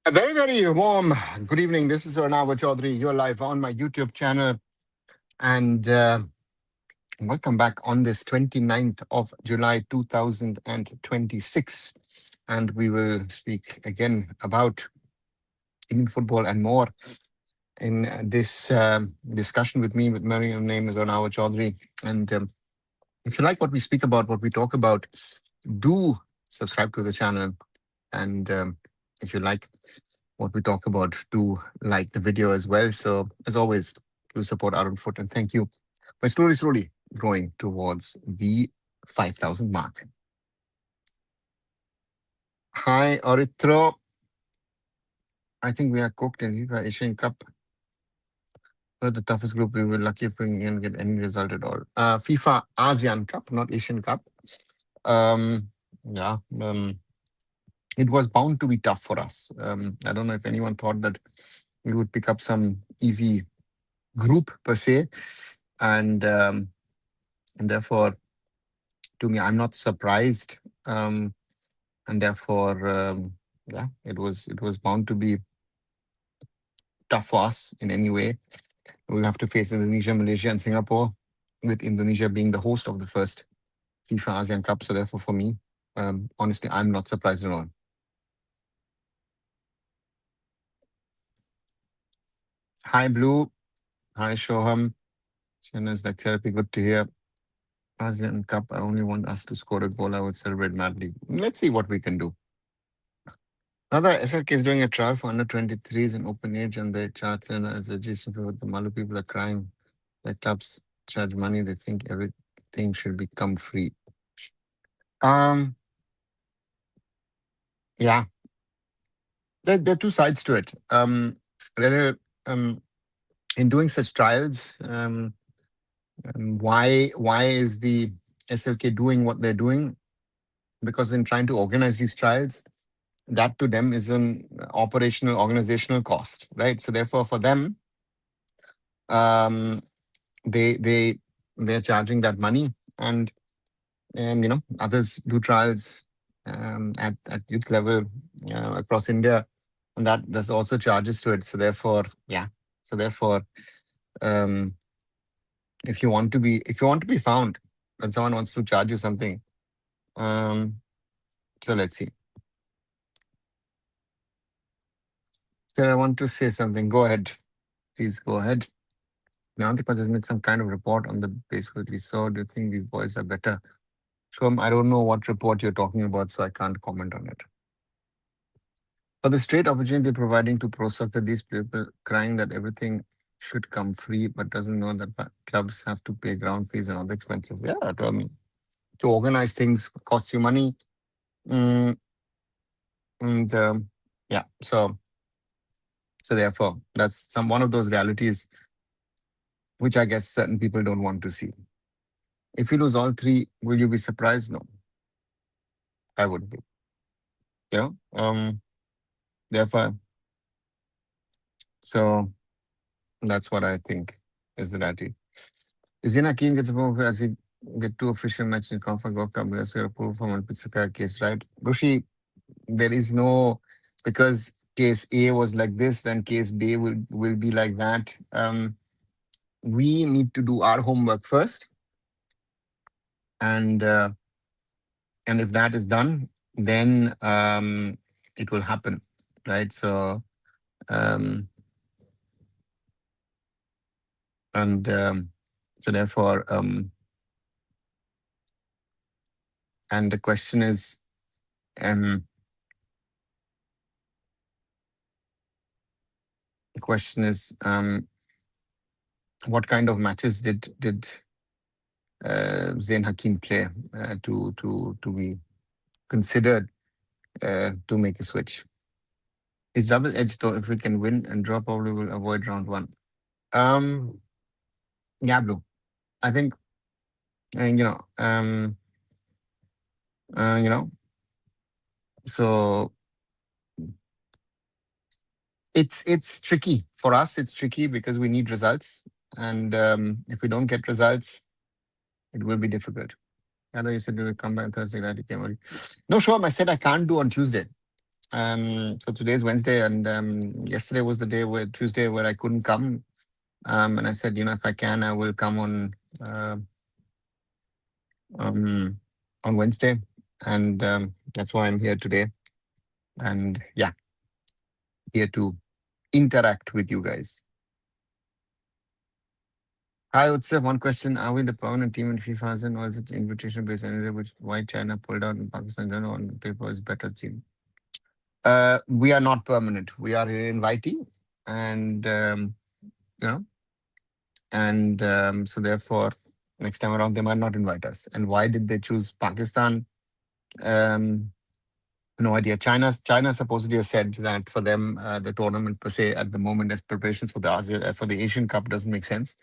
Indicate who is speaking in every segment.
Speaker 1: A very, very warm good evening. This is Arunava Chaudhuri. You're live on my YouTube channel. And welcome back on this 29th of July 2026. And we will speak again about Indian football and more in this discussion with me. With my name is Arunava Chaudhuri. And if you like what we speak about, what we talk about, do subscribe to the channel. And if you like what we talk about, do like the video as well. So, as always, do support Arunfoot, and thank you. We're slowly growing towards the 5,000 mark. Hi, Aritro. I think we are cooked in FIFA Asian Cup. We're the toughest group. We were lucky if we can get any result at all. FIFA ASEAN Cup, not Asian Cup. Um, yeah, it was bound to be tough for us. I don't know if anyone thought that we would pick up some easy group per se, and therefore, to me, I'm not surprised, and therefore, yeah, it was bound to be tough for us in any way. We'll have to face Indonesia, Malaysia, and Singapore, with Indonesia being the host of the first FIFA ASEAN Cup. So therefore, for me, honestly, I'm not surprised at all. Hi, Blue. Hi, Shoham. Channels like therapy. Good to hear. ASEAN Cup. I only want us to score a goal. I would celebrate madly. Let's see what we can do. Another SLK is doing a trial for under 23s in open age, and they charge as registration for the Malu people are crying. The clubs charge money. They think everything should become free. Um, yeah, there are two sides to it. Whether, in doing such trials, why is the SLK doing what they're doing? Because in trying to organize these trials, that to them is an operational organizational cost, right? So therefore, for them, um, they're charging that money, and others do trials at youth level across India, and that there's also charges to it. So therefore, yeah. So therefore, um, if you want to be found, when someone wants to charge you something, um, so let's see. So I want to say something. Go ahead, please go ahead. Now, the just make some kind of report on the base what we saw. Do you think these boys are better? Shom, I don't know what report you're talking about, so I can't comment on it. For the straight opportunity providing to pro soccer, these people crying that everything should come free, but doesn't know that clubs have to pay ground fees and other expenses. Yeah, to organize things costs you money. Mm, and yeah, so therefore, that's one of those realities which I guess certain people don't want to see. If you lose all three, will you be surprised? No, I wouldn't be. You know, therefore, so that's what I think is the reality. Zin Hakim gets approved as he get two official matches in Confa Gold Cup because you're approved from one Pitsakara case, right? Rushi, there is no, because case A was like this, then case B will be like that. We need to do our homework first, and if that is done, then it will happen, right? So um, and so therefore, and the question is, um, the question is, what kind of matches did Zain Hakim play to be considered to make a switch? It's double edged though. If we can win and draw, probably will avoid round one. Um, yeah, Blue. I think you know. You know. So it's tricky for us. It's tricky because we need results, and if we don't get results, it will be difficult. I thought you said you will come by on Thursday night. You came early. No, sure. I said I can't do on Tuesday. So today's Wednesday, and yesterday was the day where Tuesday where I couldn't come. And I said, if I can, I will come uh, um, on Wednesday, and that's why I'm here today. And yeah, here to interact with you guys. Hi, Utsav. One question: are we the permanent team in FIFA, or is it invitation based? Anyway, which why China pulled out and Pakistan don't know on paper is better team? We are not permanent. We are an invitee, and you know, and so therefore, next time around they might not invite us. And why did they choose Pakistan? Um, no idea. China supposedly has said that for them, the tournament per se at the moment as preparations for the for the Asian Cup doesn't make sense.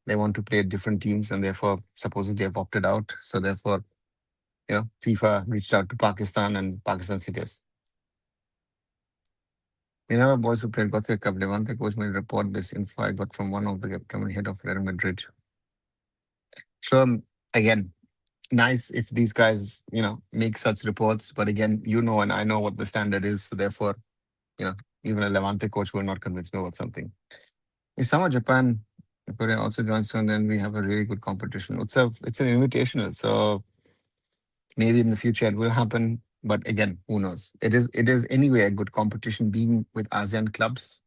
Speaker 1: They want to play different teams, and therefore supposedly have opted out. So therefore, FIFA reached out to Pakistan, and Pakistan said yes. Boys who played Gothic Cup, Levante coach may report this info I got from one of the upcoming head of Real Madrid. So again, nice if these guys, make such reports. But again, and I know what the standard is. So therefore, you know, even a Levante coach will not convince me about something. If summer Japan, Korea also joins soon, then we have a really good competition. It's an invitational, so maybe in the future it will happen. But again, who knows? It is anyway a good competition being with ASEAN clubs.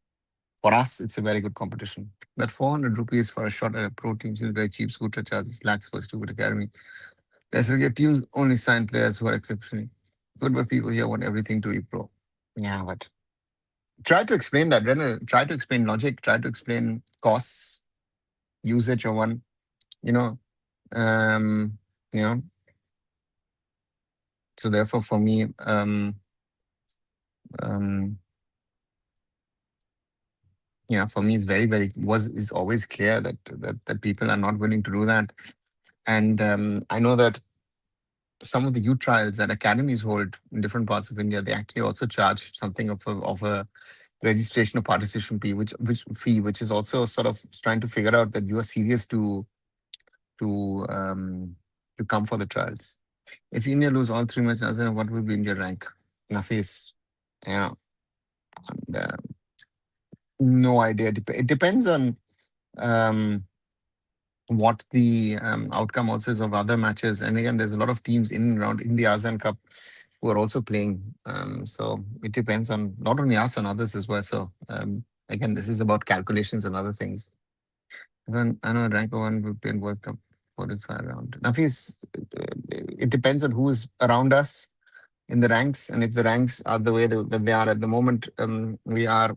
Speaker 1: For us, it's a very good competition. But 400 rupees for a shot at a pro team seems very cheap. Scooter charges lakhs for a stupid academy. Your teams only sign players who are exceptionally good, but people here want everything to be pro. Yeah, but try to explain that, Renal. Try to explain logic. Try to explain costs, usage of one. You know, um, you know. So therefore, for me, um, it's very, very is always clear that people are not willing to do that. And I know that some of the youth trials that academies hold in different parts of India, they actually also charge something of a registration or participation fee, which is also sort of trying to figure out that you are serious to um, to come for the trials. If India lose all three matches, what will be India rank? Nafis, yeah, and, no idea. It depends on um, what the outcome also is of other matches. And again, there's a lot of teams in and around in the ASEAN Cup who are also playing. So it depends on not only us, on others as well. So again, this is about calculations and other things. Then I know rank one will play in World Cup 45 round. Nafis, it depends on who's around us in the ranks, and if the ranks are the way that they are at the moment, we are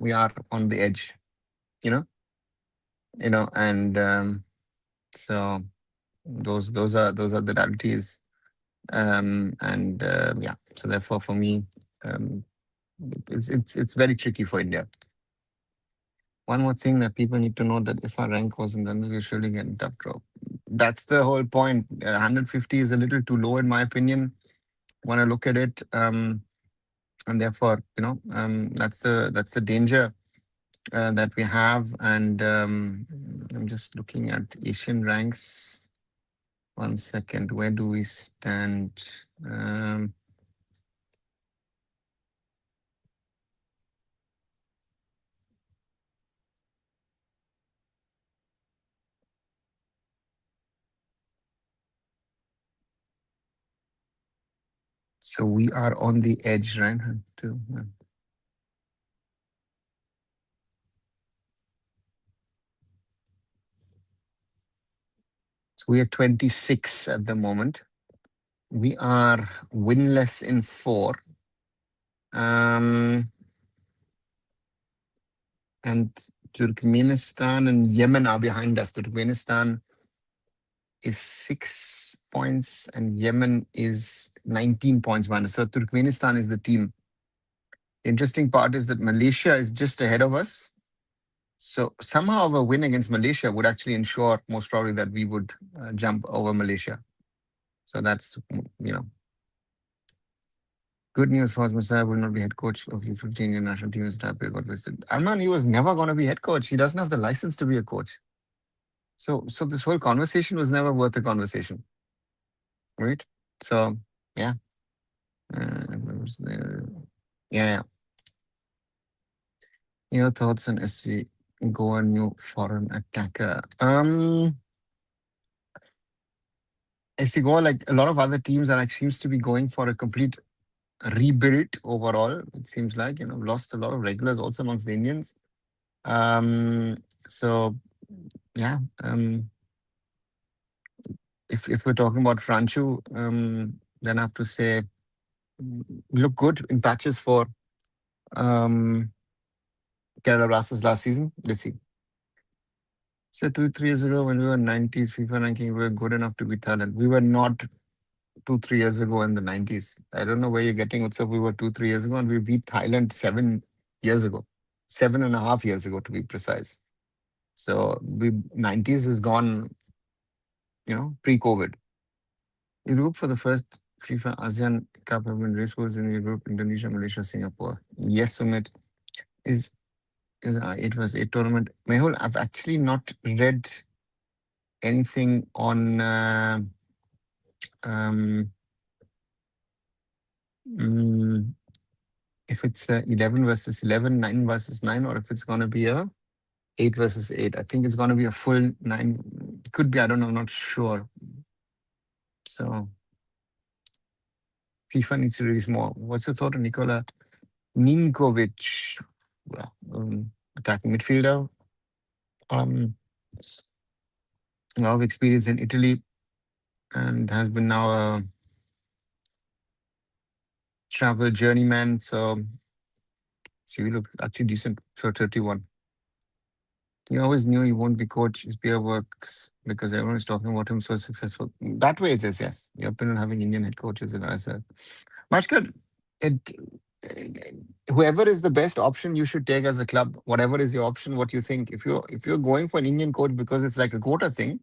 Speaker 1: on the edge. You know, and so those are the realities. And yeah, so therefore for me, um, it's very tricky for India. One more thing that people need to know, that if our rank wasn't, then we surely get a tough drop. That's the whole point. 150 is a little too low in my opinion when I look at it, and therefore that's the danger that we have. And I'm just looking at Asian ranks. One second, where do we stand? So we are on the edge, right? So we are 26 at the moment. We are winless in 4. And Turkmenistan and Yemen are behind us. Turkmenistan is 6 points and Yemen is 19 points behind us. So Turkmenistan is the team. The interesting part is that Malaysia is just ahead of us. So somehow a win against Malaysia would actually ensure most probably that we would jump over Malaysia. So that's, good news for us. Messiah will not be head coach of U15 Indian national team. His got listed. Arman, he was never going to be head coach. He doesn't have the license to be a coach. So this whole conversation was never worth a conversation, right? So yeah, Yeah, yeah. Your thoughts on SC Goa new foreign attacker? SC Goa, like a lot of other teams, are like seems to be going for a complete rebuild overall. It seems like lost a lot of regulars also amongst the Indians. Um, so yeah, if we're talking about Franchu, then I have to say look good in patches for um, Kerala Blasters last season. Let's see. So 2, 3 years ago, when we were 90s FIFA ranking, we were good enough to beat Thailand. We were not 2, 3 years ago in the 90s. I don't know where you're getting Utsav. We were 2, 3 years ago, and we beat Thailand 7 years ago, 7.5 years ago to be precise. So we 90s is gone, pre-COVID. The group for the first FIFA ASEAN Cup have been racewars in Europe, Indonesia, Malaysia, Singapore. Yes, Sumit is it was a tournament. Mehul, I've actually not read anything on um, mm, if it's 11 versus 11, 9 versus 9, or if it's going to be a 8 versus 8. I think it's going to be a full 9. Could be, I don't know, not sure. So FIFA needs to release more. What's your thought on Nikola Ninkovic? Well, attacking midfielder. Um, a lot of experience in Italy and has been now a travel journeyman. So he looks actually decent for 31. He always knew he won't be coach. His beer works because everyone is talking about him so successful. That way it is, yes. Your opinion having Indian head coaches, and I said, much good. It whoever is the best option you should take as a club, whatever is your option, what you think. If you're going for an Indian coach because it's like a quota thing,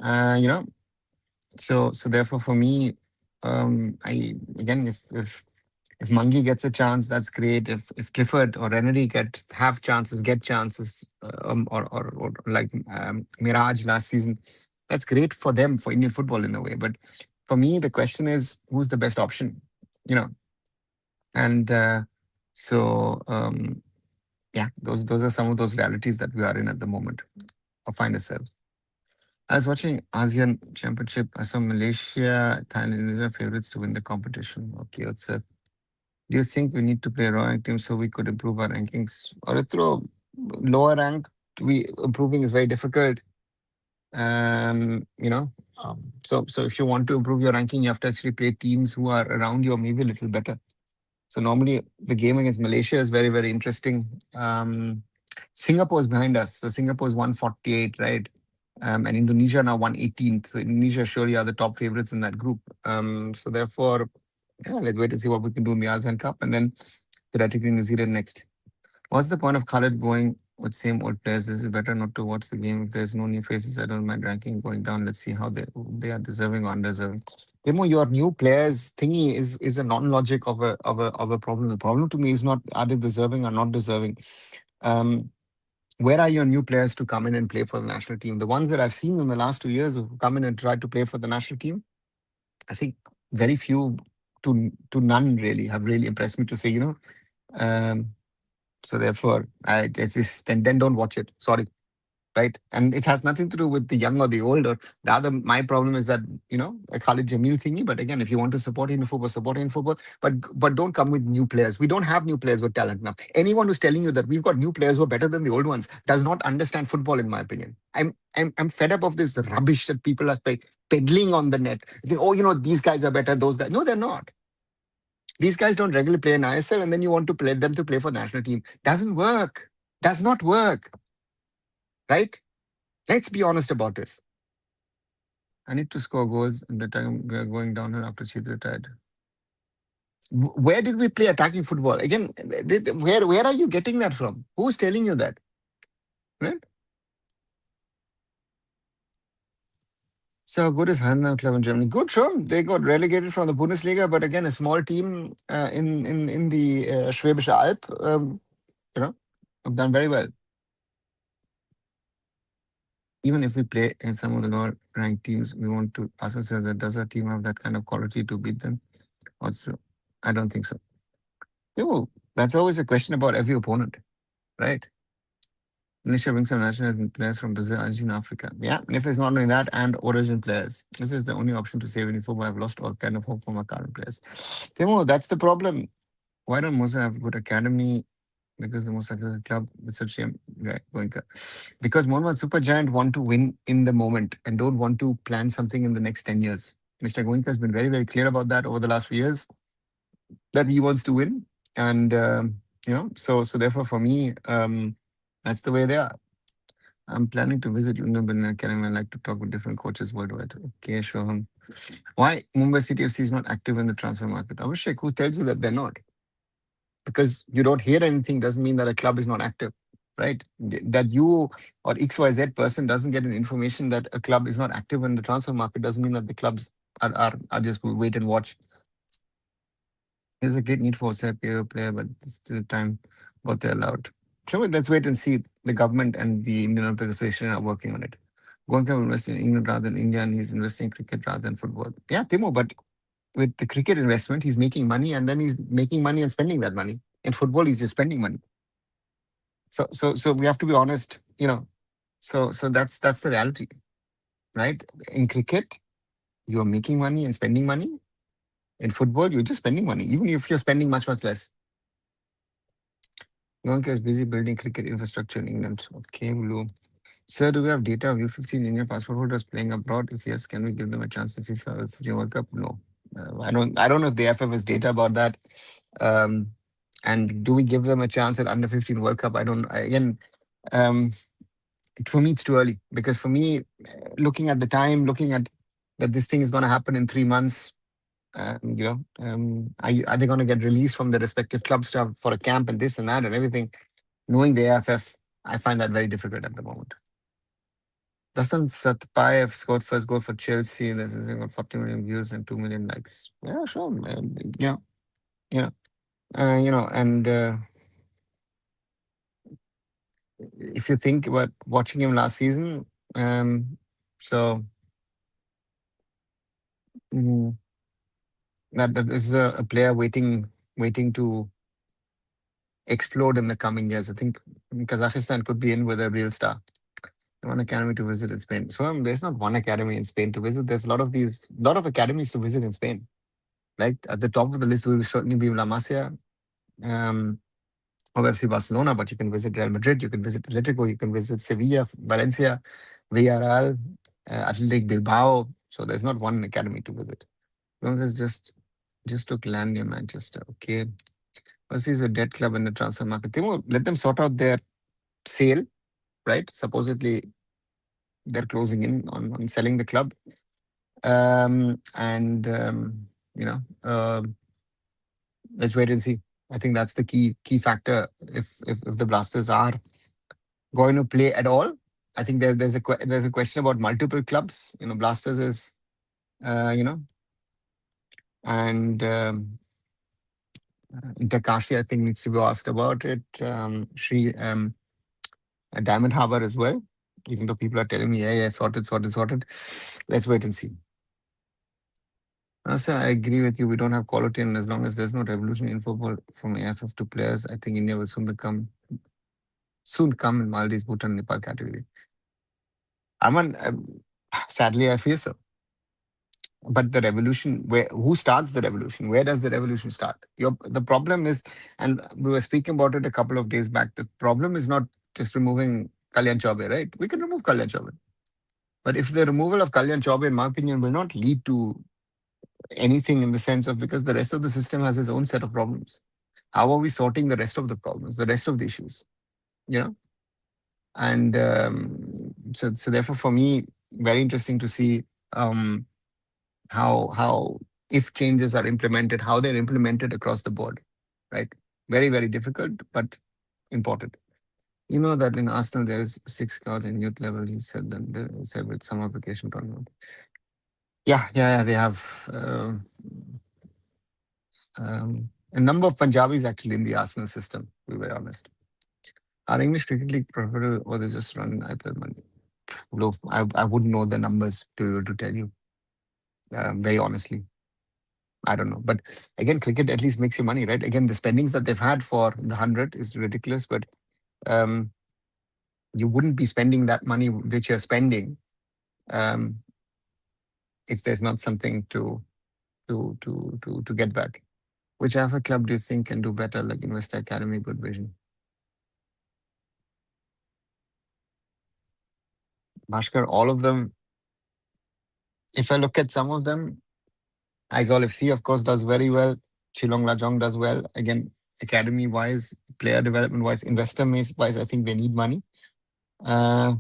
Speaker 1: uh, you know, so therefore for me, I again if Mangi gets a chance, that's great. If Clifford or Rennery get chances, or like Mirage last season, that's great for them for Indian football in a way. But for me, the question is who's the best option, you know? And so yeah, those are some of those realities that we are in at the moment or find ourselves. I was watching ASEAN Championship. I saw Malaysia, Thailand, Indonesia favorites to win the competition. Okay, what's up? Do you think we need to play rank teams so we could improve our rankings? Or through lower rank, we improving is very difficult. You know, so if you want to improve your ranking, you have to actually play teams who are around you or maybe a little better. So normally the game against Malaysia is very, very interesting. Singapore is behind us. So Singapore is 148, right? And Indonesia now 118th. So Indonesia surely are the top favorites in that group. So therefore, yeah, let's wait and see what we can do in the ASEAN Cup, and then theoretically New Zealand next. What's the point of Khalid going with same old players? This is better not to watch the game if there's no new faces. I don't mind ranking going down. Let's see how they are deserving or undeserving. Demo, your new players thingy is a non-logic of a problem. The problem to me is not are they deserving or not deserving. Um, where are your new players to come in and play for the national team? The ones that I've seen in the last 2 years who come in and try to play for the national team, I think very few to none really have really impressed me to say, Um, so therefore, I just then don't watch it. Sorry, right? And it has nothing to do with the young or the old. Or rather, my problem is that a Khalid Jamil thingy. But again, if you want to support Indian football, support Indian football. But don't come with new players. We don't have new players with talent now. Anyone who's telling you that we've got new players who are better than the old ones does not understand football, in my opinion. I'm fed up of this rubbish that people are peddling on the net. They, oh, these guys are better. Those guys, no, they're not. These guys don't regularly play in ISL, and then you want to play them to play for national team. Doesn't work. Does not work. Right? Let's be honest about this. I need to score goals in the time we are going downhill after she's retired. Where did we play attacking football? Again, where are you getting that from? Who's telling you that? Right? So good is Hanna club in Germany. Good, sure. They got relegated from the Bundesliga, but again, a small team in the Schwäbische Alb, have done very well. Even if we play in some of the lower ranked teams, we want to ask ourselves that does our team have that kind of quality to beat them? Also, I don't think so. You know, that's always a question about every opponent, right? Malaysia brings some national players from Brazil, Argentina, Africa. Yeah, and if it's not only that and origin players, this is the only option to save any football. I've lost all kind of hope from our current players. Timo, that's the problem. Why don't Mosa have good academy? Because the most successful club with such a guy going. Because Mohammad Supergiant want to win in the moment and don't want to plan something in the next 10 years. Mr. Goenka has been very, very clear about that over the last few years that he wants to win. And, so therefore for me, that's the way they are. I'm planning to visit Union Banana Academy. I like to talk with different coaches worldwide. Okay, sure. Why Mumbai City FC is not active in the transfer market? Abhishek, who tells you that they're not? Because you don't hear anything doesn't mean that a club is not active, right? That you or XYZ person doesn't get an information that a club is not active in the transfer market doesn't mean that the clubs are just wait and watch. There's a great need for a player, but there's still time what they're allowed. So let's wait and see. The government and the Indian Olympic Association are working on it. Goenka will invest in England rather than India, and he's investing in cricket rather than football. Yeah, Timo, but with the cricket investment, he's making money and then he's making money and spending that money. In football, he's just spending money. So we have to be honest, So that's the reality, right? In cricket, you're making money and spending money. In football, you're just spending money, even if you're spending much, much less. Goenka is busy building cricket infrastructure in England. Okay, Blue. Sir, do we have data of U15 Indian passport holders playing abroad? If yes, can we give them a chance to FIFA 15 World Cup? No. I don't know if the FF has data about that. Um, and do we give them a chance at under 15 World Cup? I don't again um, for me it's too early because for me looking at the time, looking at that this thing is going to happen in 3 months, are they going to get released from the respective clubs to for a camp and this and that and everything? Knowing the AFF, I find that very difficult at the moment. Doesn't Satpayev scored first goal for Chelsea? This is got 40 million views and 2 million likes. Yeah, sure. Man. Yeah, and if you think about watching him last season, um, so mm, that this is a player waiting to explode in the coming years. I think Kazakhstan could be in with a real star. One academy to visit in Spain. So there's not one academy in Spain to visit. There's lot of academies to visit in Spain. Like at the top of the list will certainly be La Masia, um, of FC Barcelona, but you can visit Real Madrid, you can visit Atletico, you can visit Sevilla, Valencia, Villarreal, Athletic Bilbao. So there's not one academy to visit. There's just took land near Manchester. Okay. Mercy is a dead club in the transfer market. They won't let them sort out their sale, right? Supposedly they're closing in on selling the club. And you know, let's wait and see. I think that's the key factor. If the Blasters are going to play at all, I think there's a question about multiple clubs. Blasters is and Takashi I think needs to be asked about it. Sri Diamond Harbour as well. Even though people are telling me, yeah, sorted, sorted, sorted. Let's wait and see. Sir, I agree with you. We don't have quality, and as long as there's no revolution in football from AFF to players, I think India will soon come in Maldives, Bhutan, Nepal category. Aman, sadly, I feel so. But the revolution, who starts the revolution? Where does the revolution start? The problem is, and we were speaking about it a couple of days back. The problem is not just removing Kalyan Chaube, right? We can remove Kalyan Chaube, but if the removal of Kalyan Chaube, in my opinion, will not lead to anything in the sense of because the rest of the system has its own set of problems. How are we sorting the rest of the problems, the rest of the issues? You know, and so therefore, for me, very interesting to see. How if changes are implemented, how they're implemented across the board, right? Very, very difficult, but important. You know that in Arsenal there is 6 scouts in youth level. He said that they said with summer vacation tournament. Yeah. They have a number of Punjabis actually in the Arsenal system. To be very honest, are English Cricket League profitable or they just run IPL money? Look, I wouldn't know the numbers to be able to tell you very honestly. I don't know. But again, cricket at least makes you money, right? Again, the spendings that they've had for the 100 is ridiculous, but um, you wouldn't be spending that money that you're spending um, if there's not something to get back. Which other club do you think can do better, like Investor Academy, Good Vision? Bhaskar, all of them. If I look at some of them, Aizawl FC, of course, does very well. Shillong Lajong does well. Again, academy wise, player development wise, investor wise, I think they need money. Uh,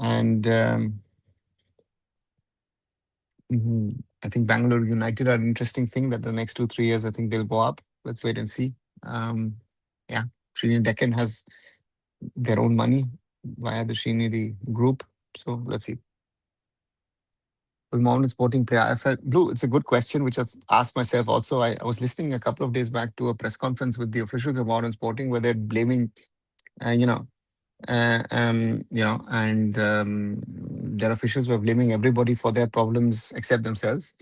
Speaker 1: and I think Bangalore United are an interesting thing that the next 2, 3 years, I think they'll go up. Let's wait and see. Yeah, Srini Deccan has their own money via the Srinidhi group. So let's see. Will Modern Sporting play IFL? Blue, it's a good question, which I've asked myself also. I was listening a couple of days back to a press conference with the officials of Modern Sporting where they're blaming, uh, you know, and their officials were blaming everybody for their problems except themselves.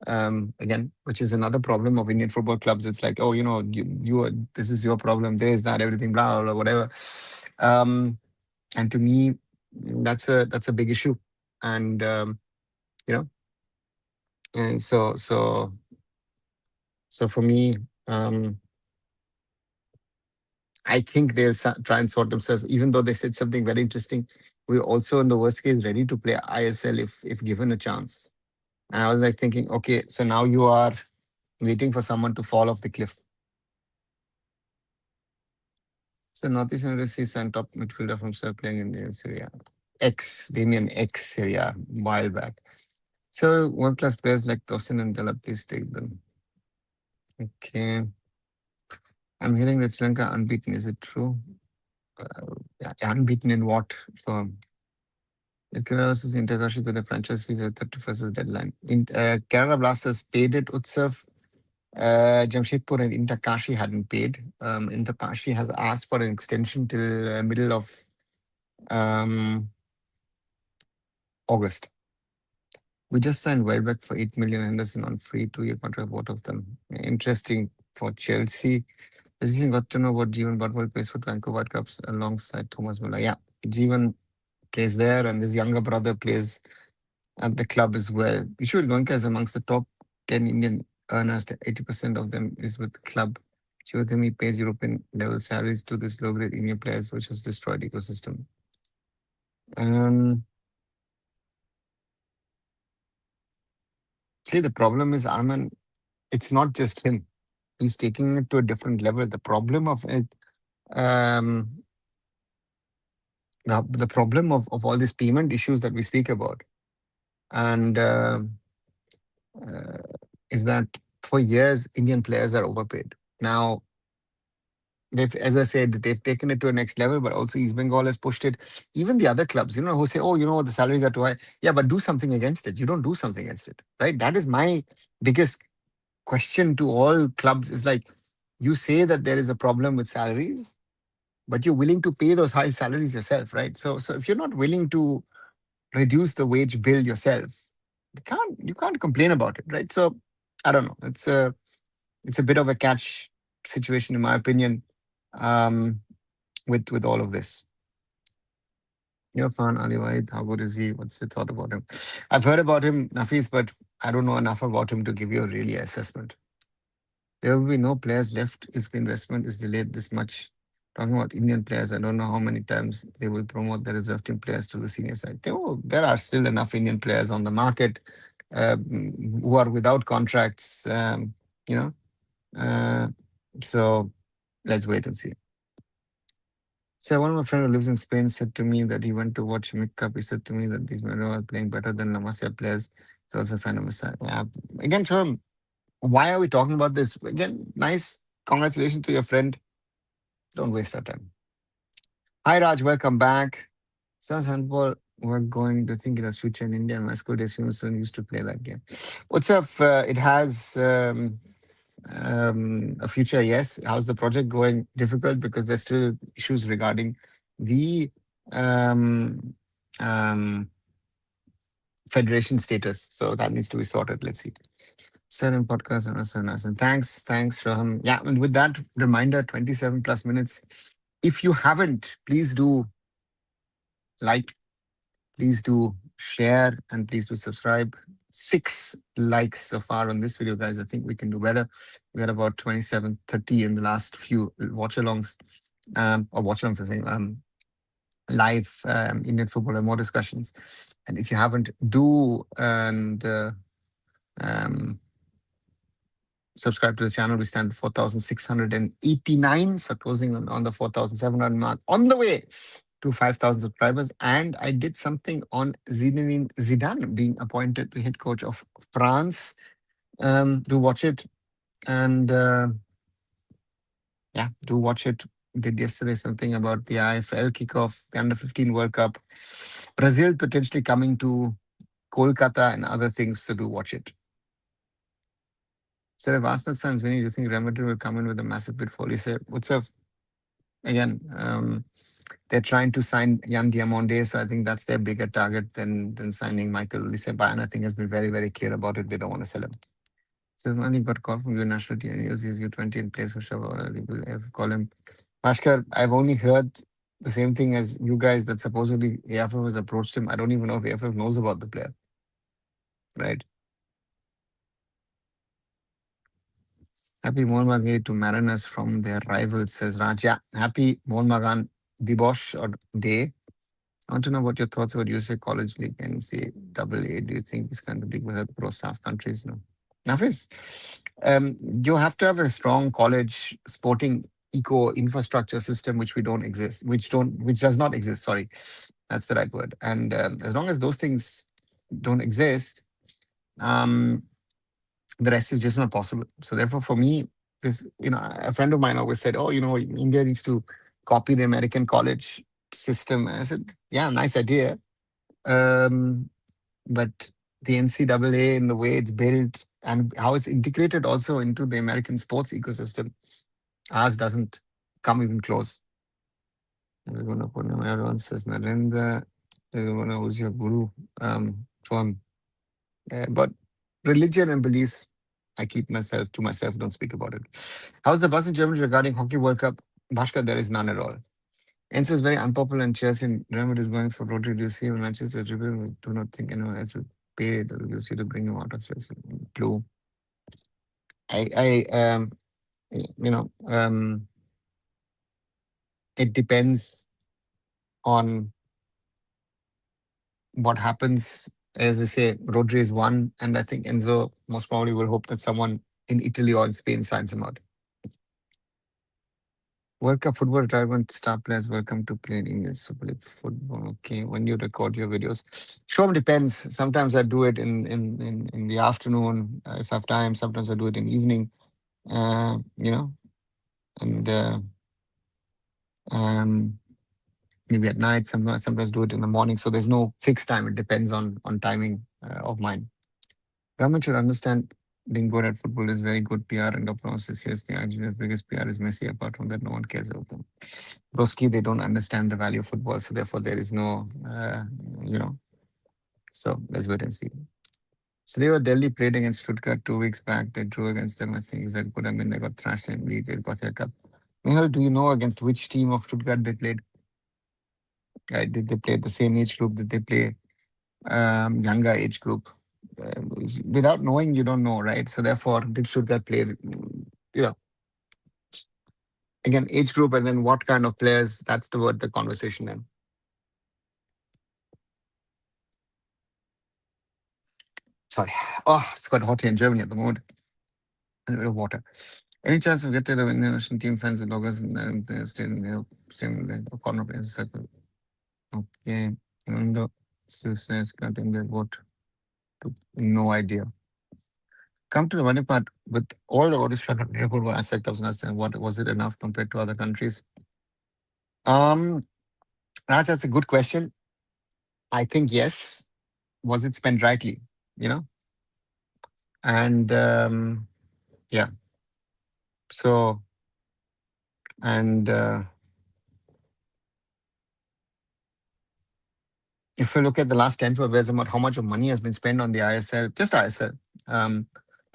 Speaker 1: Again, which is another problem of Indian football clubs. It's like, oh, this is your problem, this, that, everything, blah, blah, whatever. And to me, that's a big issue. And you know, and so for me, um, I think they'll try and sort themselves. Even though they said something very interesting, we're also in the worst case ready to play ISL if given a chance. And I was like thinking, okay, so now you are waiting for someone to fall off the cliff. So Northeast University sent top midfielder from Sir playing in the Syria. Damien X Syria, while back. So world class players like Tosin and Dela, please take them. Okay. I'm hearing that Sri Lanka unbeaten. Is it true? Yeah, unbeaten in what? So Kerala versus Interkashi with the franchise fees at 31st is deadline. Kerala Blasters paid it, Utsav. Jamshedpur and Interkashi hadn't paid. Interkashi has asked for an extension till middle of um, August. We just signed Welbeck for 8 million, Henderson on free 2-year contract, both of them. Interesting for Chelsea. Basically got to know what Jeevan Butwell plays for Vancouver World Cups alongside Thomas Muller. Yeah, Jeevan plays there and his younger brother plays at the club as well. Vishal Goenka is amongst the top 10 Indian earners. 80% of them is with the club. Shivatami pays European level salaries to this low grade Indian players, which has destroyed ecosystem. See, the problem is Arman, it's not just him. He's taking it to a different level. The problem of it, um, the problem of all these payment issues that we speak about, and uh, is that for years Indian players are overpaid. Now they've, as I said, they've taken it to a next level, but also East Bengal has pushed it. Even the other clubs, who say, oh, the salaries are too high. Yeah, but do something against it. You don't do something against it, right? That is my biggest question to all clubs is like, you say that there is a problem with salaries, but you're willing to pay those high salaries yourself, right? So if you're not willing to reduce the wage bill yourself, you can't complain about it, right? So I don't know. It's a bit of a catch situation, in my opinion, um, with all of this. You're fan Ali Wahid. How good is he? What's your thought about him? I've heard about him, Nafis, but I don't know enough about him to give you a really assessment. There will be no players left if the investment is delayed this much. Talking about Indian players, I don't know how many times they will promote the reserve team players to the senior side. There are still enough Indian players on the market who are without contracts, you know. Uh, so let's wait and see. So one of my friends who lives in Spain said to me that he went to watch Mick Cup. He said to me that these men are playing better than La Masia players. He's also a fan of Messiah. Yeah. Again, Shalom, why are we talking about this? Again, nice. Congratulations to your friend. Don't waste our time. Hi, Raj. Welcome back. Sounds handball. We're going to think it has future in India. My school days, Swimmerson used to play that game. What's up? It has a future, yes. How's the project going? Difficult because there's still issues regarding the um, um, federation status. So that needs to be sorted. Let's see. Certain podcast and so nice. And thanks, Shaham. Yeah, and with that reminder, 27 plus minutes. If you haven't, please do like, please do share, and please do subscribe. 6 likes so far on this video, guys. I think we can do better. We had about 27, 30 in the last few watch alongs, or watch alongs, I think, live Indian football and more discussions. And if you haven't, do and um, subscribe to the channel. We stand at 4,689. So closing on the 4,700 mark, on the way to 5,000 subscribers. And I did something on Zinedine Zidane being appointed the head coach of France. Do watch it. And yeah, do watch it. Did yesterday something about the IFL kickoff, the under 15 World Cup, Brazil potentially coming to Kolkata, and other things. So do watch it. So if Arsenal fans, Vinny, do you think Real Madrid will come in with a massive bid for Olise? What's up? Again, they're trying to sign Yan Diamonde, so I think that's their bigger target than signing Michael Olise. Bayern, I think, has been very, very clear about it. They don't want to sell him. So Mani got called from your national team. He was U20 in place for Shabba. People have called him. Bhaskar, I've only heard the same thing as you guys, that supposedly AFF has approached him. I don't even know if AFF knows about the player. Right? Happy Mohun to Mariners from their rivals, says Raj. Yeah, happy Mohun Dibosh or Day. I want to know what your thoughts about USA College League and say double A. Do you think this kind of league will help pro staff countries? No. Nafis, you have to have a strong college sporting eco infrastructure system, which we don't exist, which does not exist. Sorry, that's the right word. And as long as those things don't exist, um, the rest is just not possible. So therefore, for me, this, a friend of mine always said, "Oh, India needs to copy the American college system." And I said, "Yeah, nice idea, but the NCAA and the way it's built and how it's integrated also into the American sports ecosystem, ours doesn't come even close." Everyone says Narendra. Everyone, who's your guru? From but religion and beliefs, I keep myself to myself, don't speak about it. How's the buzz in Germany regarding Hockey World Cup? Bhaskar, there is none at all. Enzo is very unpopular in Chelsea, and Real is going for Rodri. Do you see him in Manchester? I do not think anyone else will pay the Lucy to bring him out of Chelsea. Blue. I you know, it depends on what happens. As I say, Rodri is one, and I think Enzo most probably will hope that someone in Italy or in Spain signs him out. World Cup football retirement star players welcome to play in English Super League football. Okay, when you record your videos, sure, depends. Sometimes I do it in the afternoon if I have time. Sometimes I do it in evening. And um, maybe at night. Sometimes do it in the morning. So there's no fixed time. It depends on timing of mine. Government should understand being good at football is very good PR and diplomacy. Seriously, Argentina's biggest PR is Messi. Apart from that, no one cares about them. Broski, they don't understand the value of football, so therefore there is no, So let's wait and see. So they were Delhi played against Stuttgart 2 weeks back. They drew against them. I think is that good? I mean, they got thrashed in league. They got their cup. Nihal, do you know against which team of Stuttgart they played? Did they play the same age group? Did they play younger age group? Uh, Without knowing, you don't know, right? So therefore, did Stuttgart play? You know, again, age group, and then what kind of players? That's the conversation then. Sorry. Oh, it's quite hot here in Germany at the moment. A bit of water. Any chance of getting the national team fans with logos and stay in the corner of the circle? Okay. And the success cutting their vote. No idea. Come to the funny part with all the orders shut up airport aspect of and what was it enough compared to other countries? Um, Raj, that's a good question. I think yes. Was it spent rightly? You know, and yeah. So and if you look at the last 10 12 years about how much of money has been spent on the ISL, just ISL,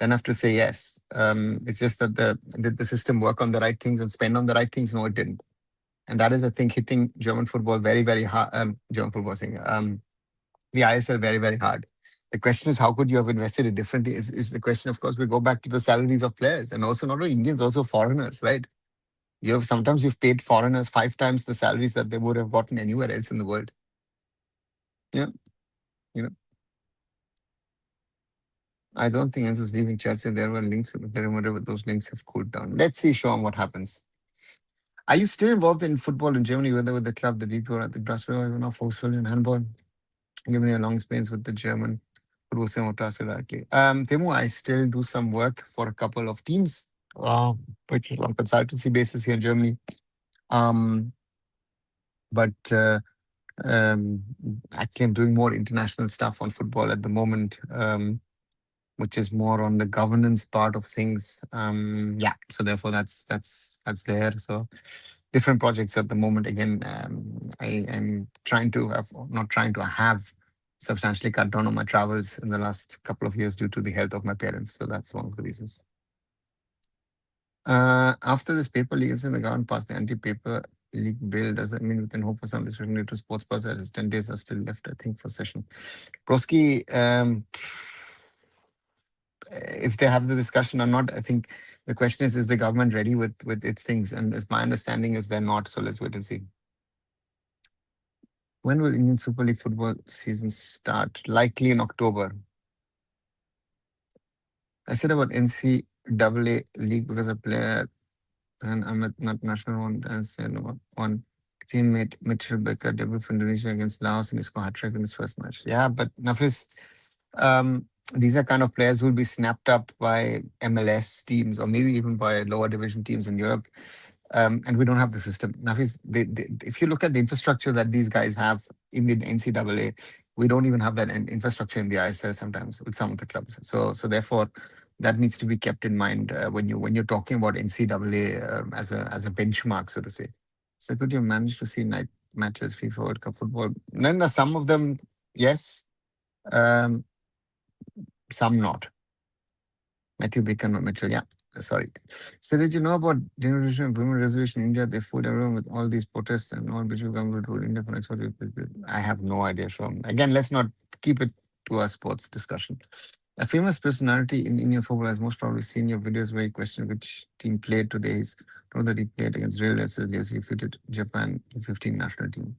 Speaker 1: then I have to say yes. It's just that did the system work on the right things and spend on the right things? No, it didn't. And that is, I think, hitting German football very, very hard. German football, saying the ISL very, very hard. The question is, how could you have invested it differently? Is the question, of course, we go back to the salaries of players and also not only Indians, also foreigners, right? Sometimes you've paid foreigners 5 times the salaries that they would have gotten anywhere else in the world. Yeah, you know, I don't think Enzo's leaving Chelsea. There were links with the perimeter, but those links have cooled down. Let's see, Sean, what happens. Are you still involved in football in Germany, whether with the club, the DP, or at the grassroots, or not forcefully in handball? Given your long experience with the German football scene, what task directly? Temu, I still do some work for a couple of teams, which is on consultancy basis here in Germany. Um, but actually, I'm doing more international stuff on football at the moment. Which is more on the governance part of things. Yeah, so therefore that's there. So different projects at the moment. Again, I am trying to have not trying to have substantially cut down on my travels in the last couple of years due to the health of my parents. So that's one of the reasons. After this paper leak is in the government passed the anti-paper leak bill, does that mean we can hope for some decision related to sports pass? As 10 days are still left, I think, for session. Broski, if they have the discussion or not, I think the question is the government ready with its things? And as my understanding is they're not. So let's wait and see. When will Indian Super League football season start? Likely in October. I said about NCAA league because a player and I'm not national one and said one teammate Mitchell Becker debut for Indonesia against Laos and he scored hat trick in his first match. Yeah, but Nafis, these are kind of players who will be snapped up by MLS teams or maybe even by lower division teams in Europe. And we don't have the system. Nafis, if you look at the infrastructure that these guys have in the NCAA, we don't even have that infrastructure in the ISL sometimes with some of the clubs. So therefore, that needs to be kept in mind when you're talking about NCAA as a benchmark, so to say. So could you manage to see night matches, FIFA World Cup football? No, some of them, yes. Some not. Matthew Bacon, not Mitchell. Yeah, sorry. So did you know about generation of women reservation in India? They fooled everyone with all these protests and all which government rule India for next 40 years. I have no idea, Sean. Again, let's not keep it to a sports discussion. A famous personality in Indian football has most probably seen your videos where you question which team played today. Is know that he played against Real as he fitted Japan 15 national team.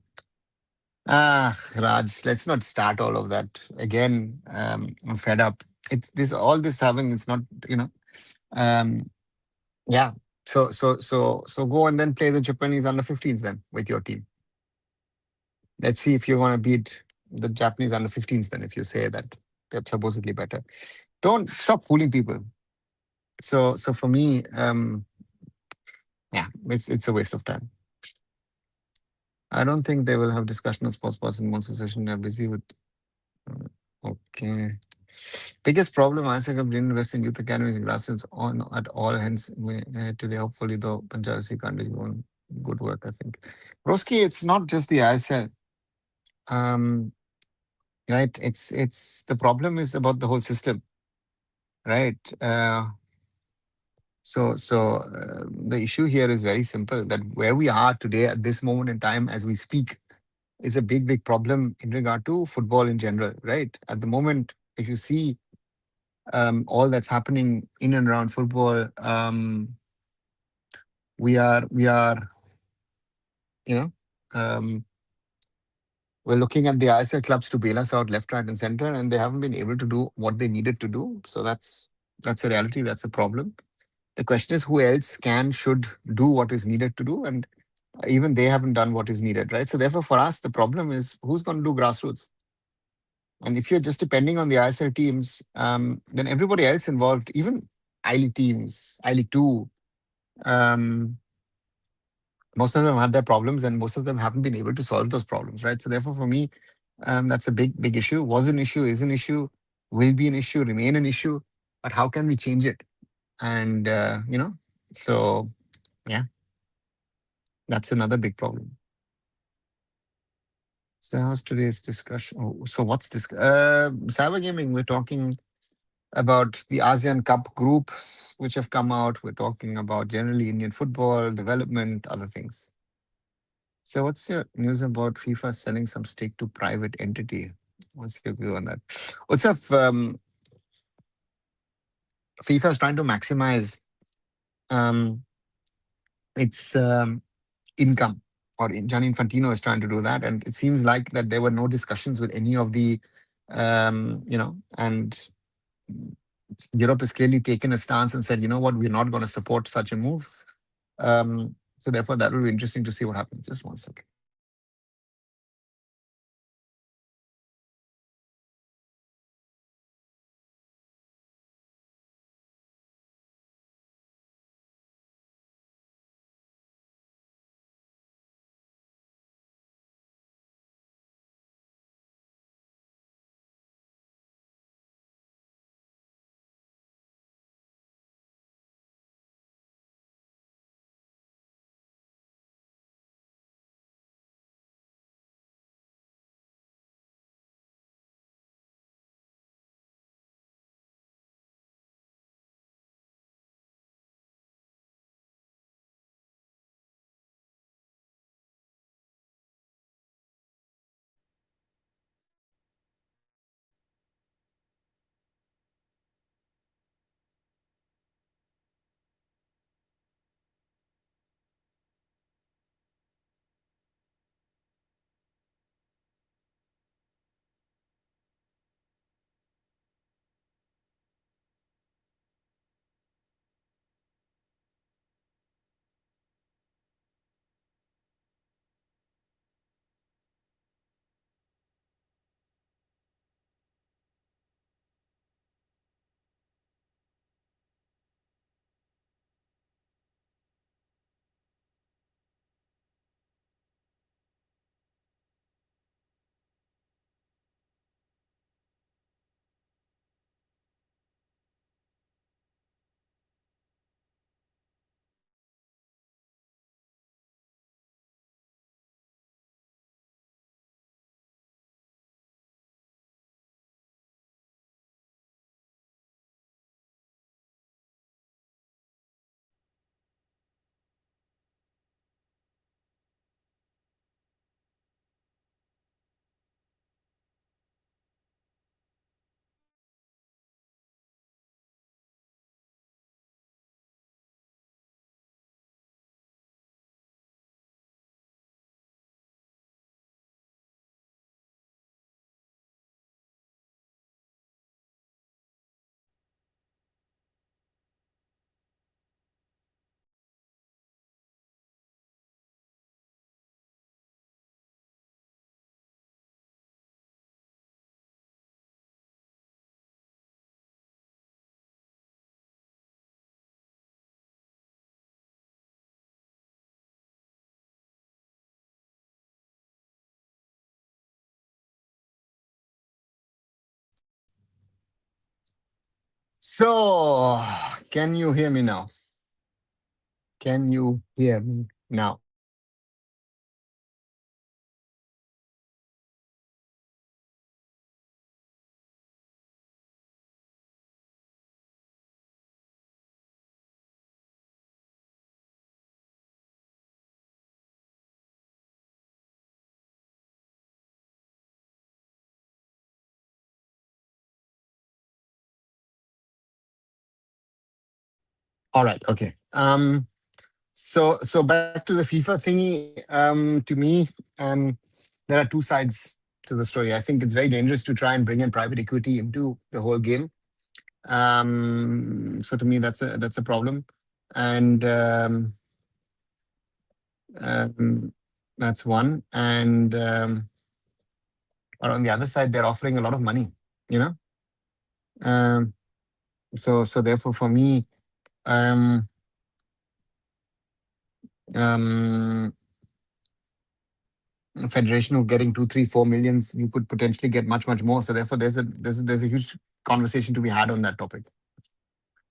Speaker 1: Raj, let's not start all of that again. I'm fed up. It's this all this having. It's not Um, yeah. So go and then play the Japanese under 15s then with your team. Let's see if you're gonna beat the Japanese under 15s then. If you say that they're supposedly better, don't stop fooling people. So for me, yeah, it's a waste of time. I don't think they will have discussion on sports bars in one session. They're busy with. Okay. Biggest problem I think of didn't invest in youth academies and grassroots on at all. Hence, today hopefully though Punjabi can't do one good work. I think. Roski, it's not just the ISL. Um, right. It's the problem is about the whole system. Right. The issue here is very simple. That where we are today at this moment in time, as we speak, is a big problem in regard to football in general. Right. At the moment, if you see all that's happening in and around football, we are you know um, we're looking at the ISL clubs to bail us out left, right, and center, and they haven't been able to do what they needed to do. So that's a reality. That's a problem. The question is, who else should do what is needed to do, and even they haven't done what is needed, right? So therefore, for us, the problem is who's going to do grassroots. And if you're just depending on the ISL teams, then everybody else involved, even I League teams, I League Two, um, most of them have their problems, and most of them haven't been able to solve those problems, right? So therefore, for me, that's a big issue. Was an issue, is an issue, will be an issue, remain an issue. But how can we change it? And so yeah, that's another big problem. So how's today's discussion? Oh, so what's this? Cyber gaming. We're talking about the ASEAN Cup groups which have come out. We're talking about generally Indian football, development, other things. So, what's your news about FIFA selling some stake to private entity? What's your view on that? What's up? FIFA is trying to maximize um, its income, or Gianni Infantino is trying to do that, and it seems like that there were no discussions with any of the, and Europe has clearly taken a stance and said, you know what, we're not going to support such a move. So therefore, that will be interesting to see what happens. Just one second. So, can you hear me now? Can you hear me now? All right. Okay. So back to the FIFA thingy. To me, there are two sides to the story. I think it's very dangerous to try and bring in private equity into the whole game. So to me, that's a problem, and um, that's one. And but on the other side, they're offering a lot of money. You know, um, so therefore, for me, um, um, federation of getting 2, 3, 4 millions, you could potentially get much more. So therefore, there's a huge conversation to be had on that topic.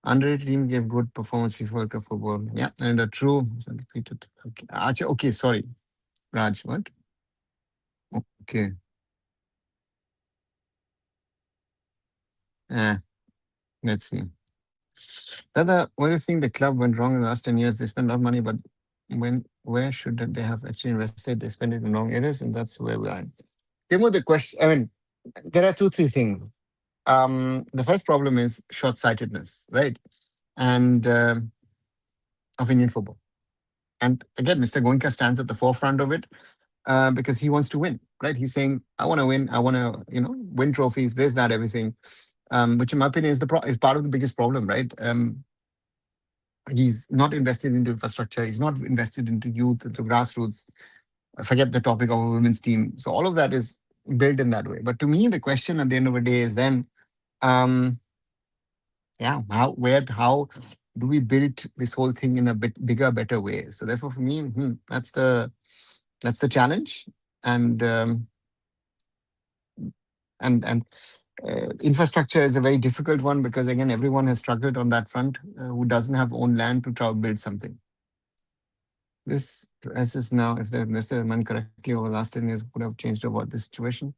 Speaker 1: Underrated team gave good performance FIFA World Cup football. Yeah, and true. Okay. Okay, sorry, Raj. What? Okay. Uh, Let's see. The only thing the club went wrong in the last 10 years, they spent a lot of money, but where should they have actually invested? They spend it in wrong areas, and that's where we are. Timo, the question, I mean, there are two, three things. The first problem is short-sightedness, right? And of Indian football. And again, Mr. Goenka stands at the forefront of it because he wants to win, right? He's saying, I want to win. I want to, win trophies, this, that, everything, which in my opinion is part of the biggest problem, right? He's not invested into infrastructure. He's not invested into youth, into grassroots. I forget the topic of a women's team. So all of that is built in that way. But to me, the question at the end of the day is then, um, yeah, how do we build this whole thing in a bit bigger, better way? So therefore, for me, that's the challenge, and infrastructure is a very difficult one because again, everyone has struggled on that front who doesn't have own land to try to build something. This is now, if they invested their money correctly over the last 10 years, would have changed about this situation.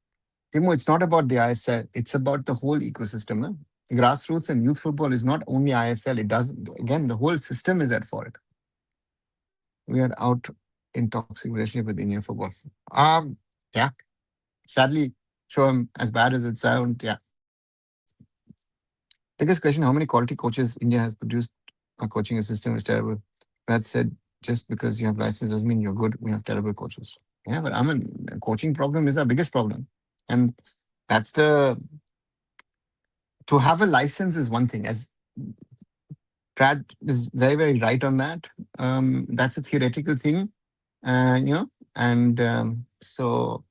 Speaker 1: Timo, it's not about the ISL, it's about the whole ecosystem. No? Grassroots and youth football is not only ISL, it does, again, the whole system is at fault. We are out in toxic relationship with Indian football. Yeah, sadly, show him as bad as it sounds. Yeah. Biggest question: how many quality coaches India has produced? Our coaching system is terrible. Brad said, just because you have license doesn't mean you're good. We have terrible coaches. Yeah, but I mean, the coaching problem is our biggest problem. And that's to have a license is one thing, as Brad is very, very right on that. That's a theoretical thing, you know, and so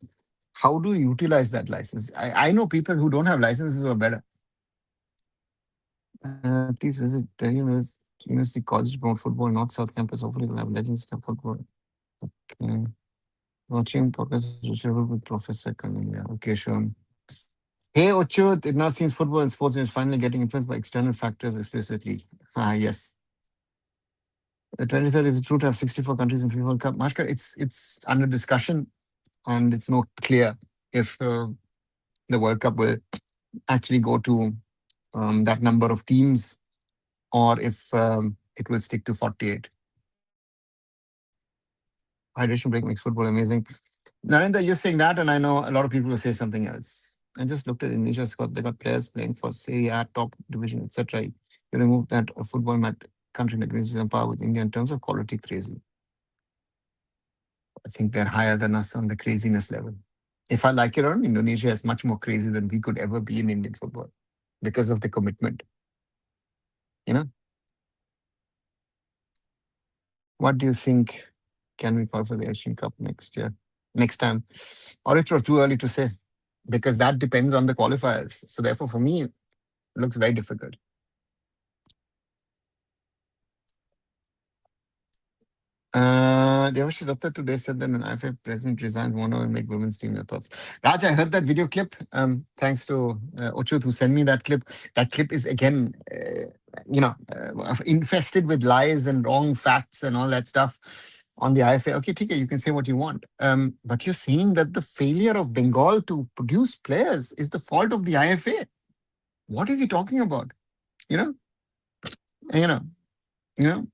Speaker 1: how do you utilize that license? I know people who don't have licenses who are better. Please visit the University College to promote football, North South Campus. Hopefully, we'll have legends of football. Okay. Watching podcast with Professor Cunningham. Okay, sure. Hey, Ochut, it now seems football and sports is finally getting influenced by external factors explicitly. Ah, yes. The 23rd is it true to have 64 countries in FIFA World Cup? Mashkar, it's under discussion and it's not clear if the World Cup will actually go to that number of teams or if it will stick to 48. Hydration break makes football amazing. Narendra, you're saying that, and I know a lot of people will say something else. I just looked at Indonesia squad. They got players playing for Serie A, top division, etc. You remove that a football country like Indonesia is on par with India in terms of quality crazy. I think they're higher than us on the craziness level. If I like it or not, Indonesia is much more crazy than we could ever be in Indian football because of the commitment. You know, what do you think? Can we qualify the Asian Cup next year? Next time? Or it's too early to say because that depends on the qualifiers. So therefore, for me, it looks very difficult. Devashi Datta today said that an IFF president resigned, want to make women's team. Your thoughts? Raj, I heard that video clip. Thanks to Ochut who sent me that clip. That clip is again, infested with lies and wrong facts and all that stuff on the IFA. Okay, TK, you can say what you want. But you're saying that the failure of Bengal to produce players is the fault of the IFA. What is he talking about? You know, you know, you know.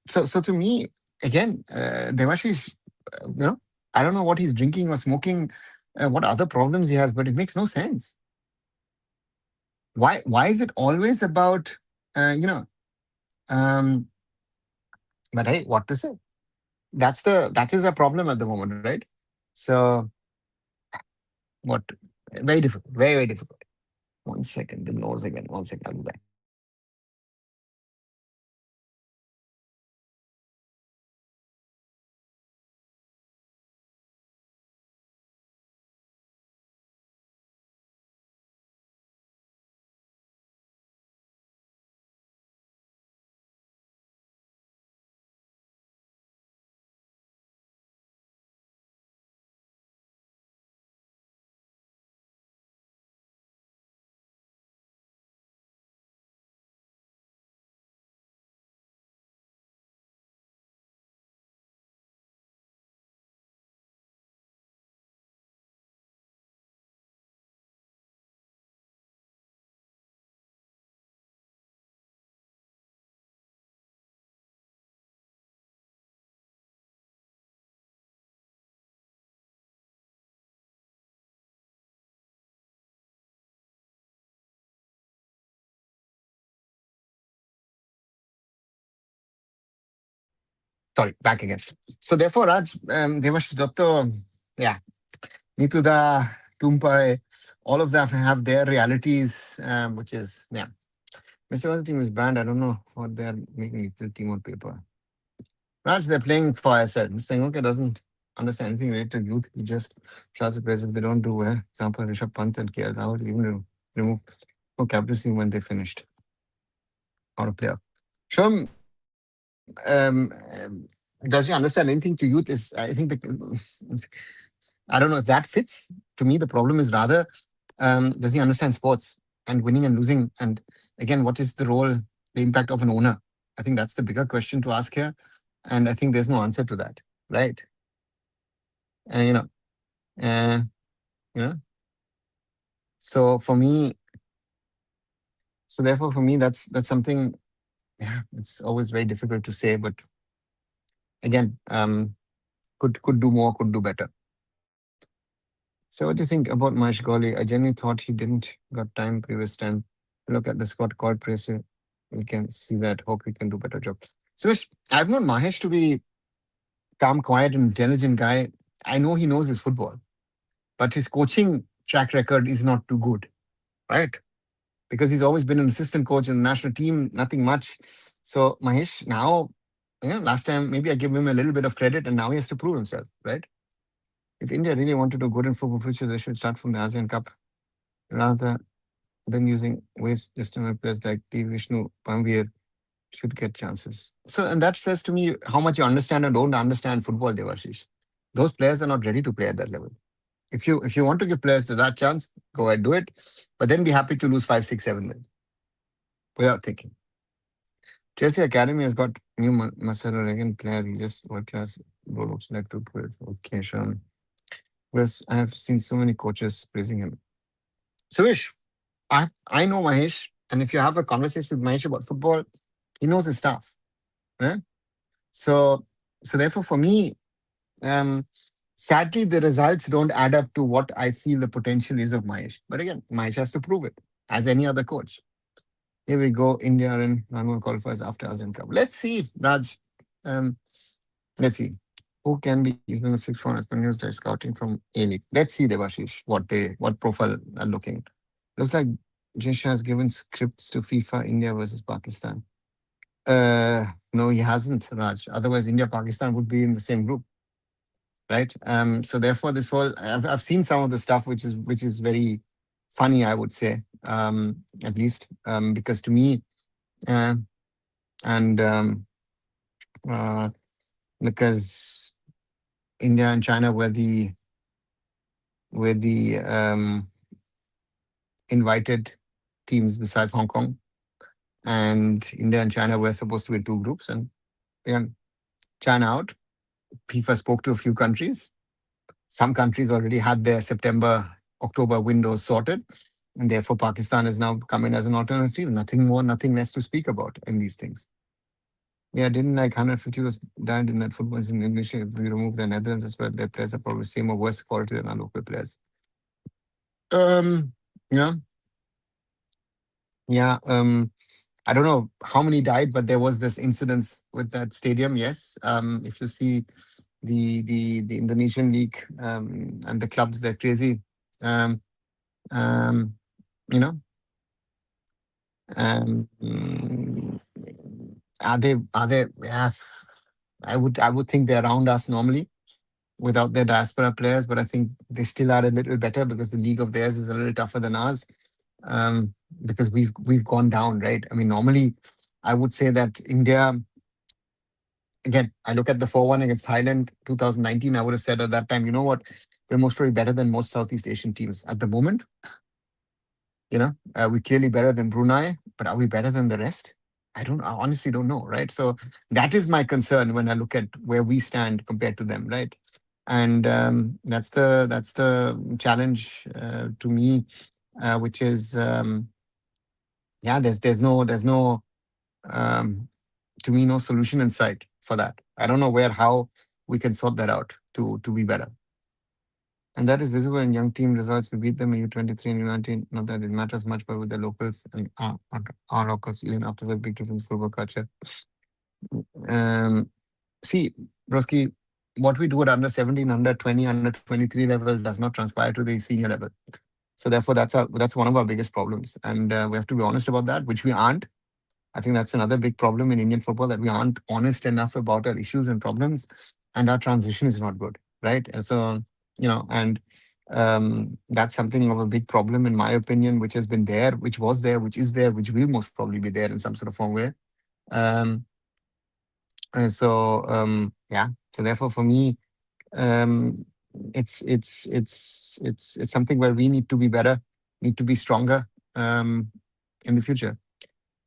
Speaker 1: So to me, again, Devashish, I don't know what he's drinking or smoking, what other problems he has, but it makes no sense. Why is it always about, um, but hey, what to say? That is a problem at the moment, right? So what? Very difficult, very, very difficult. 1 second, the nose again. 1 second, I'll be back. Sorry, back again. So therefore, Raj, Devash Dotto, yeah, Nituda, Tumpai, all of them have their realities, which is, yeah. Mr. Other team is banned. I don't know what they're making equal team on paper. Raj, they're playing for ISL. Mr. Ingoke doesn't understand anything related to youth. He just shouts at players if they don't do well. Example, Rishabh Pant and KL Rahul even remove no captaincy when they finished out of player. Shom, does he understand anything to youth? Is I think I don't know if that fits. To me, the problem is rather does he understand sports and winning and losing? And again, what is the role, the impact of an owner? I think that's the bigger question to ask here. And I think there's no answer to that, right? And, uh, you know. So for me, so therefore for me, that's something. Yeah, it's always very difficult to say, but again, could do more, could do better. So what do you think about Mahesh Goli? I genuinely thought he didn't got time previous time. Look at the squad called press. We can see that. Hope he can do better job. So I've known Mahesh to be calm, quiet, and intelligent guy. I know he knows his football, but his coaching track record is not too good, right? Because he's always been an assistant coach in the national team, nothing much. So Mahesh now, last time maybe I give him a little bit of credit, and now he has to prove himself, right? If India really wanted to go in football future, they should start from the ASEAN Cup rather than using waste just to make players like P. Vishnu Pamvir should get chances. So, and that says to me how much you understand and don't understand football, Devashish. Those players are not ready to play at that level. If you want to give players to that chance, go ahead, do it. But then be happy to lose 5, 6, 7 wins without thinking. Chelsea Academy has got new Masero Regan player. He just world class. Looks like to put it. Okay, sure. Because I have seen so many coaches praising him. Suvish, I know Mahesh, and if you have a conversation with Mahesh about football, he knows his stuff. eh? So so therefore for me, um, sadly the results don't add up to what I feel the potential is of Mahesh. But again, Mahesh has to prove it as any other coach. Here we go. India and Nanwan qualifiers after ASEAN Cup. Let's see, Raj. Um, let's see. Who can be East Bengal six foreigners news they're scouting from A League? Let's see, Devashish, what profile are looking. Looks like Jisha has given scripts to FIFA India versus Pakistan. No, he hasn't, Raj. Otherwise, India Pakistan would be in the same group, right? So therefore, this whole I've seen some of the stuff which is very funny, I would say, at least, because to me, uh, and uh, because India and China were the invited teams besides Hong Kong, and India and China were supposed to be two groups, and yeah, China out. FIFA spoke to a few countries. Some countries already had their September, October windows sorted, and therefore Pakistan has now come in as an alternative. Nothing more, nothing less to speak about in these things. Yeah, didn't like 150 was died in that football in Indonesia. If we remove the Netherlands as well, their players are probably same or worse quality than our local players. Um, you know, yeah. I don't know how many died, but there was this incidence with that stadium. Yes. If you see the Indonesian league and the clubs, they're crazy. Um, um, you know, mm, are they? Yeah, I would think they're around us normally without their diaspora players, but I think they still are a little better because the league of theirs is a little tougher than ours. Um, because we've gone down, right? I mean, normally I would say that India. Again, I look at the 4-1 against Thailand 2019. I would have said at that time, you know what? We're most probably better than most Southeast Asian teams. At the moment, we're clearly better than Brunei, but are we better than the rest? I honestly don't know, right? So that is my concern when I look at where we stand compared to them, right? And that's the challenge to me, which is yeah, there's no um, to me no solution in sight for that. I don't know how we can sort that out to be better. And that is visible in young team results. We beat them in U23 and U19. Not that it matters much, but with the locals and our locals, even after that big difference in football culture. Um, See, Broski, what we do at under 17, under 20, under 23 level does not transpire to the senior level. So therefore, that's one of our biggest problems, and we have to be honest about that, which we aren't. I think that's another big problem in Indian football, that we aren't honest enough about our issues and problems, and our transition is not good, right? And so, and that's something of a big problem, in my opinion, which has been there, which was there, which is there, which will most probably be there in some sort of form way. Um, yeah. So therefore, for me, um, it's something where we need to be better, need to be stronger in the future.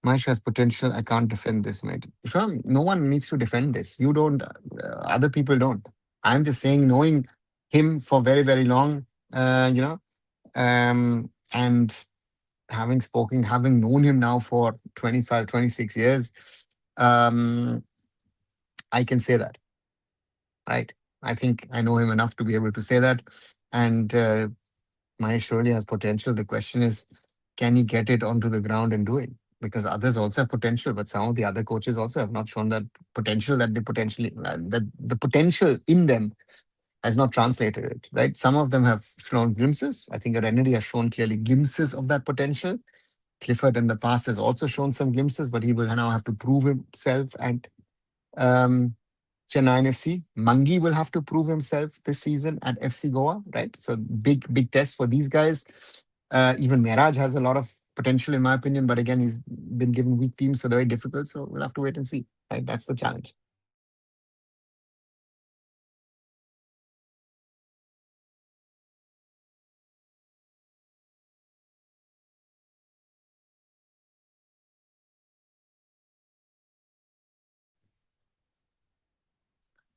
Speaker 1: Mahesh has potential. I can't defend this, mate. Sure, no one needs to defend this. You don't. Other people don't. I'm just saying, knowing him for very, very long, and having known him now for 25, 26 years, um, I can say that, right? I think I know him enough to be able to say that. And Mahesh surely has potential. The question is, can he get it onto the ground and do it? Because others also have potential, but some of the other coaches also have not shown that potential, that the potential in them has not translated it, right? Some of them have shown glimpses. I think Renedy has shown clearly glimpses of that potential. Clifford in the past has also shown some glimpses, but he will now have to prove himself at um, Chennai FC. Mangi will have to prove himself this season at FC Goa, right? So big, big test for these guys. Even Miraj has a lot of potential, in my opinion, but again, he's been given weak teams, so they're very difficult. So we'll have to wait and see. Right? That's the challenge.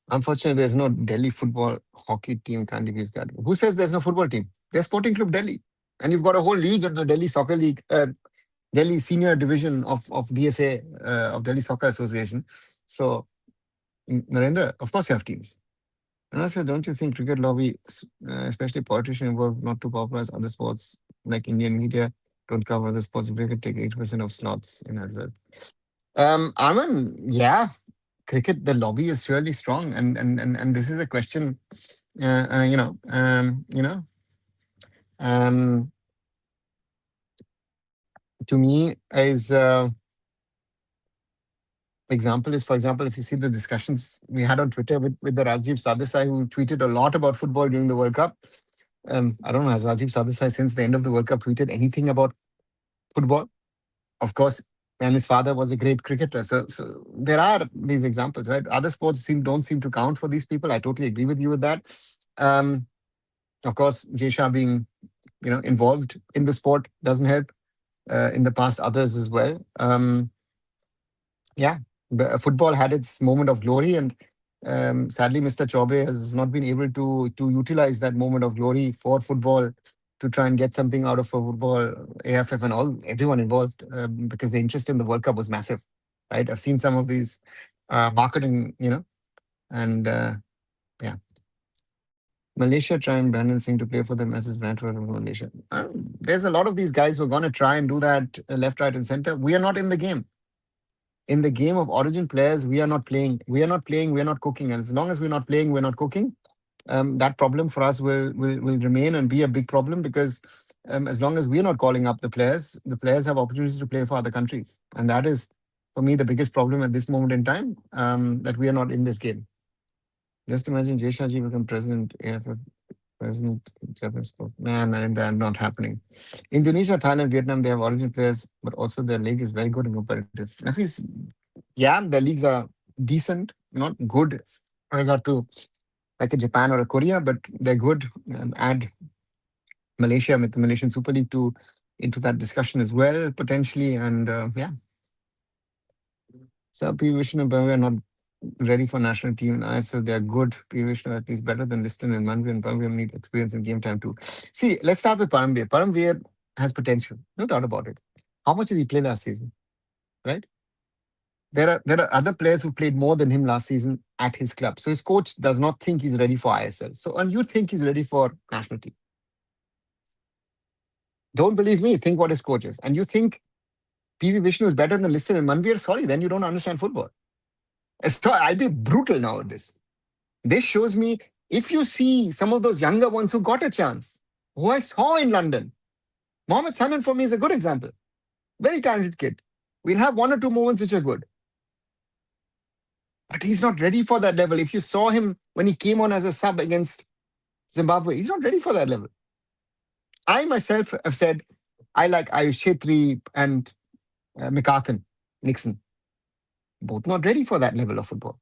Speaker 1: Unfortunately, there's no Delhi football hockey team candidates. Who says there's no football team? There's Sporting Club Delhi. And you've got a whole league of the Delhi Soccer League, Delhi Senior Division of DSA, of Delhi Soccer Association. So, Narendra, of course you have teams. And also, don't you think cricket lobby, especially politicians involved, not to popularize other sports like Indian media, don't cover the sports? Cricket take 80% of slots in advert. Arman, yeah, cricket, the lobby is really strong, and this is a question, uh, uh, you know, um, you know, um, to me is example is, for example, if you see the discussions we had on Twitter with the Rajiv Sadesai, who tweeted a lot about football during the World Cup. I don't know, has Rajiv Sadesai since the end of the World Cup tweeted anything about football? Of course, and his father was a great cricketer. So there are these examples, right? Other sports don't seem to count for these people. I totally agree with you with that. Um, of course, Jesha being involved in the sport doesn't help. In the past, others as well. Yeah, football had its moment of glory, and sadly, Mr. Chaube has not been able to utilize that moment of glory for football to try and get something out of football, AFF and all, everyone involved, because the interest in the World Cup was massive, right? I've seen some of these marketing, and yeah. Malaysia trying Brandon Singh to play for them as his mentor in Malaysia. There's a lot of these guys who are going to try and do that left, right, and center. We are not in the game. In the game of origin players, we are not playing. We are not playing. We are not cooking. And as long as we're not playing, we're not cooking. That problem for us will remain and be a big problem, because as long as we're not calling up the players have opportunities to play for other countries, and that is for me the biggest problem at this moment in time, that we are not in this game. Just imagine Jay Shahji become president, AFF president, Japanese sport. Man, they're not happening. Indonesia, Thailand, Vietnam, they have origin players, but also their league is very good and competitive. Nafis, yeah, their leagues are decent, not good with regard to like a Japan or a Korea, but they're good. Add Malaysia with the Malaysian Super League to into that discussion as well, potentially. And yeah, so P. Vishnu and Bhavya are not ready for national team in ISL. They are good. P. Vishnu at least better than Liston and Manvi, and Paramveer need experience in game time too. See, let's start with Paramveer. Paramveer has potential, no doubt about it. How much did he play last season? Right? There are other players who played more than him last season at his club. So his coach does not think he's ready for ISL. So, and you think he's ready for national team. Don't believe me. Think what his coach is. And you think PV Vishnu is better than Liston and Manveer? Sorry, then you don't understand football. So I'll be brutal now with this. This shows me, if you see some of those younger ones who got a chance, who I saw in London, Mohamed Sanan for me is a good example. Very talented kid. We'll have one or two moments which are good, but he's not ready for that level. If you saw him when he came on as a sub against Zimbabwe, he's not ready for that level. I myself have said I like Ayush Chetri and McCarthan, Nixon, both not ready for that level of football.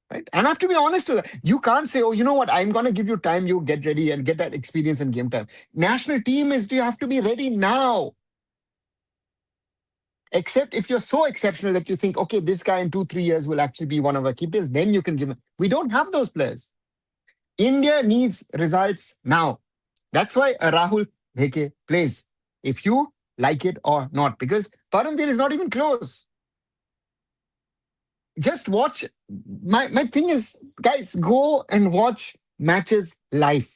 Speaker 1: Right? And I have to be honest with that. You can't say, oh, you know what, I'm going to give you time, you get ready and get that experience in game time. National team is, you have to be ready now. Except if you're so exceptional that you think, okay, this guy in 2, 3 years will actually be one of our keepers, then you can give him. We don't have those players. India needs results now. That's why a Rahul Bheke plays. If you like it or not, because Paramveer is not even close. Just watch. My thing is, guys, go and watch matches live.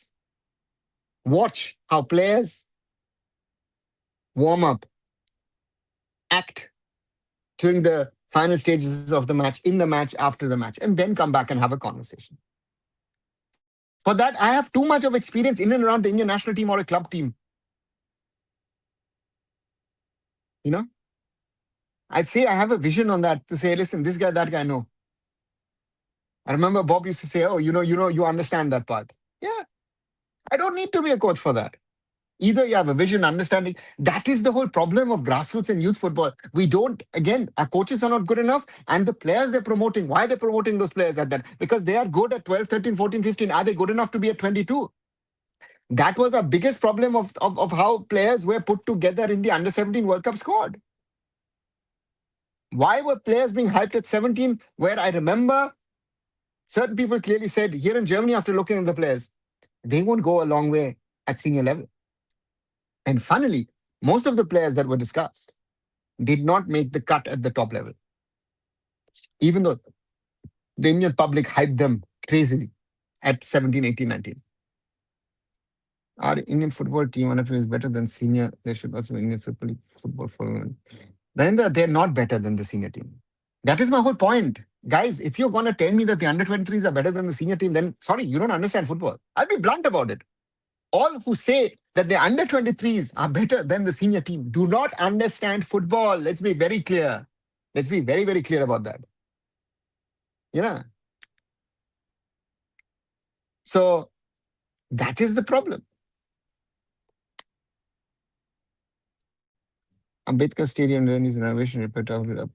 Speaker 1: Watch how players warm up, act during the final stages of the match, in the match, after the match, and then come back and have a conversation. For that, I have too much of experience in and around the Indian national team or a club team. You know, I'd say I have a vision on that to say, listen, this guy, that guy, no. I remember Bob used to say, oh, you understand that part. Yeah, I don't need to be a coach for that. Either you have a vision, understanding. That is the whole problem of grassroots and youth football. We don't, again, our coaches are not good enough. And the players they're promoting, why they're promoting those players at that? Because they are good at 12, 13, 14, 15. Are they good enough to be at 22? That was our biggest problem of how players were put together in the under 17 World Cup squad. Why were players being hyped at 17? Where I remember certain people clearly said, here in Germany, after looking at the players, they won't go a long way at senior level. And funnily, most of the players that were discussed did not make the cut at the top level, even though the Indian public hyped them crazily at 17, 18, 19. Our Indian football team, if it is better than senior, there should also be Indian Super League football for women. Then they're not better than the senior team. That is my whole point. Guys, if you're going to tell me that the under 23s are better than the senior team, then sorry, you don't understand football. I'll be blunt about it. All who say that the under 23s are better than the senior team do not understand football. Let's be very clear. Let's be very, very clear about that. Yeah. So that is the problem. Ambedkar Stadium is renovation repertoire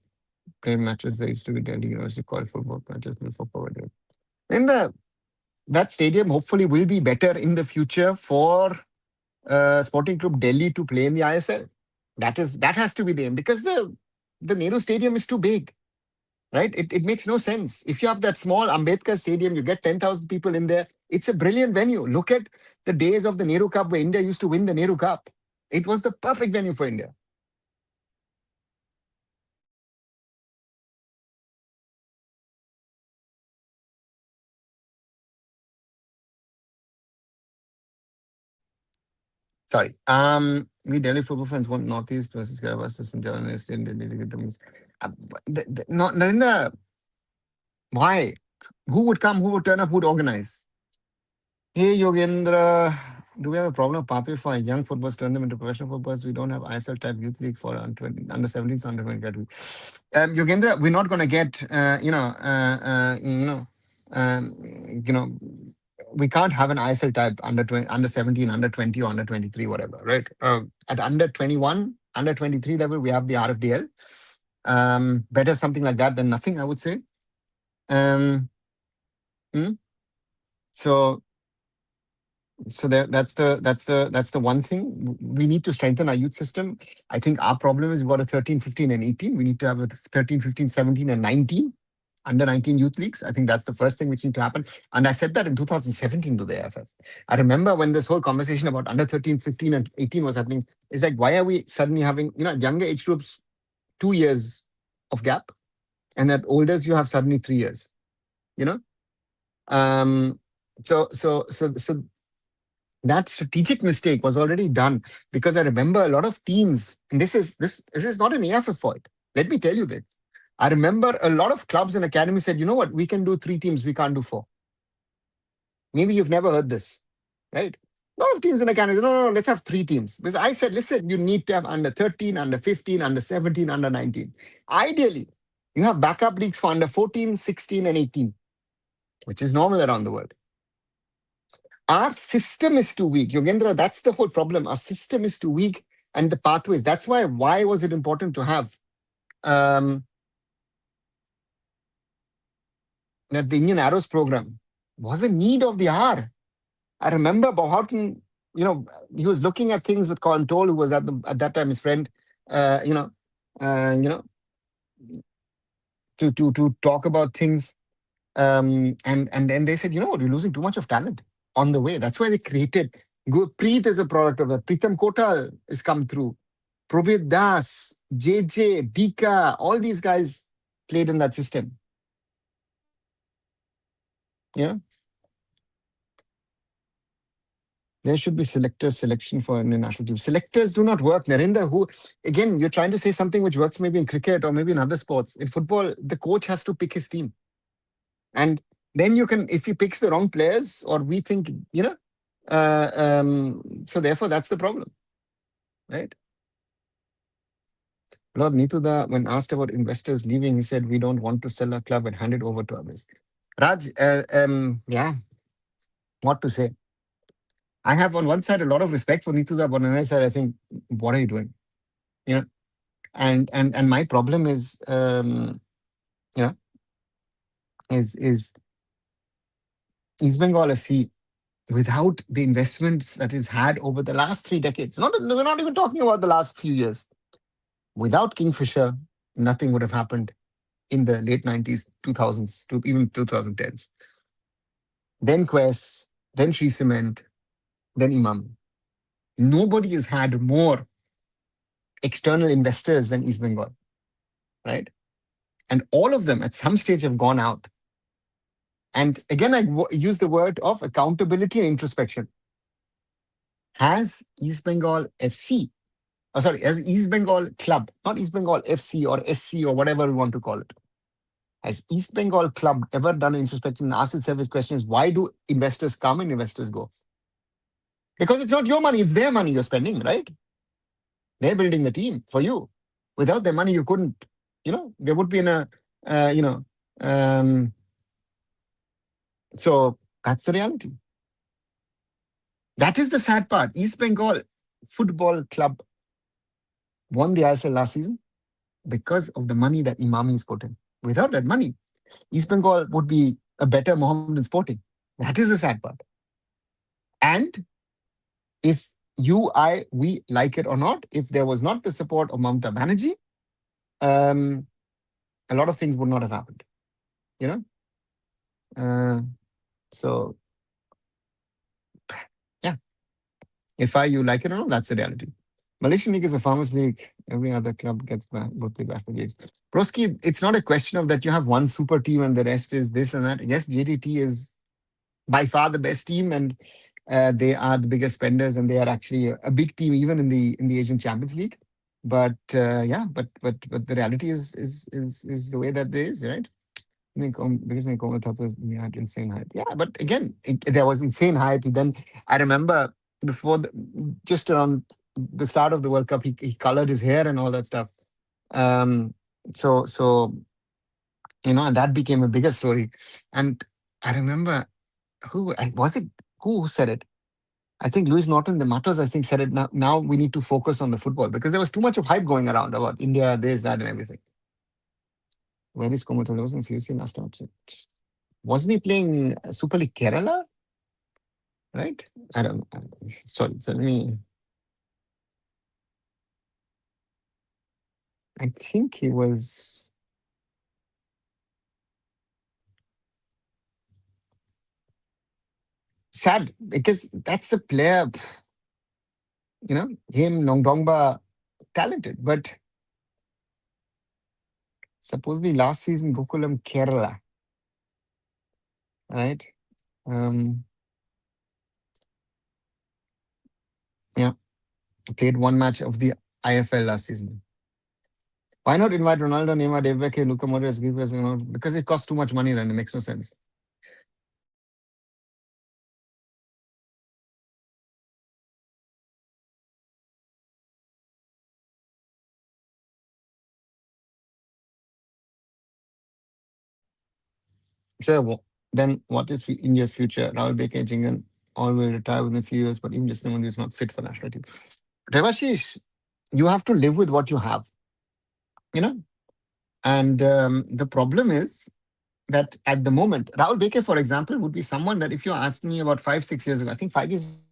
Speaker 1: play matches. There used to be Delhi University called football matches before COVID. And that stadium hopefully will be better in the future for Sporting Club Delhi to play in the ISL. That has to be the aim, because the Nehru Stadium is too big, right? It makes no sense. If you have that small Ambedkar Stadium, you get 10,000 people in there. It's a brilliant venue. Look at the days of the Nehru Cup where India used to win the Nehru Cup. It was the perfect venue for India. Sorry. We Delhi football fans want Northeast versus Kerala versus journalists in Delhi. No, Narendra, why? Who would come? Who would turn up? Who would organize? Hey, Yogendra, do we have a problem of pathway for young footballers to turn them into professional footballers? We don't have ISL type youth league for under 17s, under 20 category. Yogendra, we're not going to get, we can't have an ISL type under 20, under 17, under 20, or under 23, whatever, right? At under 21, under 23 level, we have the RFDL. Better something like that than nothing, I would say. So that's the one thing. We need to strengthen our youth system. I think our problem is we've got a 13, 15, and 18. We need to have a 13, 15, 17, and 19. Under 19 youth leagues. I think that's the first thing which needs to happen. And I said that in 2017 to the AFF. I remember when this whole conversation about under 13, 15, and 18 was happening. It's like, why are we suddenly having, younger age groups, 2 years of gap, and at olders you have suddenly 3 years. So that strategic mistake was already done, because I remember a lot of teams, and this is not an AFF fault. Let me tell you that I remember a lot of clubs and academies said, you know what, we can do three teams, we can't do four. Maybe you've never heard this, right? A lot of teams in academies, no, no, no, let's have three teams. Because I said, listen, you need to have under 13, under 15, under 17, under 19. Ideally, you have backup leagues for under 14, 16, and 18, which is normal around the world. Our system is too weak. Yogendra, that's the whole problem. Our system is too weak and the pathways. That's why was it important to have um, that the Indian Arrows program was a need of the hour. I remember Bohoughton, he was looking at things with Colin Toll, who was at that time his friend, uh, you know, you know, to talk about things. And then they said, you know what, we're losing too much of talent on the way. That's why they created. Preet is a product of that. Pritam Kotal has come through. Probir Das, JJ, Dika, all these guys played in that system. Yeah. There should be selectors selection for Indian national team. Selectors do not work. Narendra, who again, you're trying to say something which works maybe in cricket or maybe in other sports. In football, the coach has to pick his team. And then you can, if he picks the wrong players, or we think, so therefore that's the problem. Right? Lord Nituda, when asked about investors leaving, he said, we don't want to sell our club and hand it over to others. Raj, yeah, what to say? I have on one side a lot of respect for Nituda, but on the other side, I think, what are you doing? You know, and my problem is, you know, is East Bengal FC without the investments that is had over the last 3 decades. We're not even talking about the last few years. Without Kingfisher, nothing would have happened in the late 90s, 2000s, to even 2010s. Then Quest, then Shree Cement, then Imam. Nobody has had more external investors than East Bengal, right? And all of them at some stage have gone out. And again, I use the word of accountability and introspection. Has East Bengal FC, as East Bengal club, not East Bengal FC or SC or whatever we want to call it, has East Bengal club ever done an introspection and asked itself its question is, why do investors come and investors go? Because it's not your money, it's their money you're spending, right? They're building the team for you. Without their money, you couldn't, there would be um, so that's the reality. That is the sad part. East Bengal Football Club won the ISL last season because of the money that Imami's put in. Without that money, East Bengal would be a better Mohammedan Sporting. That is the sad part. And if we like it or not, if there was not the support of Mamata Banerjee, a lot of things would not have happened. You know? So, yeah. If you like it or not, that's the reality. Malaysian League is a farmers league. Every other club gets both the back games. Broski, it's not a question of that you have one super team and the rest is this and that. Yes, JDT is by far the best team, and they are the biggest spenders, and they are actually a big team even in the Asian Champions League. But but the reality is the way that there is, right? Because we had insane hype. Yeah, but again, there was insane hype. Then I remember before just around the start of the World Cup, he colored his hair and all that stuff. Um, so and that became a bigger story. And I remember was it who said it? I think Lewis Norton, the Matos, I think said it. Now we need to focus on the football because there was too much of hype going around about India, this, that, and everything. Where is Komodo? Wasn't seriously last out. Wasn't he playing Super League Kerala? Right? I don't. Sorry. So let me. I think he was. Sad because that's the player. Him Nongdongba talented, but supposedly last season Gokulam Kerala, right? Um, yeah, played one match of the IFL last season. Why not invite Ronaldo, Neymar, David Beckham, Luka Modric, give us, because it costs too much money and it makes no sense. So then what is India's future? Rahul Beke, Jingan, all will retire within a few years, but even just someone who is not fit for national team. Devashish, you have to live with what you have, you know? And the problem is that at the moment, Rahul Beke, for example, would be someone that if you asked me about 5, 6 years ago, I think 5 years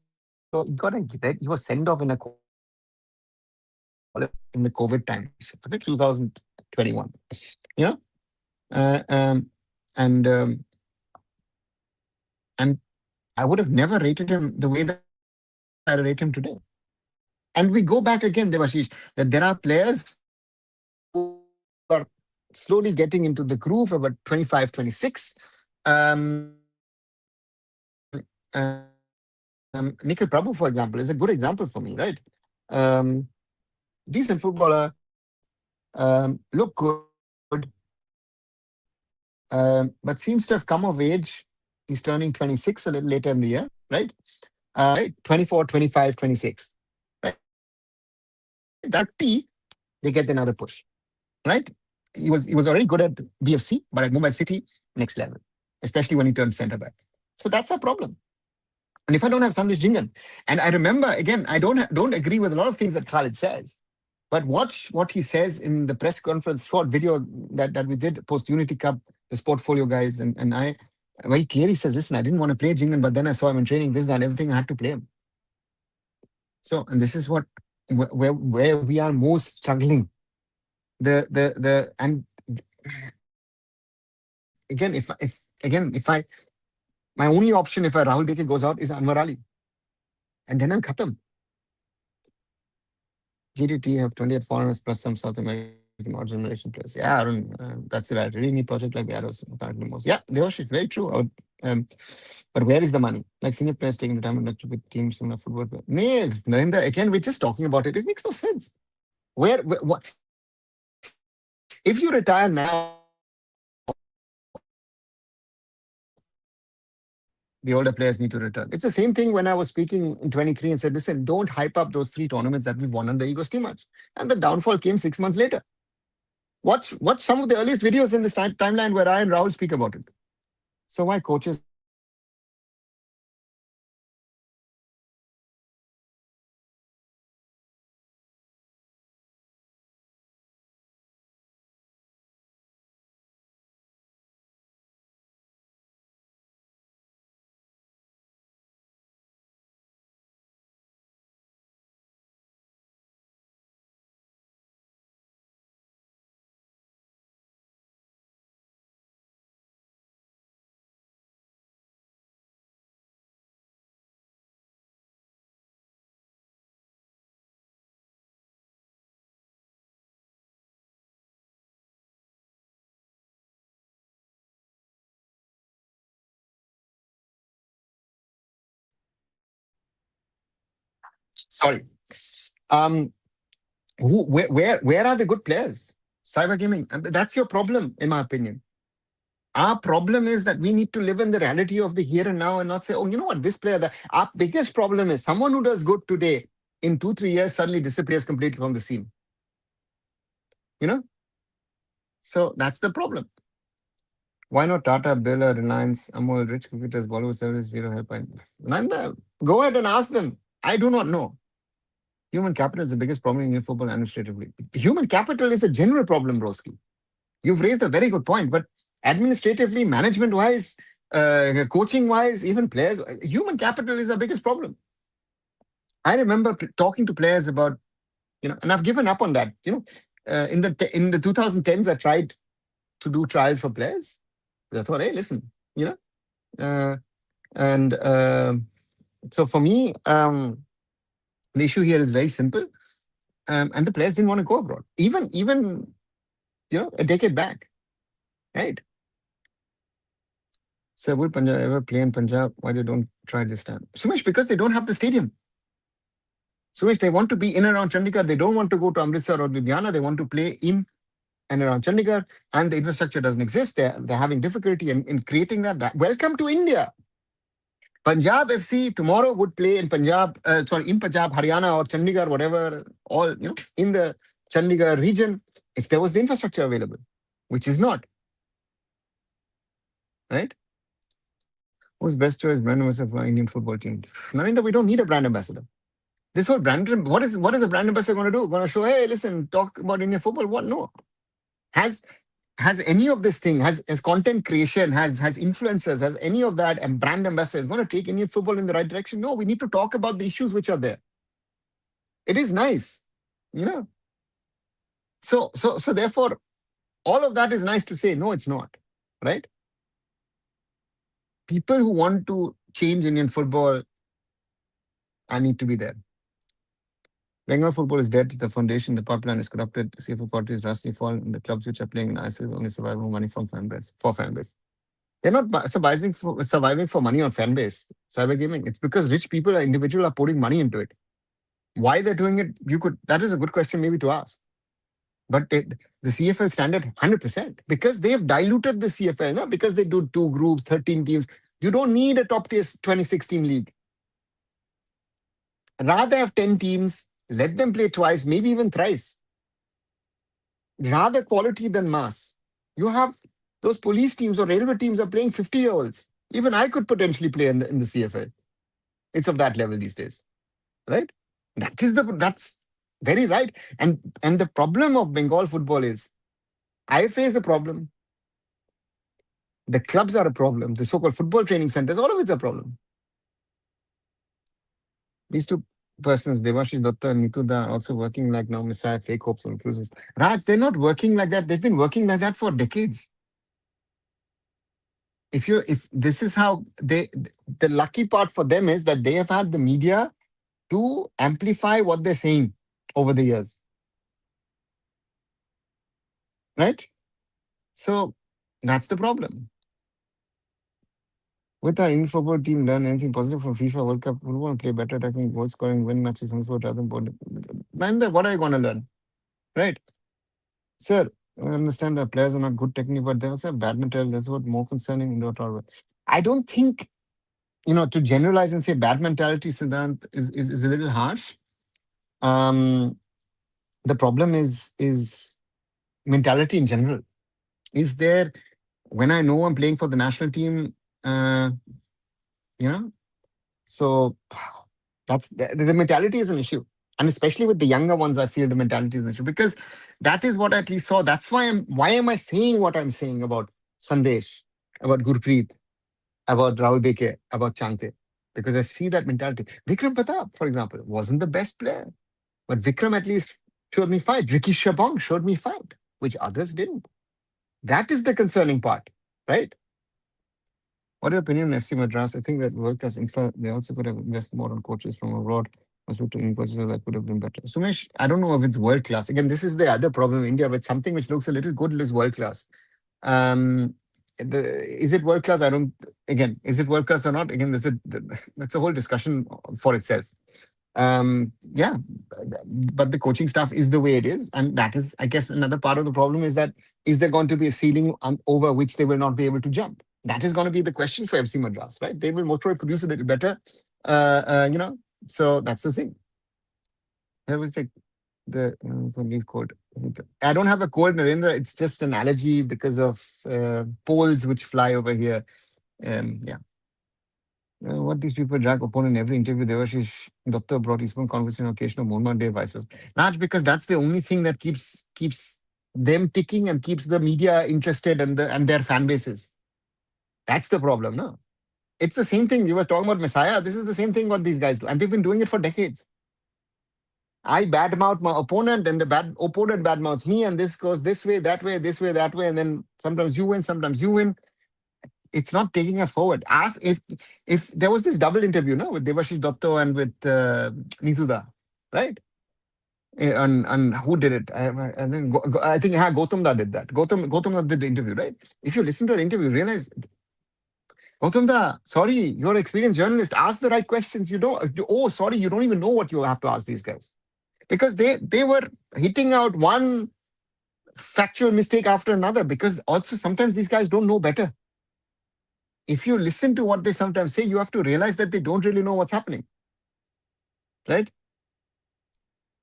Speaker 1: ago, he was sent off in a in the COVID times, I think 2021, you know? Uh, um, and and I would have never rated him the way that I rate him today. And we go back again, Devashish, that there are players who are slowly getting into the groove about 25, 26. Nikhil Prabhu, for example, is a good example for me, right? Um, Decent footballer, look good, but seems to have come of age. He's turning 26 a little later in the year, right? 24, 25, 26. Right? That time they turn 30, they get another push, right? He was already good at BFC, but at Mumbai City, next level, especially when he turned centre back. So that's a problem. And if I don't have Sandesh Jingan, and I remember again, I don't agree with a lot of things that Khalid says, but watch what he says in the press conference, short video that we did post Unity Cup, this portfolio guys, and I, where he clearly says, listen, I didn't want to play Jingan, but then I saw him in training, this, that, everything, I had to play him. So, and this is what where we are most struggling. And again, if I my only option if I Rahul Beke goes out is Anwar Ali, and then I'm khatam. GDT have 28 foreigners plus some South American or generation players. Yeah, Arun, that's right. Really need project like the Arrows apparently most. Yeah, Devash, it's very true. Um, but where is the money? Like senior players taking retirement not to be teams in a football player. No, Narendra, again, we're just talking about it. It makes no sense. What if you retire now? The older players need to return. It's the same thing when I was speaking in 23 and said, listen, don't hype up those three tournaments that we've won on the egos too much. And the downfall came 6 months later. Watch some of the earliest videos in this timeline where I and Rahul speak about it. So why coaches have to be sorry. Um, where are the good players? Cyber gaming. And that's your problem, in my opinion. Our problem is that we need to live in the reality of the here and now and not say, oh, you know what, this player, that our biggest problem is someone who does good today in 2, 3 years suddenly disappears completely from the scene. You know? So that's the problem. Why not Tata, Birla, Reliance, Amol, rich cricketers, Bollywood service, zero helpline? Nanda, go ahead and ask them. I do not know. Human capital is the biggest problem in Indian football administratively. Human capital is a general problem, Broski. You've raised a very good point, but administratively, management wise, coaching wise, even players, human capital is our biggest problem. I remember talking to players about, and I've given up on that. In the 2010s, I tried to do trials for players. I thought, hey, listen, uh, and so for me, the issue here is very simple, and the players didn't want to go abroad, even a decade back, right? So would Punjab ever play in Punjab? Why they don't try this time? Sumesh, because they don't have the stadium. Sumesh, they want to be in and around Chandigarh. They don't want to go to Amritsar or Ludhiana. They want to play in and around Chandigarh, and the infrastructure doesn't exist. They're having difficulty in creating that. Welcome to India. Punjab FC tomorrow would play in Punjab, Haryana, or Chandigarh, whatever, all in the Chandigarh region, if there was the infrastructure available, which is not, right? Who's best choice brand ambassador for Indian football team? Narendra, we don't need a brand ambassador. This whole brand, what is a brand ambassador going to do? Going to show, hey, listen, talk about Indian football? What? No. Has has any of this thing, has content creation, has influencers, has any of that, and brand ambassadors going to take Indian football in the right direction? No, we need to talk about the issues which are there. It is nice, you know. So therefore, all of that is nice to say. No, it's not, right? People who want to change Indian football, I need to be there. Bengal football is dead. The foundation, the pipeline is corrupted. CFO quality is drastically fallen. And the clubs which are playing in ISL only survive on money from fan base, for fan base. They're not surviving for money on fan base. Cyber gaming. It's because rich people, individual, are putting money into it. Why they're doing it, that is a good question maybe to ask. But the CFL standard 100% because they have diluted the CFL, no? Because they do 2 groups, 13 teams. You don't need a top tier 26-team league. Rather have 10 teams, let them play twice, maybe even thrice. Rather quality than mass. You have those police teams or railway teams are playing 50-year-olds. Even I could potentially play in the CFL. It's of that level these days, right? That's very right. And the problem of Bengal football is IFA is a problem. The clubs are a problem. The so-called football training centers, all of it's a problem. These two persons, Devashish Dutta and Nitu Da, are also working like now Messiah, fake hopes and cruises. Raj, they're not working like that. They've been working like that for decades. If this is how the lucky part for them is that they have had the media to amplify what they're saying over the years. Right? So that's the problem. With our Indian football team learn anything positive from FIFA World Cup, we want to play better attacking, goal scoring, win matches, and sport rather than what are you going to learn? Right? Sir, I understand that players are not good technically, but they also have bad mentality. That's what more concerning indoor tournament. I don't think, to generalize and say bad mentality, Siddhant, is a little harsh. The problem is mentality in general. Is there, when I know I'm playing for the national team, so that's the mentality is an issue. And especially with the younger ones, I feel the mentality is an issue because that is what I at least saw. That's why am I saying what I'm saying about Sandesh, about Gurpreet, about Rahul Beke, about Chante? Because I see that mentality. Vikram Pratap, for example, wasn't the best player. But Vikram at least showed me fight. Ricky Shabong showed me fight, which others didn't. That is the concerning part, right? What is your opinion on FC Madras? I think that world-class infra, they also could have invested more on coaches from abroad. Also to coaches that could have been better. Sumesh, I don't know if it's world-class. Again, this is the other problem in India, but something which looks a little good is world-class. Is it world-class? Is it world-class or not? Again, that's a whole discussion for itself. Yeah, but the coaching staff is the way it is. And that is, I guess, another part of the problem is that is there going to be a ceiling over which they will not be able to jump? That is going to be the question for FC Madras, right? They will most probably produce a little better, so that's the thing. There was the leaf cold. I don't have a cold, Narendra. It's just an allergy because of poles which fly over here. Yeah. What these people drag upon in every interview, Devashish Dutta brought his own conversation on occasion of Mohammed Day, vice versa. That's because that's the only thing that keeps them ticking and keeps the media interested and their fan bases. That's the problem, no? It's the same thing. You were talking about Messiah. This is the same thing what these guys do. And they've been doing it for decades. I badmouth my opponent, and the opponent badmouths me, and this goes this way, that way, this way, that way, and then sometimes you win, sometimes you win. It's not taking us forward. As if there was this double interview, no, with Devashish Dotto and with Nithuda, right? And who did it? And then I think Gautam Da did that. Gautam Da did the interview, right? If you listen to an interview, realize Gautam Da, sorry, you're an experienced journalist. Ask the right questions. You don't. Oh, sorry, you don't even know what you have to ask these guys because they were hitting out one factual mistake after another, because also sometimes these guys don't know better. If you listen to what they sometimes say, you have to realize that they don't really know what's happening, right?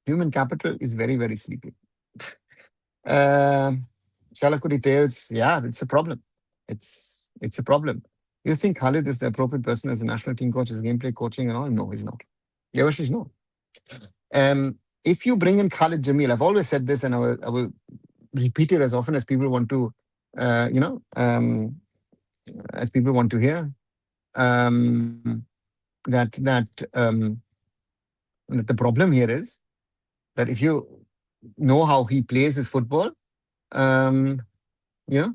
Speaker 1: Human capital is very, very sleepy. Uh, Chalakuri Tales, yeah, it's a problem. It's a problem. You think Khalid is the appropriate person as a national team coach, his gameplay coaching and all? No, he's not. Devashish, no. If you bring in Khalid Jamil, I've always said this, and I will repeat it as often as people want to, you know, as people want to hear. Um, that that um, that the problem here is that if you know how he plays his football, um, you know,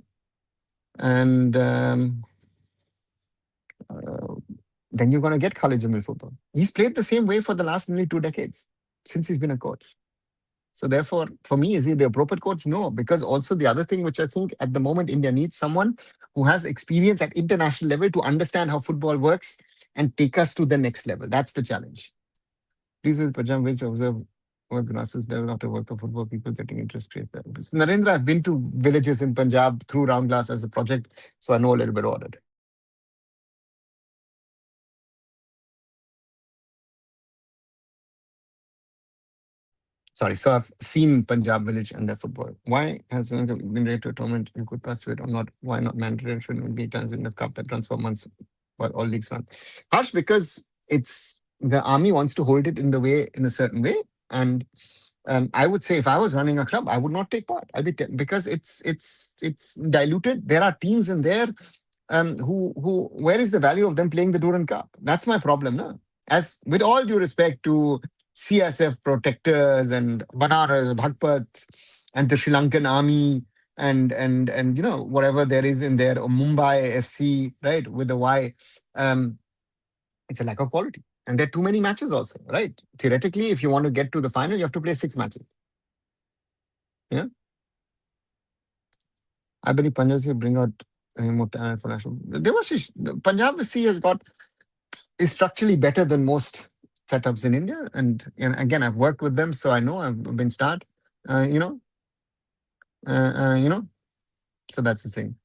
Speaker 1: and uh, then you're going to get Khalid Jamil football. He's played the same way for the last nearly 2 decades since he's been a coach. So therefore, for me, is he the appropriate coach? No, because also the other thing which I think at the moment India needs someone who has experience at international level to understand how football works and take us to the next level. That's the challenge. Please, with Pajam, which observe what grassroots level after World Cup football, people getting interest rate. Narendra, I've been to villages in Punjab through Round Glass as a project, so I know a little bit about it. Sorry, so I've seen Punjab village and their football. Why has Sri Lanka been ready to a tournament you could participate or not? Why not mandatory? Shouldn't be times in the cup that runs for months while all leagues run? Harsh, because it's the army wants to hold it in the way in a certain way, and I would say if I was running a club, I would not take part. Because it's diluted. There are teams in there who where is the value of them playing the Durand Cup? That's my problem, no? As with all due respect to CSF protectors and Banaras, Bhagpat, and the Sri Lankan army and whatever there is in there, or Mumbai FC, right, with the Y, um, it's a lack of quality. And there are too many matches also, right? Theoretically, if you want to get to the final, you have to play 6 matches. Yeah. I believe Punjab will bring out more talent for national. Punjab FC has got is structurally better than most setups in India. And again, I've worked with them, so I know I've been start. Uh, you know, you know. So that's the thing.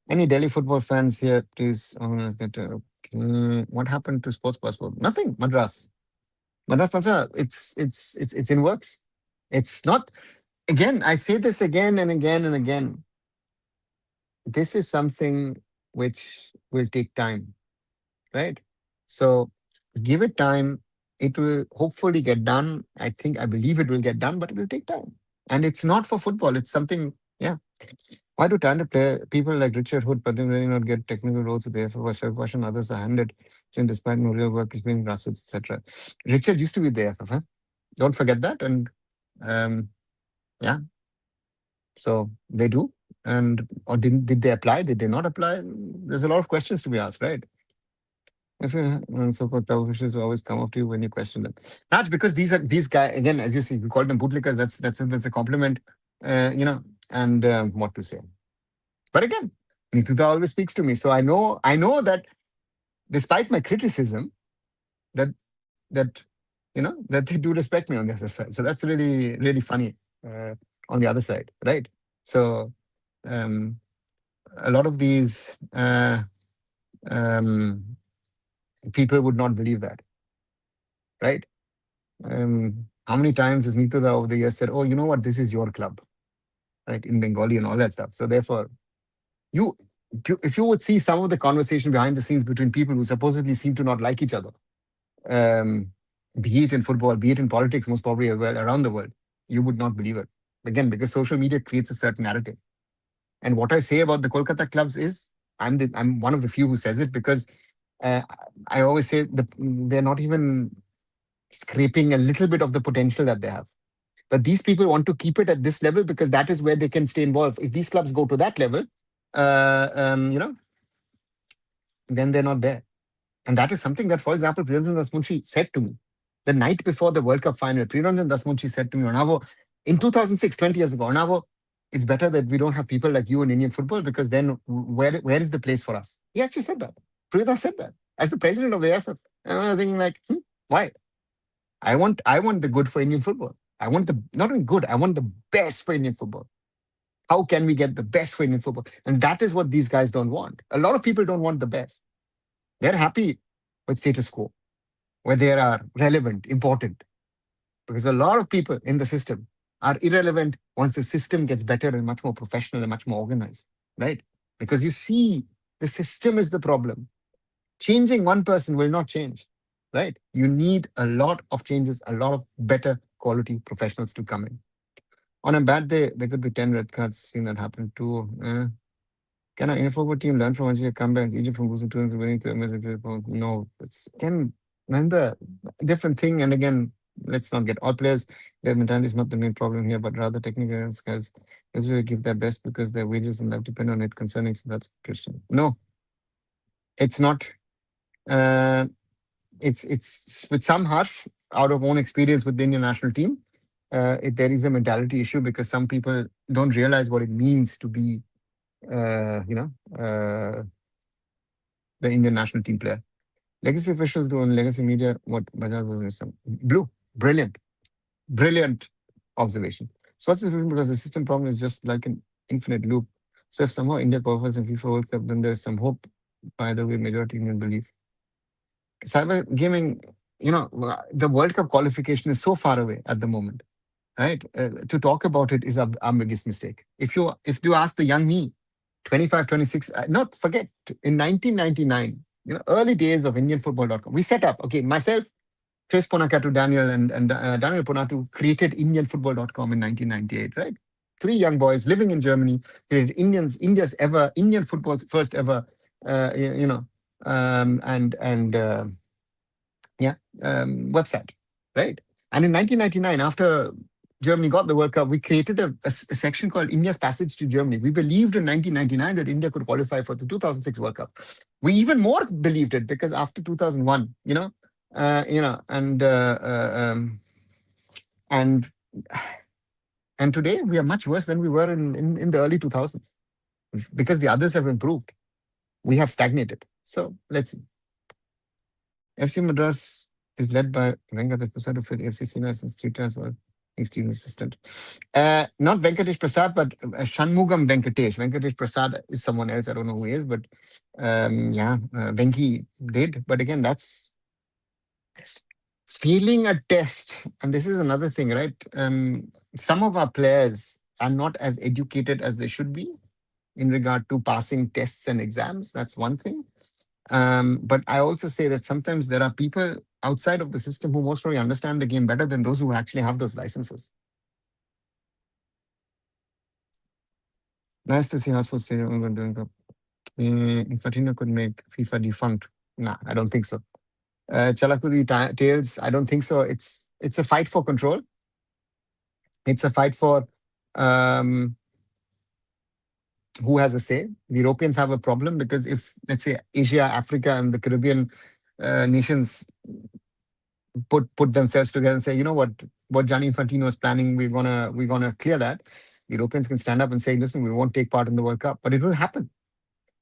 Speaker 1: Any Delhi football fans here, please? What happened to sports passport? Nothing. Madras Pansa. It's in works. It's not. Again, I say this again and again and again. This is something which will take time, right? So give it time. It will hopefully get done. I believe it will get done, but it will take time. And it's not for football. It's something, yeah. Why do talented people like Richard Hood particularly not get technical roles at the AFF or Sharpash and others are handed to despite no real work is being grassroots, etc. Richard used to be the AFF, huh? Don't forget that. And um, yeah, so they do. And or did they apply? Did they not apply? There's a lot of questions to be asked, right? If you so-called club officials always come up to you when you question them. That's because these guys again, as you see, we call them bootlickers. That's a compliment, and what to say. But again, Nituta always speaks to me, so I know that despite my criticism, that that they do respect me on the other side. So that's really really funny on the other side, right? So um, a lot of these um, people would not believe that, right? How many times has Nituda over the years said, "Oh, you know what? This is your club," right, in Bengali and all that stuff. So therefore, you if you would see some of the conversation behind the scenes between people who supposedly seem to not like each other, um, be it in football, be it in politics, most probably as well around the world, you would not believe it. Again, because social media creates a certain narrative. And what I say about the Kolkata clubs is, I'm one of the few who says it because uh, I always say they're not even scraping a little bit of the potential that they have. But these people want to keep it at this level because that is where they can stay involved. If these clubs go to that level, uh, um, you know, then they're not there. And that is something that, for example, Priyanjan Dasmunchi said to me the night before the World Cup final. Priyanjan Dasmunchi said to me, Arunava, in 2006, 20 years ago, Arunava, it's better that we don't have people like you in Indian football because then where is the place for us? He actually said that. Priyanjan said that as the president of the AFF. And I was thinking like, why? I want the good for Indian football. I want the not only good, I want the best for Indian football. How can we get the best for Indian football? And that is what these guys don't want. A lot of people don't want the best. They're happy with status quo, where they are relevant, important, because a lot of people in the system are irrelevant once the system gets better and much more professional and much more organized, right? Because you see, the system is the problem. Changing one person will not change, right? You need a lot of changes, a lot of better quality professionals to come in. On a bad day, there could be 10 red cards. Seen that happen too. Can our Info team learn from Algeria comebacks, Egypt from losing 2 and winning to MSF? No, it's can another different thing. And again, let's not get all players. Their mentality is not the main problem here, but rather technical guys usually give their best because their wages and life depend on it concerning. So that's Christian. No, it's not. Uh, it's with some harsh out of own experience with the Indian national team. There is a mentality issue because some people don't realize what it means to be, uh, you know, uh, the Indian national team player. Legacy officials do on legacy media what Bajaj was doing. Blue, brilliant, brilliant observation. So what's the solution? Because the system problem is just like an infinite loop. So if somehow India qualifies in FIFA World Cup, then there's some hope. By the way, majority Indian believe. Cyber gaming, the World Cup qualification is so far away at the moment, right? To talk about it is our biggest mistake. If you ask the young me, 25, 26, not forget, in 1999, early days of IndianFootball.com, we set up, okay, myself, Chris Ponakatu, Daniel, and Daniel Ponatu created IndianFootball.com in 1998, right? Three young boys living in Germany created Indian football's first ever, and yeah, website, right? And in 1999, after Germany got the World Cup, we created a section called India's Passage to Germany. We believed in 1999 that India could qualify for the 2006 World Cup. We even more believed it because after 2001, and and today we are much worse than we were in the early 2000s because the others have improved. We have stagnated. So let's see. FC Madras is led by Venkatesh Prasad, who fit AFC Sina since 3 times. Well, he's team assistant. Not Venkatesh Prasad, but Shanmugam Venkatesh. Venkatesh Prasad is someone else. I don't know who he is, but Venki did. But again, that's failing a test. And this is another thing, right? Some of our players are not as educated as they should be in regard to passing tests and exams. That's one thing. But I also say that sometimes there are people outside of the system who most probably understand the game better than those who actually have those licenses. Nice to see Hasford Stadium doing cup. Infantino could make FIFA defunct. Nah, I don't think so. Chalakudi Tails, I don't think so. It's a fight for control. It's a fight for who has a say. The Europeans have a problem because if, let's say, Asia, Africa, and the Caribbean nations put themselves together and say, you know what Gianni Infantino is planning, we're gonna clear that. The Europeans can stand up and say, listen, we won't take part in the World Cup, but it will happen.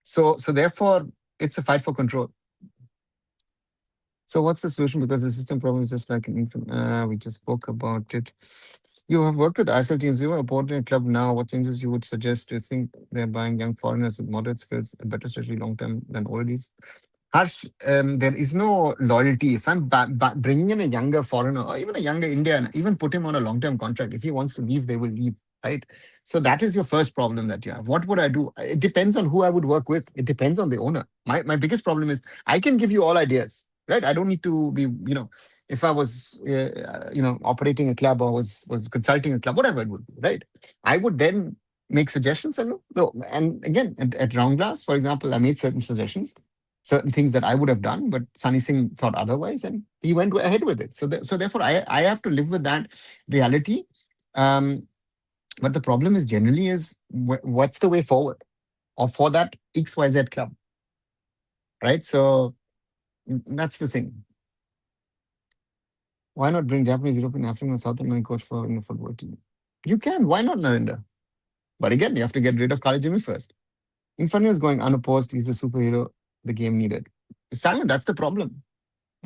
Speaker 1: So therefore, it's a fight for control. So what's the solution? Because the system problem is just like an infant. We just spoke about it. You have worked with ISL teams. You are supporting a club now. What changes you would suggest? Do you think they're buying young foreigners with moderate skills, a better strategy long term than oldies? Harsh, there is no loyalty. If I'm bringing in a younger foreigner or even a younger Indian, even put him on a long term contract. If he wants to leave, they will leave, right? So that is your first problem that you have. What would I do? It depends on who I would work with. It depends on the owner. My biggest problem is I can give you all ideas, right? I don't need to be, if I was, operating a club or was consulting a club, whatever it would be, right? I would then make suggestions and again at Round Glass, for example, I made certain suggestions, certain things that I would have done, but Sunny Singh thought otherwise, and he went ahead with it. So therefore, I have to live with that reality. But the problem is generally is what's the way forward, or for that XYZ club, right? So that's the thing. Why not bring Japanese, European, African, and South American coach for the football team? You can. Why not, Narendra? But again, you have to get rid of Kali Jimmy first. Infanio is going unopposed. He's the superhero the game needed. Simon, that's the problem,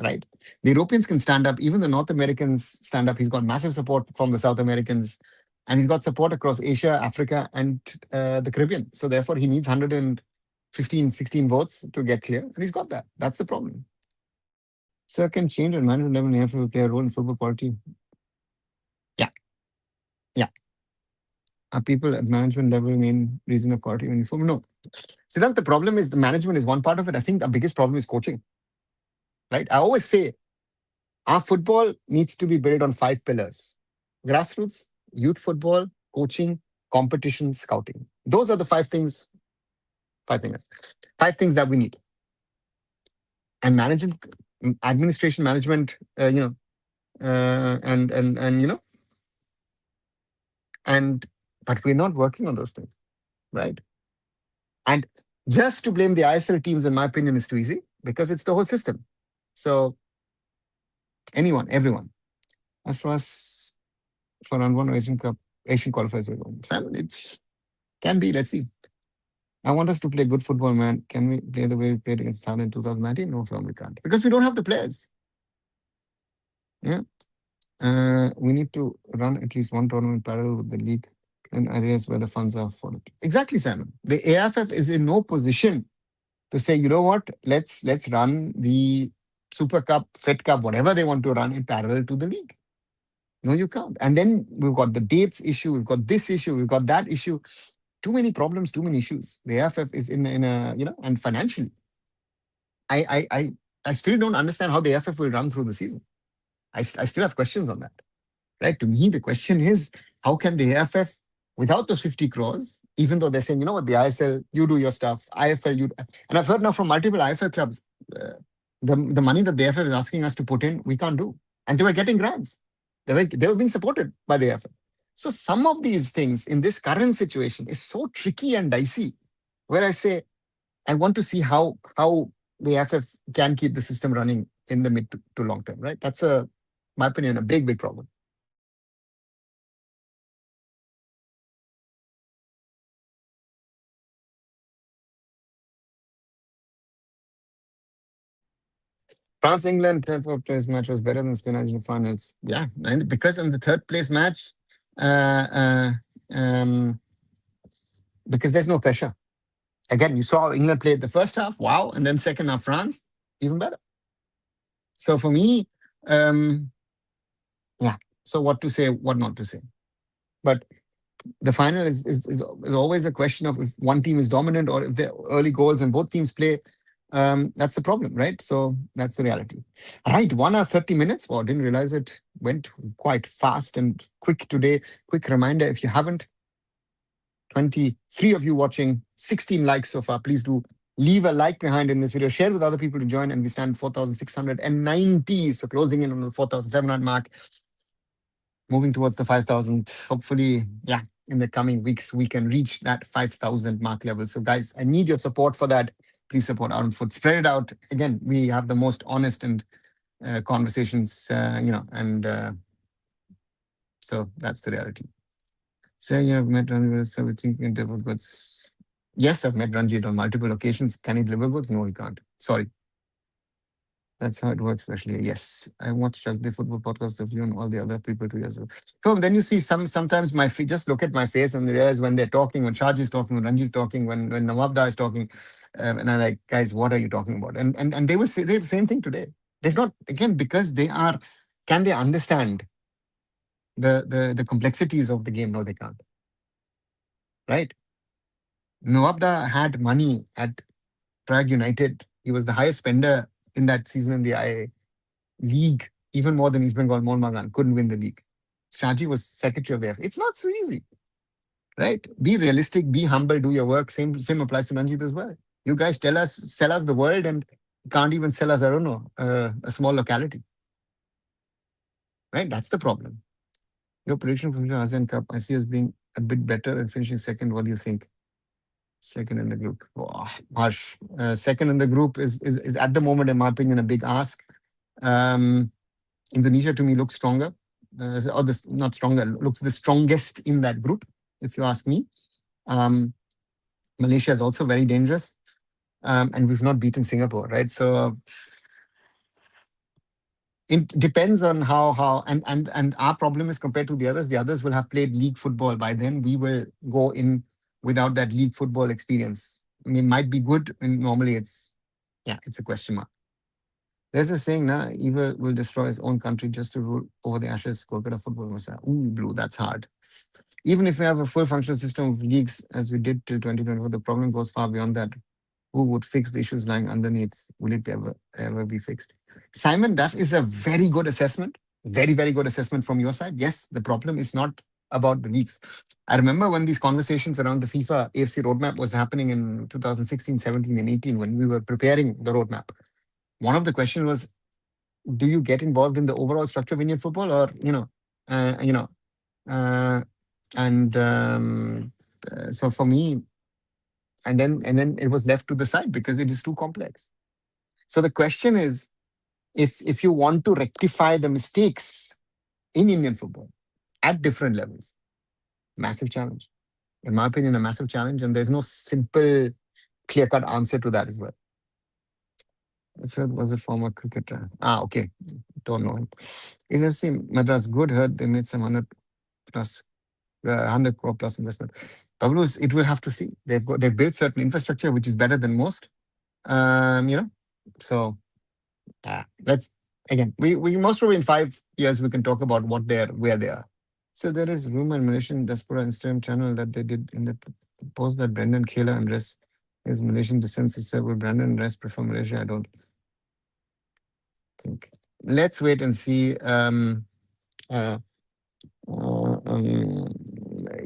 Speaker 1: right? The Europeans can stand up. Even the North Americans stand up. He's got massive support from the South Americans. and he's got support across Asia, Africa, and the Caribbean. So therefore, he needs 115, 16 votes to get clear, and he's got that. That's the problem. Sir, can change at management level have to play a role in football quality? Yeah, yeah. Are people at management level main reason of quality in football? No. Siddhant, the problem is the management is one part of it. I think the biggest problem is coaching. Right? I always say our football needs to be built on 5 pillars: grassroots, youth football, coaching, competition, scouting. Those are the 5 things, 5 things, 5 things that we need. And management, administration, management, and and but we're not working on those things, right? And just to blame the ISL teams, in my opinion, is too easy because it's the whole system. So anyone, everyone. As far as for round one Asian Cup, Asian qualifiers, Simon, it can be. Let's see. I want us to play good football, man. Can we play the way we played against Thailand in 2019? No, from we can't because we don't have the players. Yeah. We need to run at least one tournament parallel with the league in areas where the funds are for it. Exactly, Simon. The AFF is in no position to say, you know what, let's run the Super Cup, Fed Cup, whatever they want to run in parallel to the league. No, you can't. And then we've got the dates issue, we've got this issue, we've got that issue. Too many problems, too many issues. The AFF is in a and financially, I still don't understand how the AFF will run through the season. I still have questions on that. Right? To me, the question is, how can the AFF, without those 50 crores, even though they're saying, you know what, the ISL, you do your stuff, IFL, you. And I've heard now from multiple IFL clubs, the money that the AFF is asking us to put in, we can't do. And they were getting grants. They were being supported by the AFF. So some of these things in this current situation is so tricky and dicey, where I say, I want to see how the AFF can keep the system running in the mid to long term, right? That's my opinion, a big, big problem. France England third place match was better than Spain Argentina finals. Yeah, and because in the third place match, uh, uh, um, because there's no pressure. Again, you saw England played the first half, wow, and then second half France, even better. So for me, um, yeah. So what to say, what not to say, but the final is always a question of if one team is dominant or if there are early goals and both teams play. That's the problem, right? So that's the reality. Right, 1 hour 30 minutes. Well, didn't realize it went quite fast and quick today. Quick reminder: if you haven't, 23 of you watching, 16 likes so far. Please do leave a like behind in this video. Share with other people to join, and we stand 4,690. So closing in on the 4,700 mark, moving towards the 5,000. Hopefully, yeah, in the coming weeks, we can reach that 5,000 mark level. So, guys, I need your support for that. Please support Arunfoot. Spread it out. Again, we have the most honest and conversations, and so that's the reality. So, you have met Ranjit, so we think in deliver goods. Yes, I've met Ranjit on multiple occasions. Can he deliver goods? No, he can't. Sorry. That's how it works, especially. Yes, I watched the football podcast of you and all the other people 2 years ago. So then you see sometimes my just look at my face and realize when they're talking, when Shaj is talking, when Ranji is talking, when Nawabda is talking, and I'm like, guys, what are you talking about? And they will say the same thing today. They've not, again, because they are. Can they understand the complexities of the game? No, they can't. Right? Nawabda had money at Prague United. He was the highest spender in that season in the league, even more than East Bengal. Mohun Bagan couldn't win the league. Shaji was secretary of the FA. It's not so easy, right? Be realistic, be humble, do your work. Same applies to Ranjit as well. You guys sell us the world, and can't even sell us, I don't know, a small locality, right? That's the problem. Your prediction for the ASEAN Cup, I see us being a bit better and finishing second. What do you think? Second in the group. Oh, harsh. Second in the group is at the moment, in my opinion, a big ask. Indonesia to me looks stronger, or this not stronger, looks the strongest in that group, if you ask me. Malaysia is also very dangerous, and we've not beaten Singapore, right? So It depends on how and our problem is compared to the others. The others will have played league football by then. We will go in without that league football experience. I mean, might be good, and normally it's yeah, it's a question mark. There's a saying, "Na, evil will destroy his own country just to rule over the ashes." Kolkata football was ooh blue. That's hard. Even if we have a full functional system of leagues as we did till 2024, the problem goes far beyond that. Who would fix the issues lying underneath? Will it ever be fixed? Simon, that is a very good assessment. Very good assessment from your side. Yes, the problem is not about the leagues. I remember when these conversations around the FIFA AFC roadmap was happening in 2016, 17, and 18, when we were preparing the roadmap. One of the questions was, do you get involved in the overall structure of Indian football, or uh, you know, uh, and so for me, and then it was left to the side because it is too complex. So the question is, if you want to rectify the mistakes in Indian football at different levels, massive challenge. In my opinion, a massive challenge, and there's no simple, clear-cut answer to that as well. If it was a former cricketer. Okay. Don't know him. Is FC Madras good? Heard they made some 100 plus 100 crore plus investment. Pablos, it will have to see. They've built certain infrastructure which is better than most. So let's again we most probably in 5 years we can talk about where they are. So there is rumor in Malaysian diaspora Instagram channel that they did in the post that Brendan Kayla and rest is Malaysian descent. Sister, will Brandon and rest prefer Malaysia? I don't think. Let's wait and see. Uh, um,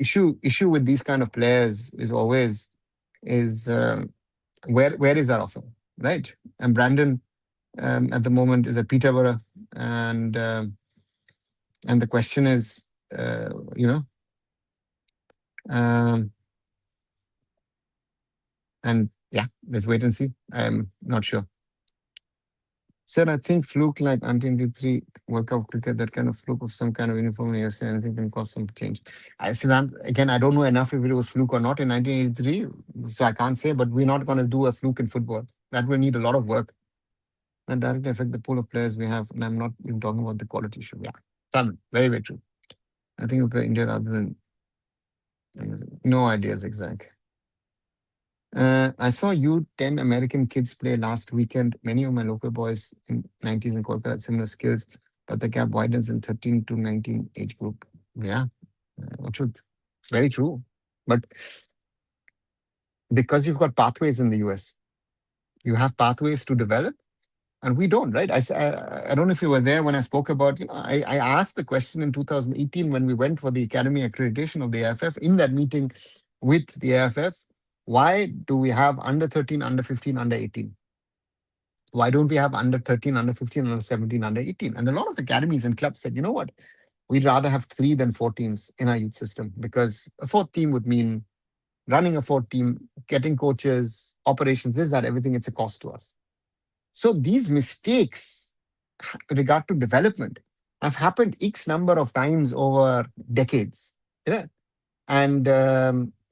Speaker 1: issue with these kind of players is always is where is that offer, right? And Brandon at the moment is at Peterborough, and the question is, uh, you know, um, and yeah, let's wait and see. I'm not sure. Sir, I think fluke like under-23 World Cup cricket, that kind of fluke of some kind of uniform in AFC, anything can cause some change. I said that again, I don't know enough if it was fluke or not in 1983, so I can't say, but we're not going to do a fluke in football. That will need a lot of work and directly affect the pool of players we have. And I'm not even talking about the quality issue. Yeah, Simon, very true. I think we play India rather than no ideas exact. I saw you 10 American kids play last weekend. Many of my local boys in 90s in Kolkata had similar skills, but the gap widens in 13 to 19 age group. Yeah, truth. Very true. But because you've got pathways in the US, you have pathways to develop, and we don't, right? I don't know if you were there when I spoke about, I asked the question in 2018 when we went for the academy accreditation of the AFF in that meeting with the AFF. Why do we have under 13, under 15, under 18? Why don't we have under 13, under 15, under 17, under 18? And a lot of academies and clubs said, you know what? We'd rather have 3 than 4 teams in our youth system, because a fourth team would mean running a fourth team, getting coaches, operations, this, that, everything. It's a cost to us. So these mistakes with regard to development have happened X number of times over decades. Yeah. And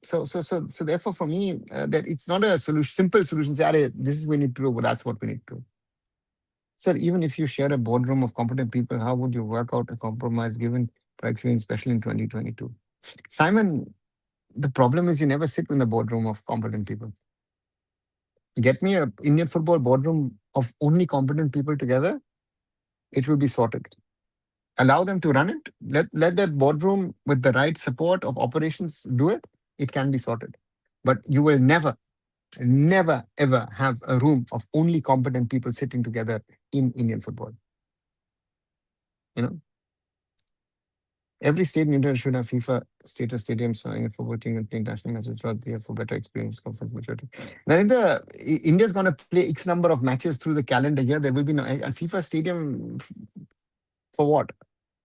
Speaker 1: so therefore, for me, that it's not a solution, simple solution. Say, "Arey, this is what we need to do, but that's what we need to do." Sir, even if you share a boardroom of competent people, how would you work out a compromise given for experience, especially in 2022? Simon, the problem is you never sit in a boardroom of competent people. Get me a Indian football boardroom of only competent people together, it will be sorted. Allow them to run it. Let that boardroom with the right support of operations do it. It can be sorted. But you will never, ever have a room of only competent people sitting together in Indian football. You know, every state in India should have FIFA status stadiums for Indian football team and play international matches throughout the year for better experience, comfort, maturity. Then India's going to play X number of matches through the calendar year. There will be no a FIFA stadium for what?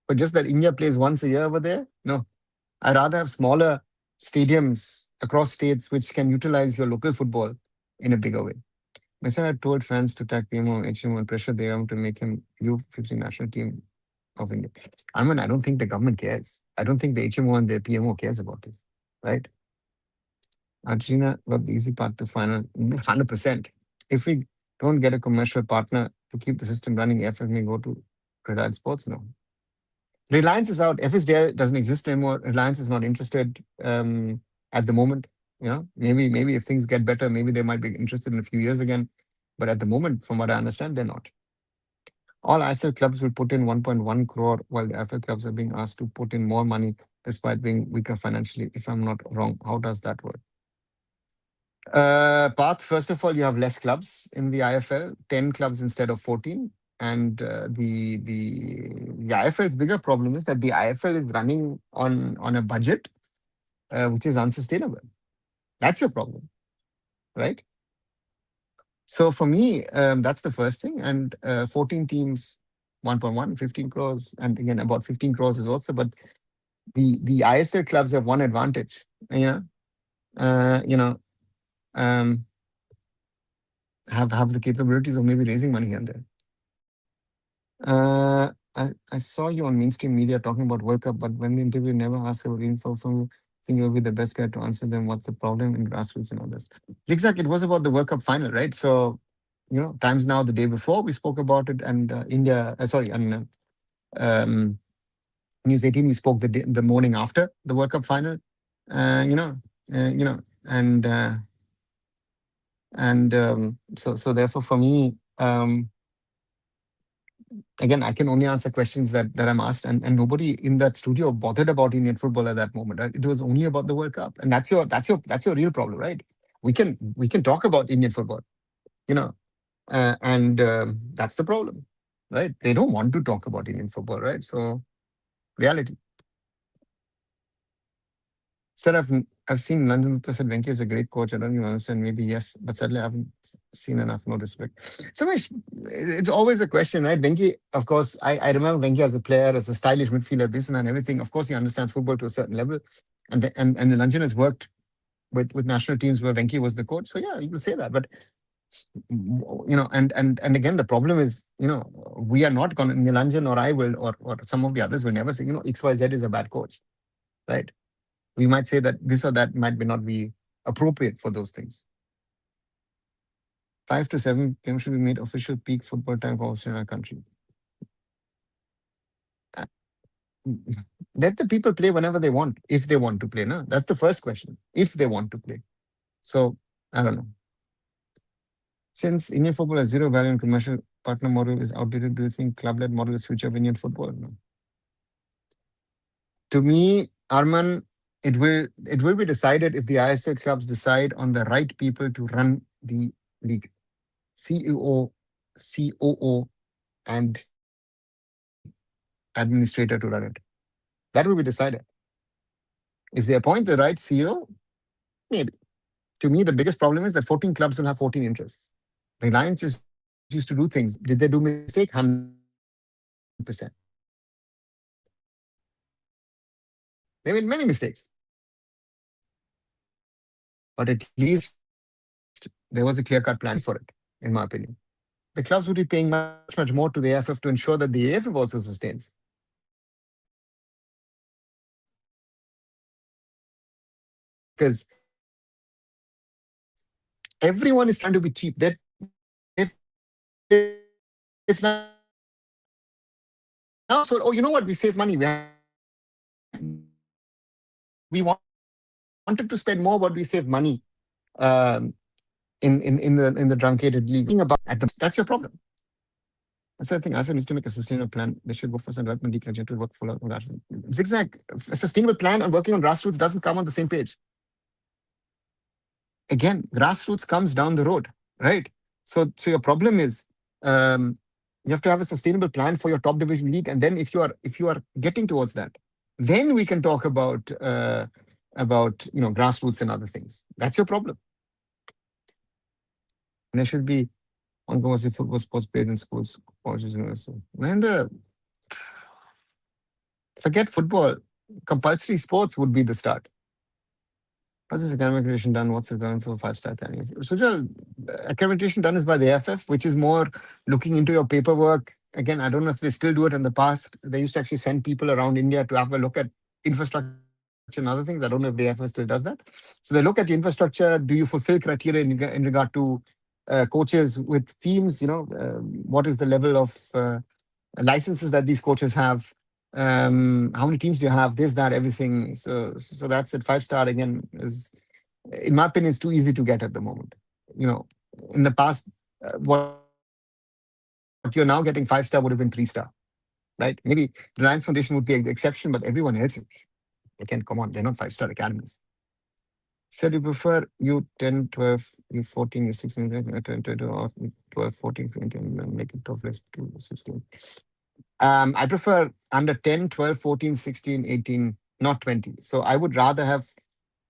Speaker 1: But just that India plays once a year over there? No. I'd rather have smaller stadiums across states which can utilize your local football in a bigger way. Messiah had told fans to tag PMO HMO and pressure the government to make him U15 national team of India. I mean, I don't think the government cares. I don't think the HMO and the PMO cares about this, right? Argentina got the easy path to final 100%. If we don't get a commercial partner to keep the system running, AFF may go to Reliance Sports, no. Reliance is out. FSDL doesn't exist anymore. Reliance is not interested at the moment. Maybe if things get better, maybe they might be interested in a few years again. But at the moment, from what I understand, they're not. All ISL clubs will put in 1.1 crore, while the FL clubs are being asked to put in more money despite being weaker financially. If I'm not wrong, how does that work? Path, first of all, you have less clubs in the IFL, 10 clubs instead of 14. And the IFL's bigger problem is that the IFL is running on a budget which is unsustainable. That's your problem, right? So for me, that's the first thing. And 14 teams, 1.1, 15 crores. And again, about 15 crores is also, but the ISL clubs have one advantage, uh, you know, um, have the capabilities of maybe raising money here and there. I saw you on mainstream media talking about World Cup, but when the interview never asked about info from you, I think you'll be the best guy to answer them. What's the problem in grassroots and all this? Exactly. It was about the World Cup final, right? So, Times Now the day before we spoke about it, and India, sorry, and um, News 18 we spoke the morning after the World Cup final. Uh, you know, you know, and so therefore for me. Again, I can only answer questions that I'm asked, and nobody in that studio bothered about Indian football at that moment. Right? It was only about the World Cup, and that's your real problem, right? We can talk about Indian football, you know, and that's the problem, right? They don't want to talk about Indian football, right? So reality. Sir, I've seen Nandan Dutta said Venki is a great coach. I don't even understand. Maybe yes, but sadly I haven't seen enough. No respect. So it's always a question, right? Venki, of course, I remember Venki as a player, as a stylish midfielder, this and everything. Of course, he understands football to a certain level, and the Nandan has worked with national teams where Venki was the coach. So yeah, you can say that, but and again, the problem is, we are not going to, Nilanjan or I will, or some of the others will never say, XYZ is a bad coach, right? We might say that this or that might not be appropriate for those things. 5 to 7 p.m. should be made official peak football time for our country. Uh, Let the people play whenever they want, if they want to play. No, that's the first question. If they want to play. So I don't know. Since Indian football has zero value and commercial partner model is outdated, do you think club-led model is future of Indian football? No. To me, Arman, it will be decided if the ISL clubs decide on the right people to run the league. CEO, COO, and administrator to run it. That will be decided. If they appoint the right CEO, maybe. To me, the biggest problem is that 14 clubs will have 14 interests. Reliance just used to do things. Did they do mistake? 100%. They made many mistakes. But at least there was a clear-cut plan for it, in my opinion. The clubs would be paying much, much more to the AFF to ensure that the AFF also sustains. Because everyone is trying to be cheap. If now, so, oh, you know what? We save money. We wanted to spend more, but we save money um, in the truncated league. That's your problem. That's the thing. ASEAN needs to make a sustainable plan. They should go for some development declaration to work for zigzag. A sustainable plan and working on grassroots doesn't come on the same page. Again, grassroots comes down the road, right? So your problem is you have to have a sustainable plan for your top division league, and then if you are getting towards that, then we can talk about grassroots and other things. That's your problem. And there should be ongoing football sports played in schools, colleges, universities. And forget football. Compulsory sports would be the start. How's this accreditation done? What's it done for 5-star academy? Sujal, accreditation done is by the AFF, which is more looking into your paperwork. Again, I don't know if they still do it in the past. They used to actually send people around India to have a look at infrastructure and other things. I don't know if the AFF still does that. So they look at the infrastructure. Do you fulfill criteria in regard to coaches with teams? What is the level of licenses that these coaches have, how many teams do you have, this, that, everything. So that's it. Five-star again is, in my opinion, it's too easy to get at the moment. You know, in the past, what you're now getting five-star would have been three-star, right? Maybe the Reliance Foundation would be the exception, but everyone else, again, come on, they're not five-star academies. So do you prefer U10, 12, U14, U16, 12, 14, 15, make it top list to 16? I prefer under 10, 12, 14, 16, 18, not 20. So I would rather have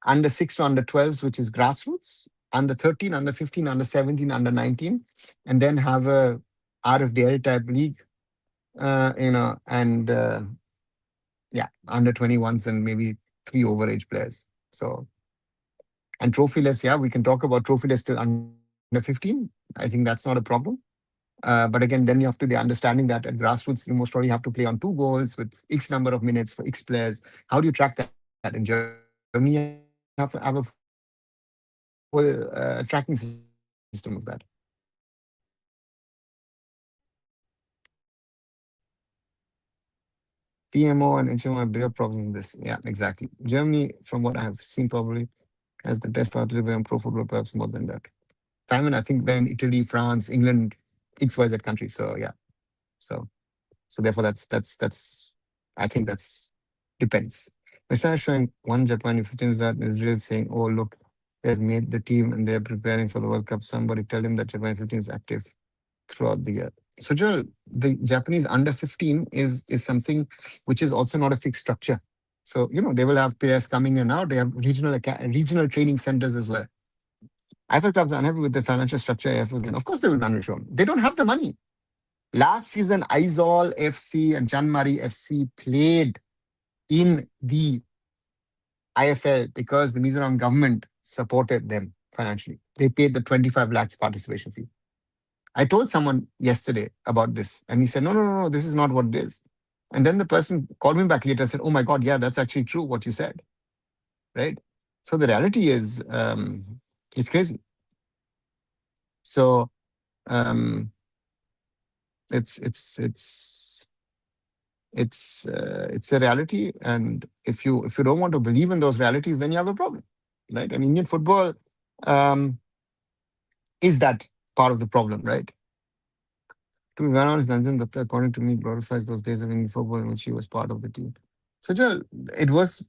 Speaker 1: under 6 to under 12s, which is grassroots, under 13, under 15, under 17, under 19, and then have a RFDL type league, and yeah, under 21s and maybe three overage players. So, and trophyless, yeah, we can talk about trophyless till under 15. I think that's not a problem. But again, then you have to the understanding that at grassroots, you most probably have to play on two goals with X number of minutes for X players. How do you track that? In Germany, you have to have a full tracking system of that. PMO and HMO have bigger problems in this. Yeah, exactly. Germany, from what I have seen, probably has the best part of pro football, perhaps more than that. Simon, I think then Italy, France, England, XYZ countries. So yeah. So therefore that's I think that's depends. Messiah showing one Japan 15 that Israel saying, oh look, they've made the team and they're preparing for the World Cup. Somebody tell him that Japan 15 is active throughout the year. So Joel, the Japanese under 15 is something which is also not a fixed structure. So they will have players coming in and out. They have regional training centers as well. IFL clubs are unhappy with the financial structure AF was given. Of course they will run reform. They don't have the money. Last season, Aizawl FC and Janmari FC played in the IFL because the Mizoram government supported them financially. They paid the 25 lakhs participation fee. I told someone yesterday about this, and he said, no, this is not what it is. And then the person called me back later and said, oh my God, yeah, that's actually true what you said. Right? So the reality is, it's crazy. So um, it's it's a reality, and if you don't want to believe in those realities, then you have a problem, right? And Indian football um, is that part of the problem, right? To be very honest, Nanjan Datta, according to me, glorifies those days of Indian football in which he was part of the team. So, Joel, it was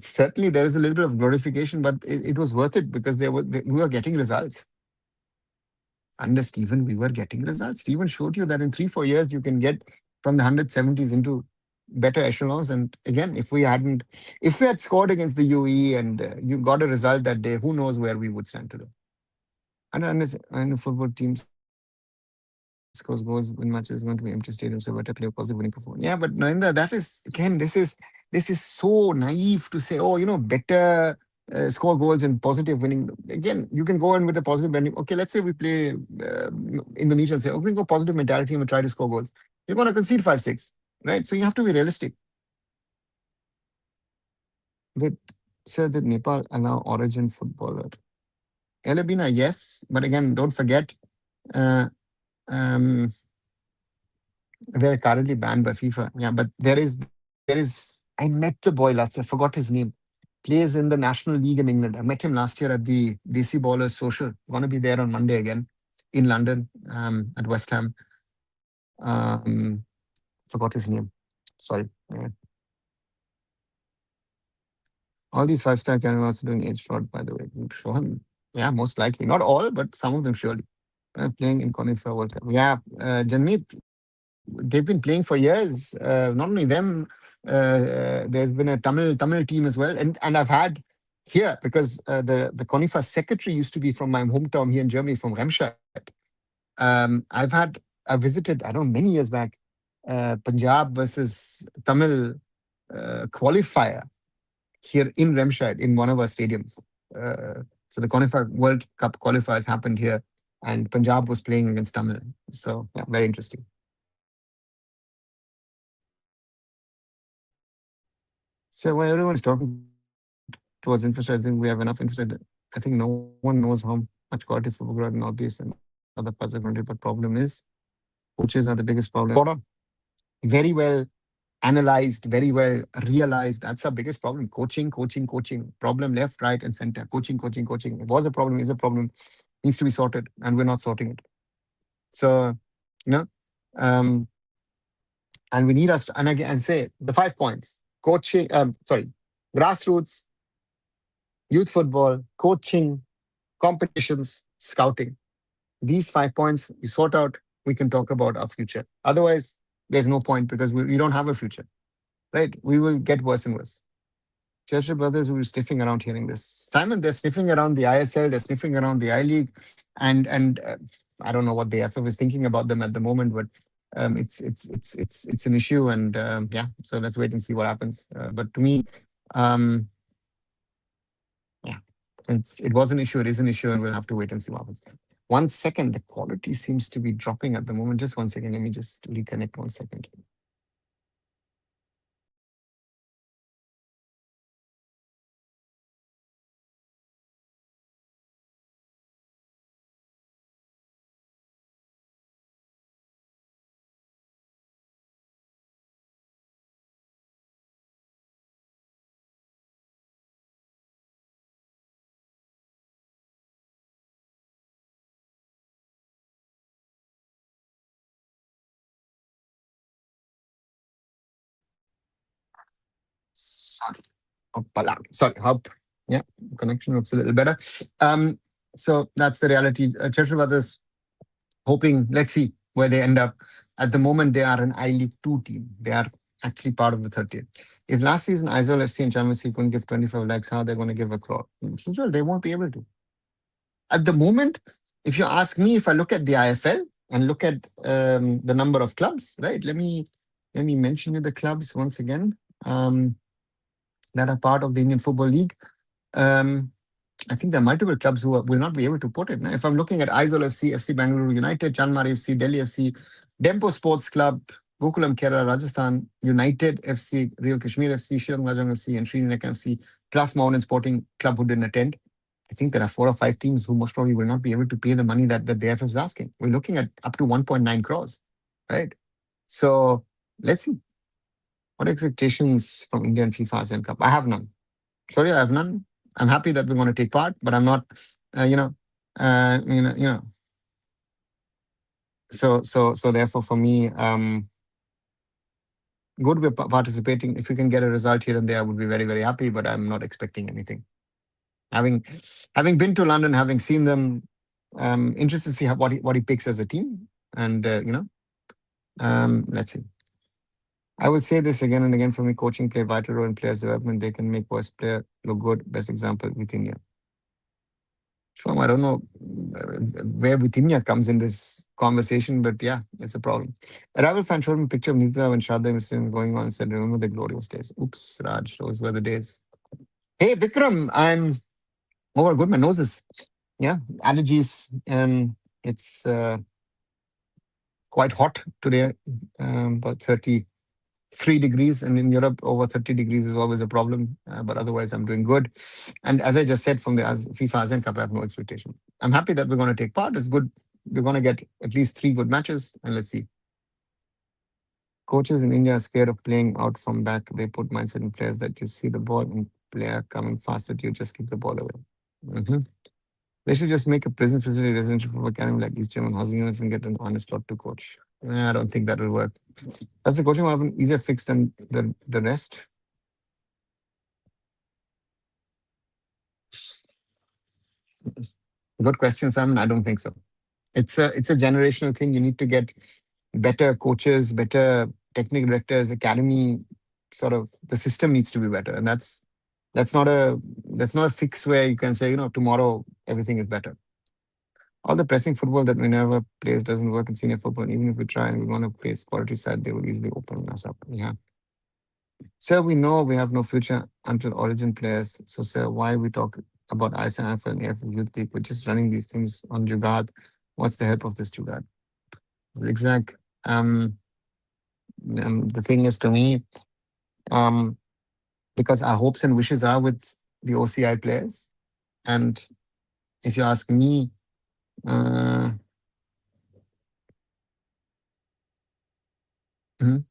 Speaker 1: certainly there is a little bit of glorification, but it was worth it because we were getting results. Under Stephen, we were getting results. Stephen showed you that in 3-4 years you can get from the 170s into better echelons. And again, if we had scored against the UAE and you got a result that day, who knows where we would stand today. And football teams scores goals when matches is going to be empty stadiums, so better play a positive winning performance. Yeah, but Narendra, that is again, this is so naive to say, oh, better score goals and positive winning. Again, you can go in with a positive winning. Okay, let's say we play Indonesia and say, okay, we go positive mentality and we try to score goals. You're going to concede 5-6, right? So you have to be realistic. But sir, did Nepal allow origin footballer? Elabina, yes, but again, don't forget. Uh, um, They're currently banned by FIFA. Yeah, but there is. I met the boy last year. I forgot his name. Plays in the National League in England. I met him last year at the Desi Ballers Social. Going to be there on Monday again in London at West Ham. Forgot his name. Sorry. All these five-star cameras are doing age fraud, by the way. Show him. Yeah, most likely. Not all, but some of them surely. Playing in Qualifier World Cup. Yeah, Janmeet, they've been playing for years. Not only them, there's been a Tamil team as well, and I've had here because the CONIFA secretary used to be from my hometown here in Germany, from Remscheid. I visited, I don't know, many years back, Punjab versus Tamil qualifier here in Remscheid in one of our stadiums. So the CONIFA World Cup qualifiers happened here, and Punjab was playing against Tamil. So yeah, very interesting. So when everyone is talking towards infrastructure, I think we have enough infrastructure. I think no one knows how much quality football grow in Northeast and other parts of the country. But problem is, coaches are the biggest problem. Spot on. very well analyzed, very well realized. That's our biggest problem. Coaching, coaching, coaching. Problem left, right, and center. Coaching, coaching, coaching. It was a problem, is a problem, needs to be sorted, and we're not sorting it. So, you know, um, and we need us to, and again, and say the 5 points: coaching, sorry, grassroots, youth football, coaching, competitions, scouting. These 5 points you sort out, we can talk about our future. Otherwise, there's no point because we don't have a future, right? We will get worse and worse. Chester Brothers will be sniffing around hearing this. Simon, they're sniffing around the ISL, they're sniffing around the I League, and I don't know what the FF is thinking about them at the moment, but it's an issue, and yeah. So let's wait and see what happens. But to me, um, yeah, it was an issue, it is an issue, and we'll have to wait and see what happens. 1 second, the quality seems to be dropping at the moment. Just 1 second, let me just reconnect 1 second. Sorry. Hoppala. Sorry, hop. Yeah, connection looks a little better. Um, so that's the reality. Churchill Brothers hoping, let's see where they end up. At the moment, they are an I League 2 team. They are actually part of the 30th. If last season Aizawl FC and Champions League couldn't give 25 lakhs, how they're going to give a crore? Sure, they won't be able to. At the moment, if you ask me, if I look at the IFL and look at the number of clubs, right? Let me mention you the clubs once again. That are part of the Indian Football League. Um, I think there are multiple clubs who will not be able to put it. Now, if I'm looking at Aizawl FC, FC Bangalore United, Chanmari FC, Delhi FC, Dempo Sports Club, Gokulam Kerala, Rajasthan United FC, Real Kashmir FC, Shillong Lajong FC, and Srinagar FC, plus Mountain Sporting Club who didn't attend. I think there are 4 or 5 teams who most probably will not be able to pay the money that the AFF is asking. We're looking at up to 1.9 crores, right? So let's see. What expectations from India and FIFA ASEAN Cup? I have none. Sorry, I have none. I'm happy that we're going to take part, but I'm not, uh, you know, you know. So therefore, for me, good we're participating. If we can get a result here and there, I would be very, very happy. But I'm not expecting anything. Having having been to London, having seen them, interested to see what he picks as a team, and let's see. I will say this again and again. For me, coaching play vital role in players' development. They can make worst player look good. Best example, Vitinha. Sure, I don't know where Vitinha comes in this conversation, but yeah, it's a problem. A rival fan showed me a picture of Nita when Shraddha was going on and said, remember the glorious days. Oops, Raj, those were the days. Hey, Vikram, I'm over good. My nose is, yeah, allergies. It's quite hot today, about 33 degrees, and in Europe over 30 degrees is always a problem, but otherwise I'm doing good. And as I just said, from the FIFA ASEAN Cup, I have no expectation. I'm happy that we're going to take part. It's good. We're going to get at least 3 good matches, and let's see. Coaches in India are scared of playing out from back. They put mindset in players that you see the ball and player coming fast at you, just keep the ball away. Mhm. They should just make a prison facility residential football academy like East German housing units and get an honest lot to coach. I don't think that will work. Does the coaching have an easier fix than the rest? Good question, Simon. I don't think so. It's a generational thing. You need to get better coaches, better technical directors, academy. Sort of the system needs to be better, and that's not a that's not a fix where you can say tomorrow everything is better. All the pressing football that we never plays doesn't work in senior football. Even if we try and we want to face quality side, they will easily open us up. Yeah. Sir, we know we have no future until origin players. So, sir, why we talk about ISNF and AF Youth League? We're just running these things on Jugaad. What's the help of this Jugaad? Exact. Um, the thing is, to me, um, because our hopes and wishes are with the OCI players. And if you ask me, uh, mhm.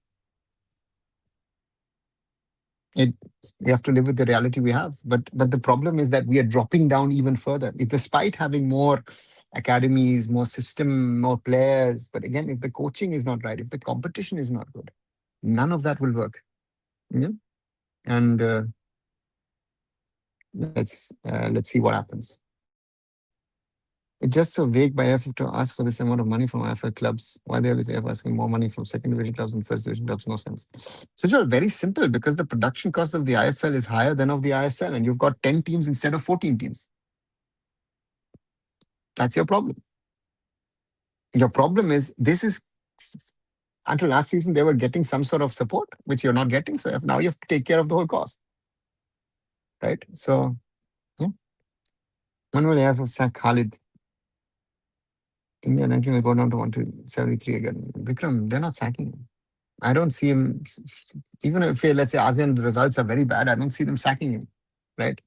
Speaker 1: It, we have to live with the reality we have. But the problem is that we are dropping down even further. Despite having more academies, more system, more players, but again, if the coaching is not right, if the competition is not good, none of that will work. Yeah? And let's see what happens. It's just so vague by FF to ask for this amount of money from IFL clubs. Why they always have asking more money from second division clubs and first division clubs? No sense. So it's very simple because the production cost of the IFL is higher than of the ISL, and you've got 10 teams instead of 14 teams. That's your problem. Your problem is this is until last season they were getting some sort of support, which you're not getting. So now you have to take care of the whole cost, right? So yeah. When will IFF sack Khalid? India ranking will go down to 173 again. Vikram, they're not sacking him. I don't see him, even if let's say ASEAN results are very bad, I don't see them sacking him, right?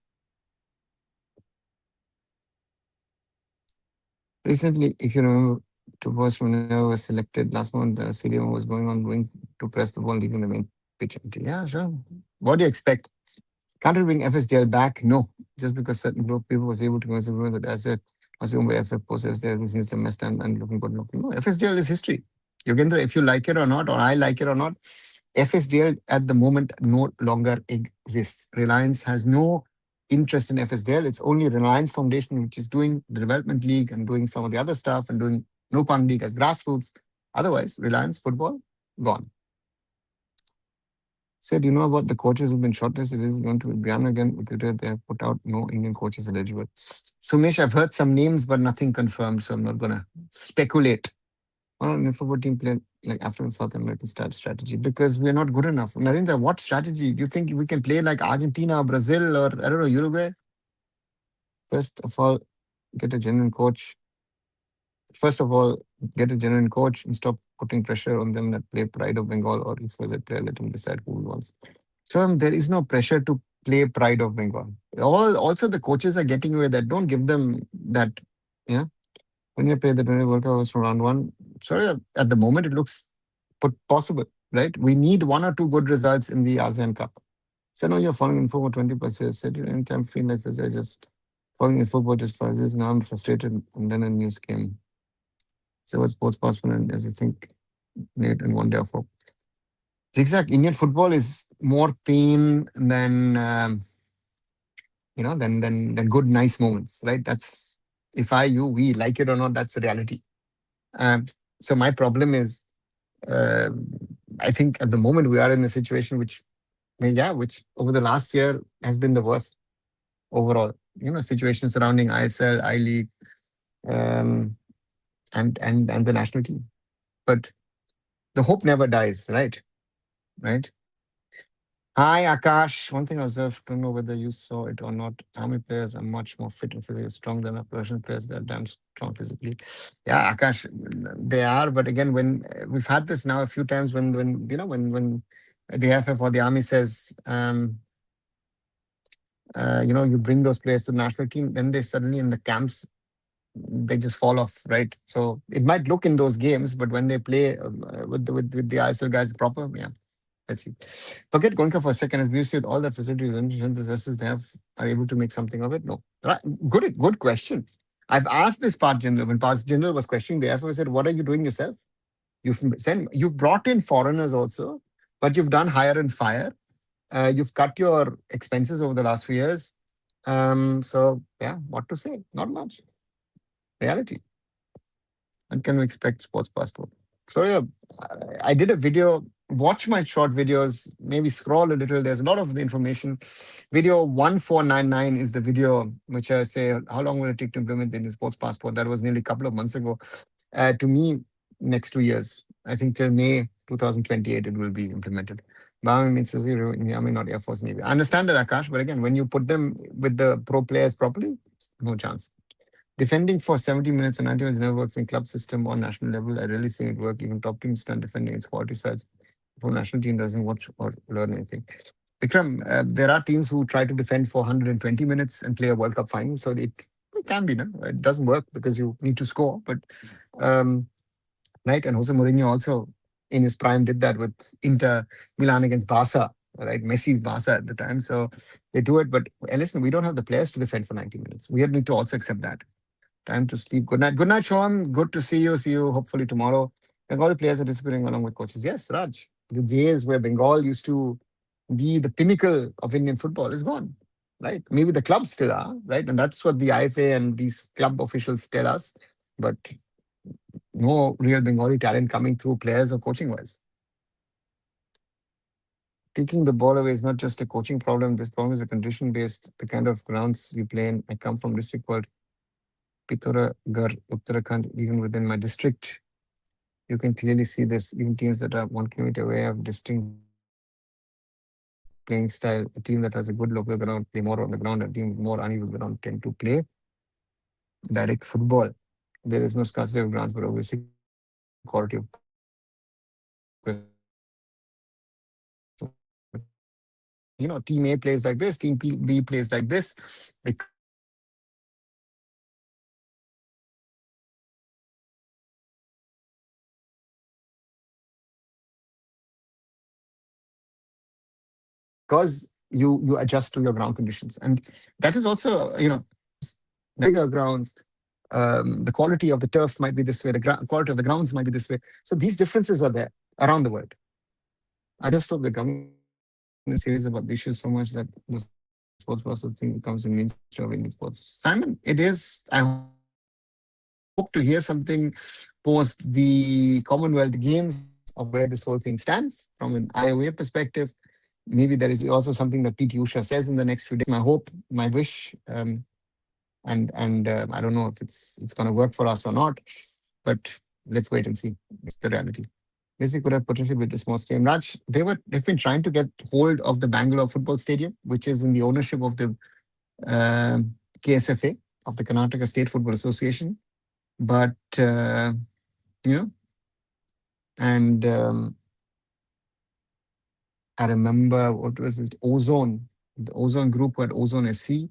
Speaker 1: Recently, if you remember, Tupos Runner was selected last month. The CDM was going on wing to press the ball, leaving the main pitch empty. Yeah, sure. What do you expect? Can't we bring FSDL back? No. Just because certain group of people was able to consider that as a assume by FF post FSDL, this is the mess and looking good looking. No, FSDL is history. Yogendra, if you like it or not, or I like it or not, FSDL at the moment no longer exists. Reliance has no interest in FSDL. It's only Reliance Foundation, which is doing the development league and doing some of the other stuff and doing no pan league as grassroots. Otherwise, Reliance football gone. Said, you know about the coaches who've been shortlisted? This is going to be Brianna again. They have put out no Indian coaches eligible. Sumesh, I've heard some names, but nothing confirmed, so I'm not going to speculate. On football team play like African South American strategy because we're not good enough. Narendra, what strategy? Do you think we can play like Argentina, Brazil, or I don't know, Uruguay? First of all, get a genuine coach. First of all, get a genuine coach and stop putting pressure on them that play Pride of Bengal or XYZ player. Let them decide who wants. So there is no pressure to play Pride of Bengal. Also, the coaches are getting away that. Don't give them that. Yeah. When you play the 20 World Cup from round one, sorry, at the moment it looks possible, right? We need one or two good results in the ASEAN Cup. So now you're following info for 20 plus years. Said you anytime feel like I just following info for just 5 years. Now I'm frustrated. And then a news came. So was sports passport and as I think Nate and one day of hope. Exactly. Indian football is more pain than than good nice moments, right? That's if we like it or not. That's the reality. So my problem is, uh, I think at the moment we are in a situation which over the last year has been the worst overall. Situation surrounding ISL, I League, um, and the national team. But the hope never dies, right? Right. Hi, Akash. One thing I observed, don't know whether you saw it or not. Army players are much more fit and physically strong than our Persian players. They're damn strong physically. Yeah, Akash, they are. But again, when we've had this now a few times, when the FF or the Army says, you bring those players to the national team, then they suddenly in the camps they just fall off, right? So it might look in those games, but when they play with the ISL guys proper, yeah. Let's see. Forget Gonka for a second. As we see with all the facilities and resources they have, are able to make something of it? No. Right. Good question. I've asked this part general. When past general was questioning the FO, said, what are you doing yourself? You've brought in foreigners also, but you've done hire and fire. You've cut your expenses over the last few years. So yeah, what to say? Not much. Reality. And can we expect sports passport? So yeah, I did a video. Watch my short videos. Maybe scroll a little. There's a lot of the information. Video 1499 is the video which I say how long will it take to implement the Indian sports passport. That was nearly a couple of months ago. To me, next 2 years. I think till May 2028 it will be implemented. Army means in the Army, not Air Force, Navy. I understand that, Akash, but again, when you put them with the pro players properly, no chance. Defending for 70 minutes and 90 minutes never works in club system or national level. I really see it work. Even top teams stand defending its quality sides. For national team doesn't watch or learn anything. Vikram, there are teams who try to defend for 120 minutes and play a World Cup final. So it can be, no? It doesn't work because you need to score. But right, and Jose Mourinho also in his prime did that with Inter Milan against Barca. right? Messi's Barca at the time. So they do it. But listen, we don't have the players to defend for 90 minutes. We need to also accept that. Time to sleep. Good night. Good night, Sean. Good to see you. See you hopefully tomorrow. Bengali players are disappearing along with coaches. Yes, Raj. The days where Bengal used to be the pinnacle of Indian football is gone. Right? Maybe the clubs still are, right? And that's what the IFA and these club officials tell us. But no real Bengali talent coming through players or coaching wise. Kicking the ball away is not just a coaching problem. This problem is a condition based. The kind of grounds we play in. I come from district called Pithoragarh, Uttarakhand. Even within my district, you can clearly see this. Even teams that are 1 kilometer away have distinct playing style. A team that has a good local ground play more on the ground. A team with more uneven ground tend to play direct football. There is no scarcity of grounds, but obviously quality of question. Team A plays like this, team B plays like this. Because you adjust to your ground conditions, and that is also bigger grounds. The quality of the turf might be this way. The quality of the grounds might be this way. So these differences are there around the world. I just hope the government is serious about the issues so much that the sports process thing becomes a mainstream of Indian sports. Simon, it is. I hope to hear something post the Commonwealth Games of where this whole thing stands from an IOA perspective. Maybe there is also something that PT Usha says in the next few days. That's my hope, my wish. And I don't know if it's going to work for us or not, but let's wait and see. It's the reality. Basically, could have potentially built a small stadium. Raj, they've been trying to get hold of the Bangalore football stadium, which is in the ownership of the KSFA, of the Karnataka State Football Association. But you know, and I remember what was it? Ozone, the Ozone Group who had Ozone FC.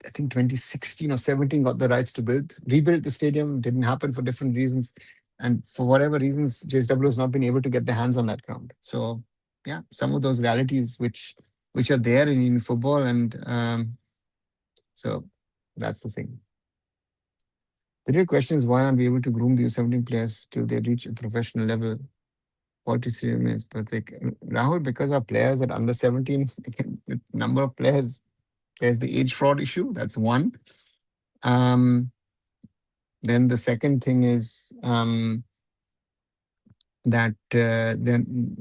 Speaker 1: I think 2016 or 17 got the rights to rebuild the stadium. Didn't happen for different reasons, and for whatever reasons, JSW has not been able to get their hands on that ground. So yeah, some of those realities which are there in Indian football, and so that's the thing. The real question is why aren't we able to groom the U17 players till they reach a professional level? Quality remains perfect. Rahul, because our players at under 17, the number of players, there's the age fraud issue. That's one. Um, then the second thing is that then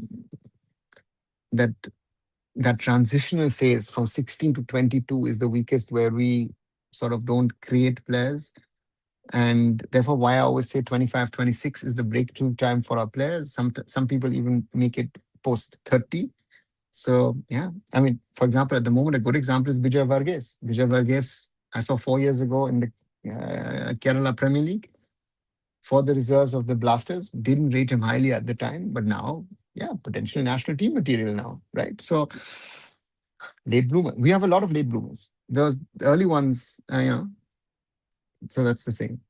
Speaker 1: that that transitional phase from 16 to 22 is the weakest, where we sort of don't create players. And therefore, why I always say 25, 26 is the breakthrough time for our players. Some people even make it post 30. So yeah, I mean, for example, at the moment, a good example is Vijay Varghese. Vijay Varghese, I saw 4 years ago in the Kerala Premier League for the reserves of the Blasters. Didn't rate him highly at the time, but now, yeah, potential national team material now, right? So late bloomer. We have a lot of late bloomers. Those early ones, so that's the thing.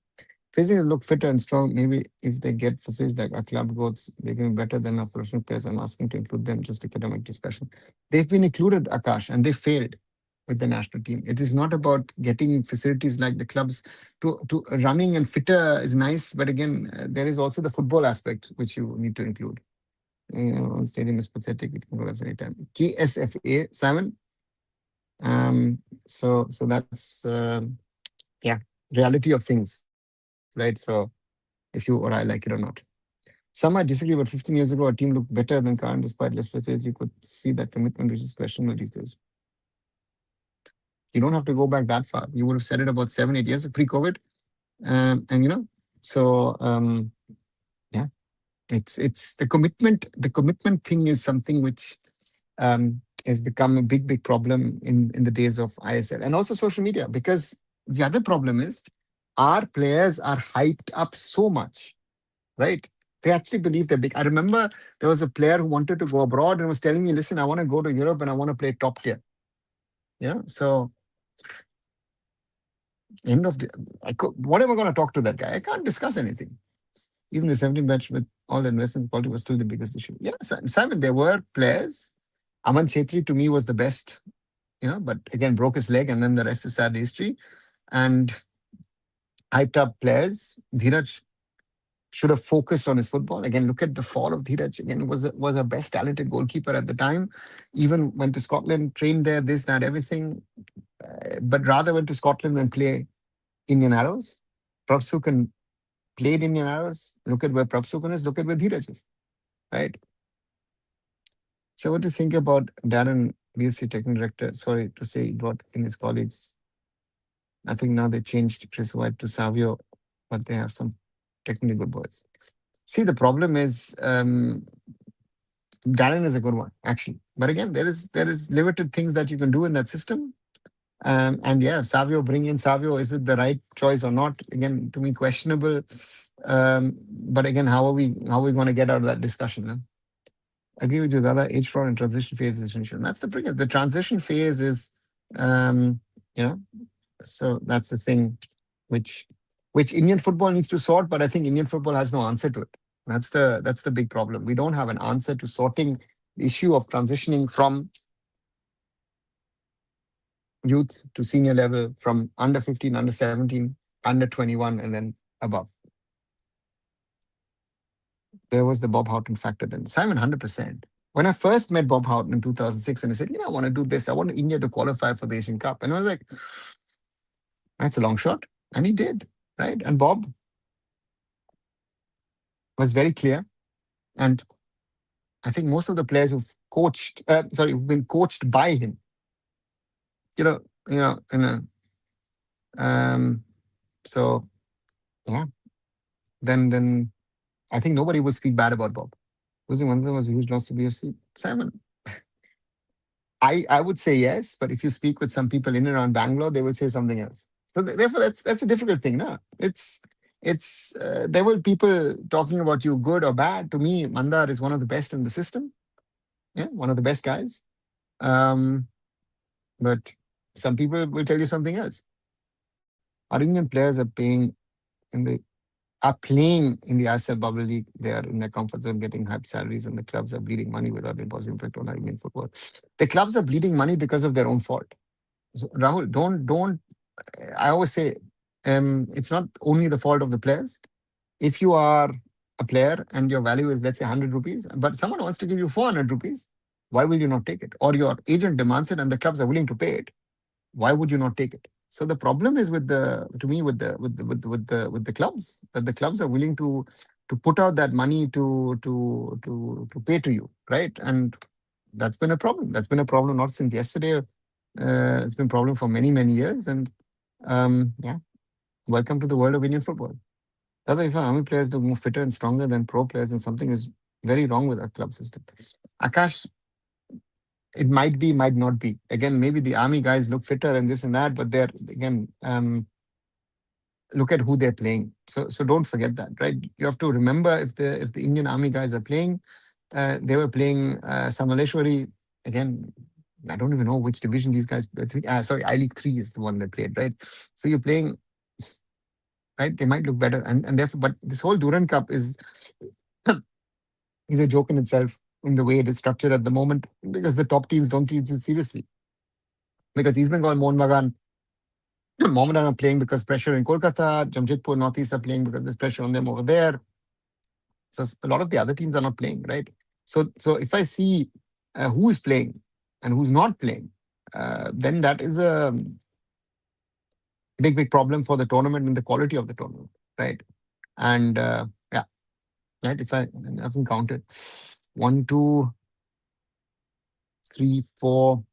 Speaker 1: Facing look fitter and strong. Maybe if they get facilities like our club goats, they're going better than our professional players. I'm asking to include them, just academic discussion. They've been included, Akash, and they failed with the national team. It is not about getting facilities like the clubs. To running and fitter is nice, but again, there is also the football aspect which you need to include. Stadium is pathetic. It can go at any time. KSFA, Simon. So that's yeah, reality of things, right? So if you or I like it or not. Some might disagree, but 15 years ago, a team looked better than current despite less facilities. You could see that commitment, which is questionable these days. You don't have to go back that far. You would have said it about 7, 8 years pre-COVID, and so yeah, it's the commitment. The commitment thing is something which has become a big problem in the days of ISL and also social media. Because the other problem is our players are hyped up so much, right? They actually believe they're big. I remember there was a player who wanted to go abroad and was telling me, listen, I want to go to Europe and I want to play top tier. So end of the, what am I going to talk to that guy? I can't discuss anything. Even the 17 match with all the investment quality was still the biggest issue. Yeah, Simon, there were players Aman Chetri to me was the best, but again broke his leg, and then the rest is sad history. And hyped up players. Dheeraj should have focused on his football. Again, look at the fall of Dheeraj. Again, was a best talented goalkeeper at the time. Even went to Scotland, trained there, this, that, everything. But rather went to Scotland and play Indian Arrows. Prabsukan played Indian Arrows. Look at where Prabsukan is. Look at where Dheeraj is. Right. So what do you think about Darren, BSc technical director? Sorry to say, he brought in his colleagues. I think now they changed Chris White to Savio, but they have some technically good boys. See, the problem is Darren is a good one, actually. But again, there is limited things that you can do in that system. And yeah, Savio, bring in Savio. Is it the right choice or not? Again, to me, questionable. But again, how are we going to get out of that discussion? Then? Agree with you, Dada. Age fraud and transition phase is essential. That's the biggest. The transition phase is, um, you know, so that's the thing, which Indian football needs to sort. But I think Indian football has no answer to it. That's the big problem. We don't have an answer to sorting the issue of transitioning from youth to senior level, from under 15, under 17, under 21, and then above. There was the Bob Houghton factor then. Simon, 100%. When I first met Bob Houghton in 2006, and he said, I want to do this. I want India to qualify for the Asian Cup. And I was like, that's a long shot. And he did, right? And Bob was very clear. And I think most of the players who've been coached by him, you know, you know, in a, so yeah, then I think nobody will speak bad about Bob. Losing one of them was a huge loss to BFC. Simon, I would say yes, but if you speak with some people in and around Bangalore, they will say something else. So therefore, that's a difficult thing, no? It's there were people talking about you good or bad. To me, Mandar is one of the best in the system. Yeah, one of the best guys. But some people will tell you something else. Our Indian players are playing in the ISL bubble league. They are in their comfort zone, getting hype salaries, and the clubs are bleeding money without a positive impact on our Indian football. The clubs are bleeding money because of their own fault. So, Rahul, don't. I always say, it's not only the fault of the players. If you are a player and your value is, let's say, 100 rupees, but someone wants to give you 400 rupees, why will you not take it? Or your agent demands it and the clubs are willing to pay it. Why would you not take it? So the problem is with the clubs, that the clubs are willing to put out that money to pay to you, right? And that's been a problem. That's been a problem not since yesterday. It's been a problem for many years. And yeah, welcome to the world of Indian football. Other, if our army players look more fitter and stronger than pro players, then something is very wrong with our club system. Akash, it might be, might not be. Again, maybe the army guys look fitter and this and that, but they're again, look at who they're playing. So don't forget that, right? You have to remember if the Indian army guys are playing, they were playing Samaleshwari again. I don't even know which division these guys. Sorry, I League 3 is the one they played, right? So you're playing, right? They might look better, and therefore, but this whole Duran Cup is a joke in itself in the way it is structured at the moment, because the top teams don't take it seriously. Because East Bengal, Mohun Bagan, Mohammedan are playing because pressure in Kolkata, Jamshedpur, Northeast are playing because there's pressure on them over there. So a lot of the other teams are not playing, right? So if I see who is playing and who's not playing, then that is a big problem for the tournament and the quality of the tournament, right? And yeah, right. If I haven't counted, 1, 2, 3, 4,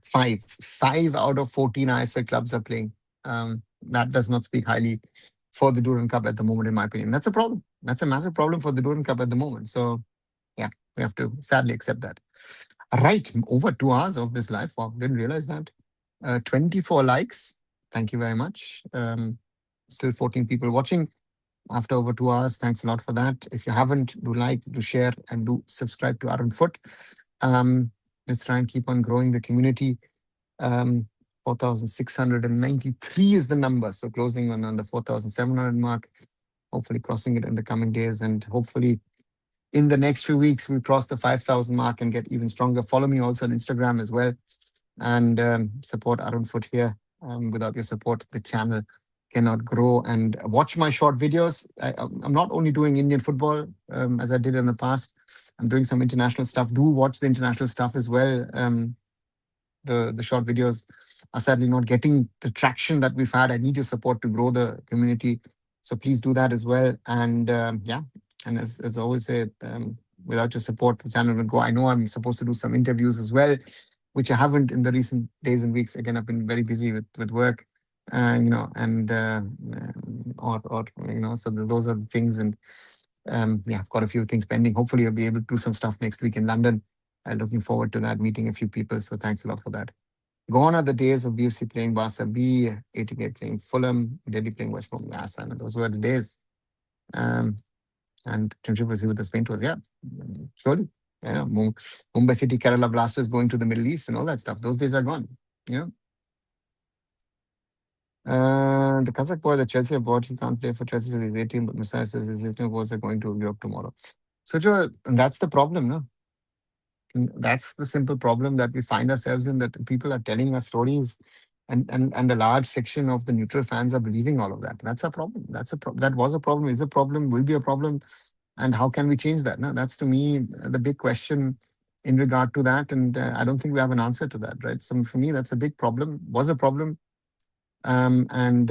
Speaker 1: 5 out of 14 ISL clubs are playing. That does not speak highly for the Duran Cup at the moment, in my opinion. That's a problem. That's a massive problem for the Duran Cup at the moment. So, yeah, we have to sadly accept that. Right, over 2 hours of this live. Wow, didn't realize that. 24 likes. Thank you very much. Still 14 people watching after over 2 hours. Thanks a lot for that. If you haven't, do like, do share, and do subscribe to Arunfoot. Let's try and keep on growing the community. 4,693 is the number. So closing on the 4,700 mark. hopefully crossing it in the coming days, and hopefully in the next few weeks we cross the 5,000 mark and get even stronger. Follow me also on Instagram as well, and support Arun Foot here. Without your support, the channel cannot grow. And watch my short videos. I'm not only doing Indian football as I did in the past. I'm doing some international stuff. Do watch the international stuff as well. The short videos are sadly not getting the traction that we've had. I need your support to grow the community, so please do that as well. And yeah, and as I always say, without your support, the channel will go. I know I'm supposed to do some interviews as well, which I haven't in the recent days and weeks. Again, I've been very busy with work, and or so those are the things. And yeah, I've got a few things pending. Hopefully, I'll be able to do some stuff next week in London. I'm looking forward to that, meeting a few people. So thanks a lot for that. Gone are the days of BFC playing Barca B, 88 playing Fulham, Delhi playing West Brom. Yeah, Simon, those were the days. Um, and controversy with the Spain tours. Yeah, surely. Yeah, Mumbai City, Kerala Blasters going to the Middle East and all that stuff. Those days are gone. You know. The Kazakh boy that Chelsea bought, he can't play for Chelsea till he's 18, but Messiah says his goals are going to Europe tomorrow. So, Joe, that's the problem, no? That's the simple problem that we find ourselves in, that people are telling us stories, and a large section of the neutral fans are believing all of that. That's a problem. That was a problem, is a problem, will be a problem. And how can we change that? No, that's to me the big question in regard to that. And I don't think we have an answer to that, right? So for me, that's a big problem, was a problem. And,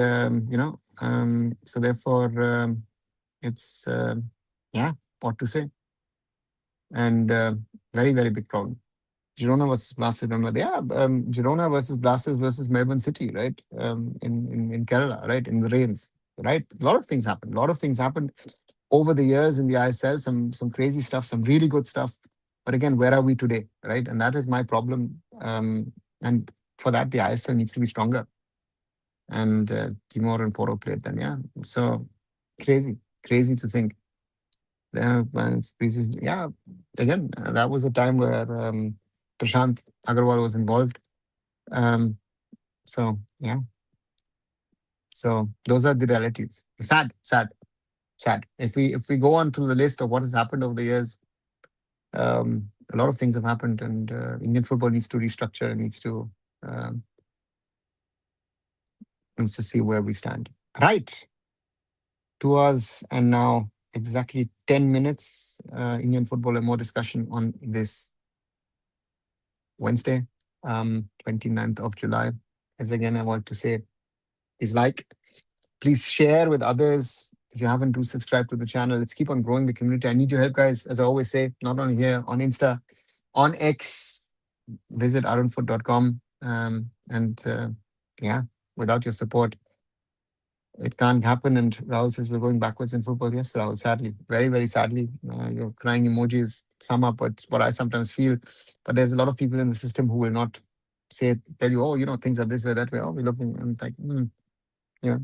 Speaker 1: so therefore, it's, yeah, what to say. And very, very big problem. Girona versus Blasters. Remember, yeah, Girona versus Blasters versus Melbourne City, right? In Kerala, right? In the rains, right? A lot of things happened. A lot of things happened over the years in the ISL. Some crazy stuff, some really good stuff. But again, where are we today, right? And that is my problem. And for that, the ISL needs to be stronger. And Timor and Poro played then, yeah. So crazy to think. Yeah, again, that was a time where Prashant Agarwal was involved. So yeah, so those are the realities. Sad. If we go on through the list of what has happened over the years, a lot of things have happened, and Indian football needs to restructure. Needs to see where we stand. Right, 2 hours and now exactly 10 minutes. Indian football and more discussion on this Wednesday, 29th of July. As again, I want to say is please share with others. If you haven't, do subscribe to the channel. Let's keep on growing the community. I need your help, guys. As I always say, not only here, on Insta, on X, visit arunfoot.com. And yeah, without your support, it can't happen. And Rahul says we're going backwards in football. Yes, Rahul, sadly, very, very sadly. Your crying emojis sum up what I sometimes feel. But there's a lot of people in the system who will not tell you, oh, things are this or that way. Oh, we're looking, and like,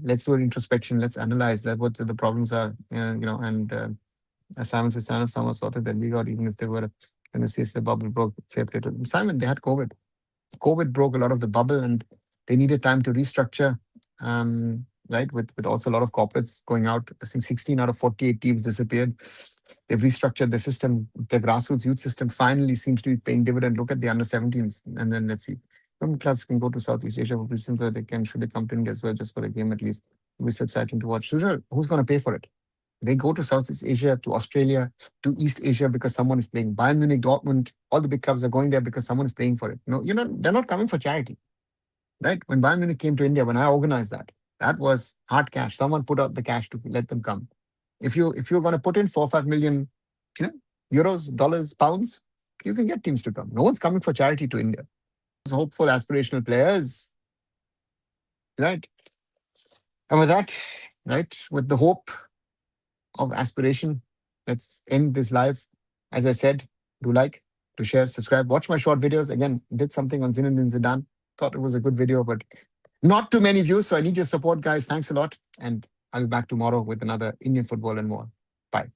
Speaker 1: let's do an introspection. Let's analyze what the problems are, and as Simon says, Simon sorted that we got, even if they were going to see the bubble broke, fair play to them. Simon, they had COVID. COVID broke a lot of the bubble, and they needed time to restructure, right? With also a lot of corporates going out. I think 16 out of 48 teams disappeared. They've restructured the system. The grassroots youth system finally seems to be paying dividend. Look at the under 17s, and then let's see. Some clubs can go to Southeast Asia for reasons where should they come to India as well, just for a game at least. It'll be so exciting to watch. Who's going to pay for it? They go to Southeast Asia, to Australia, to East Asia because someone is playing. Bayern Munich, Dortmund, all the big clubs are going there because someone is paying for it. No, they're not coming for charity, right? When Bayern Munich came to India, when I organized that was hard cash. Someone put out the cash to let them come. If you're going to put in 4 or 5 million, euros, dollars, pounds, you can get teams to come. No one's coming for charity to India. Hopeful, aspirational players, right? And with that, right, with the hope of aspiration, let's end this live. As I said, do share, subscribe, watch my short videos. Again, did something on Zinedine Zidane. Thought it was a good video, but not too many views. So I need your support, guys. Thanks a lot. And I'll be back tomorrow with another Indian football and more. Bye.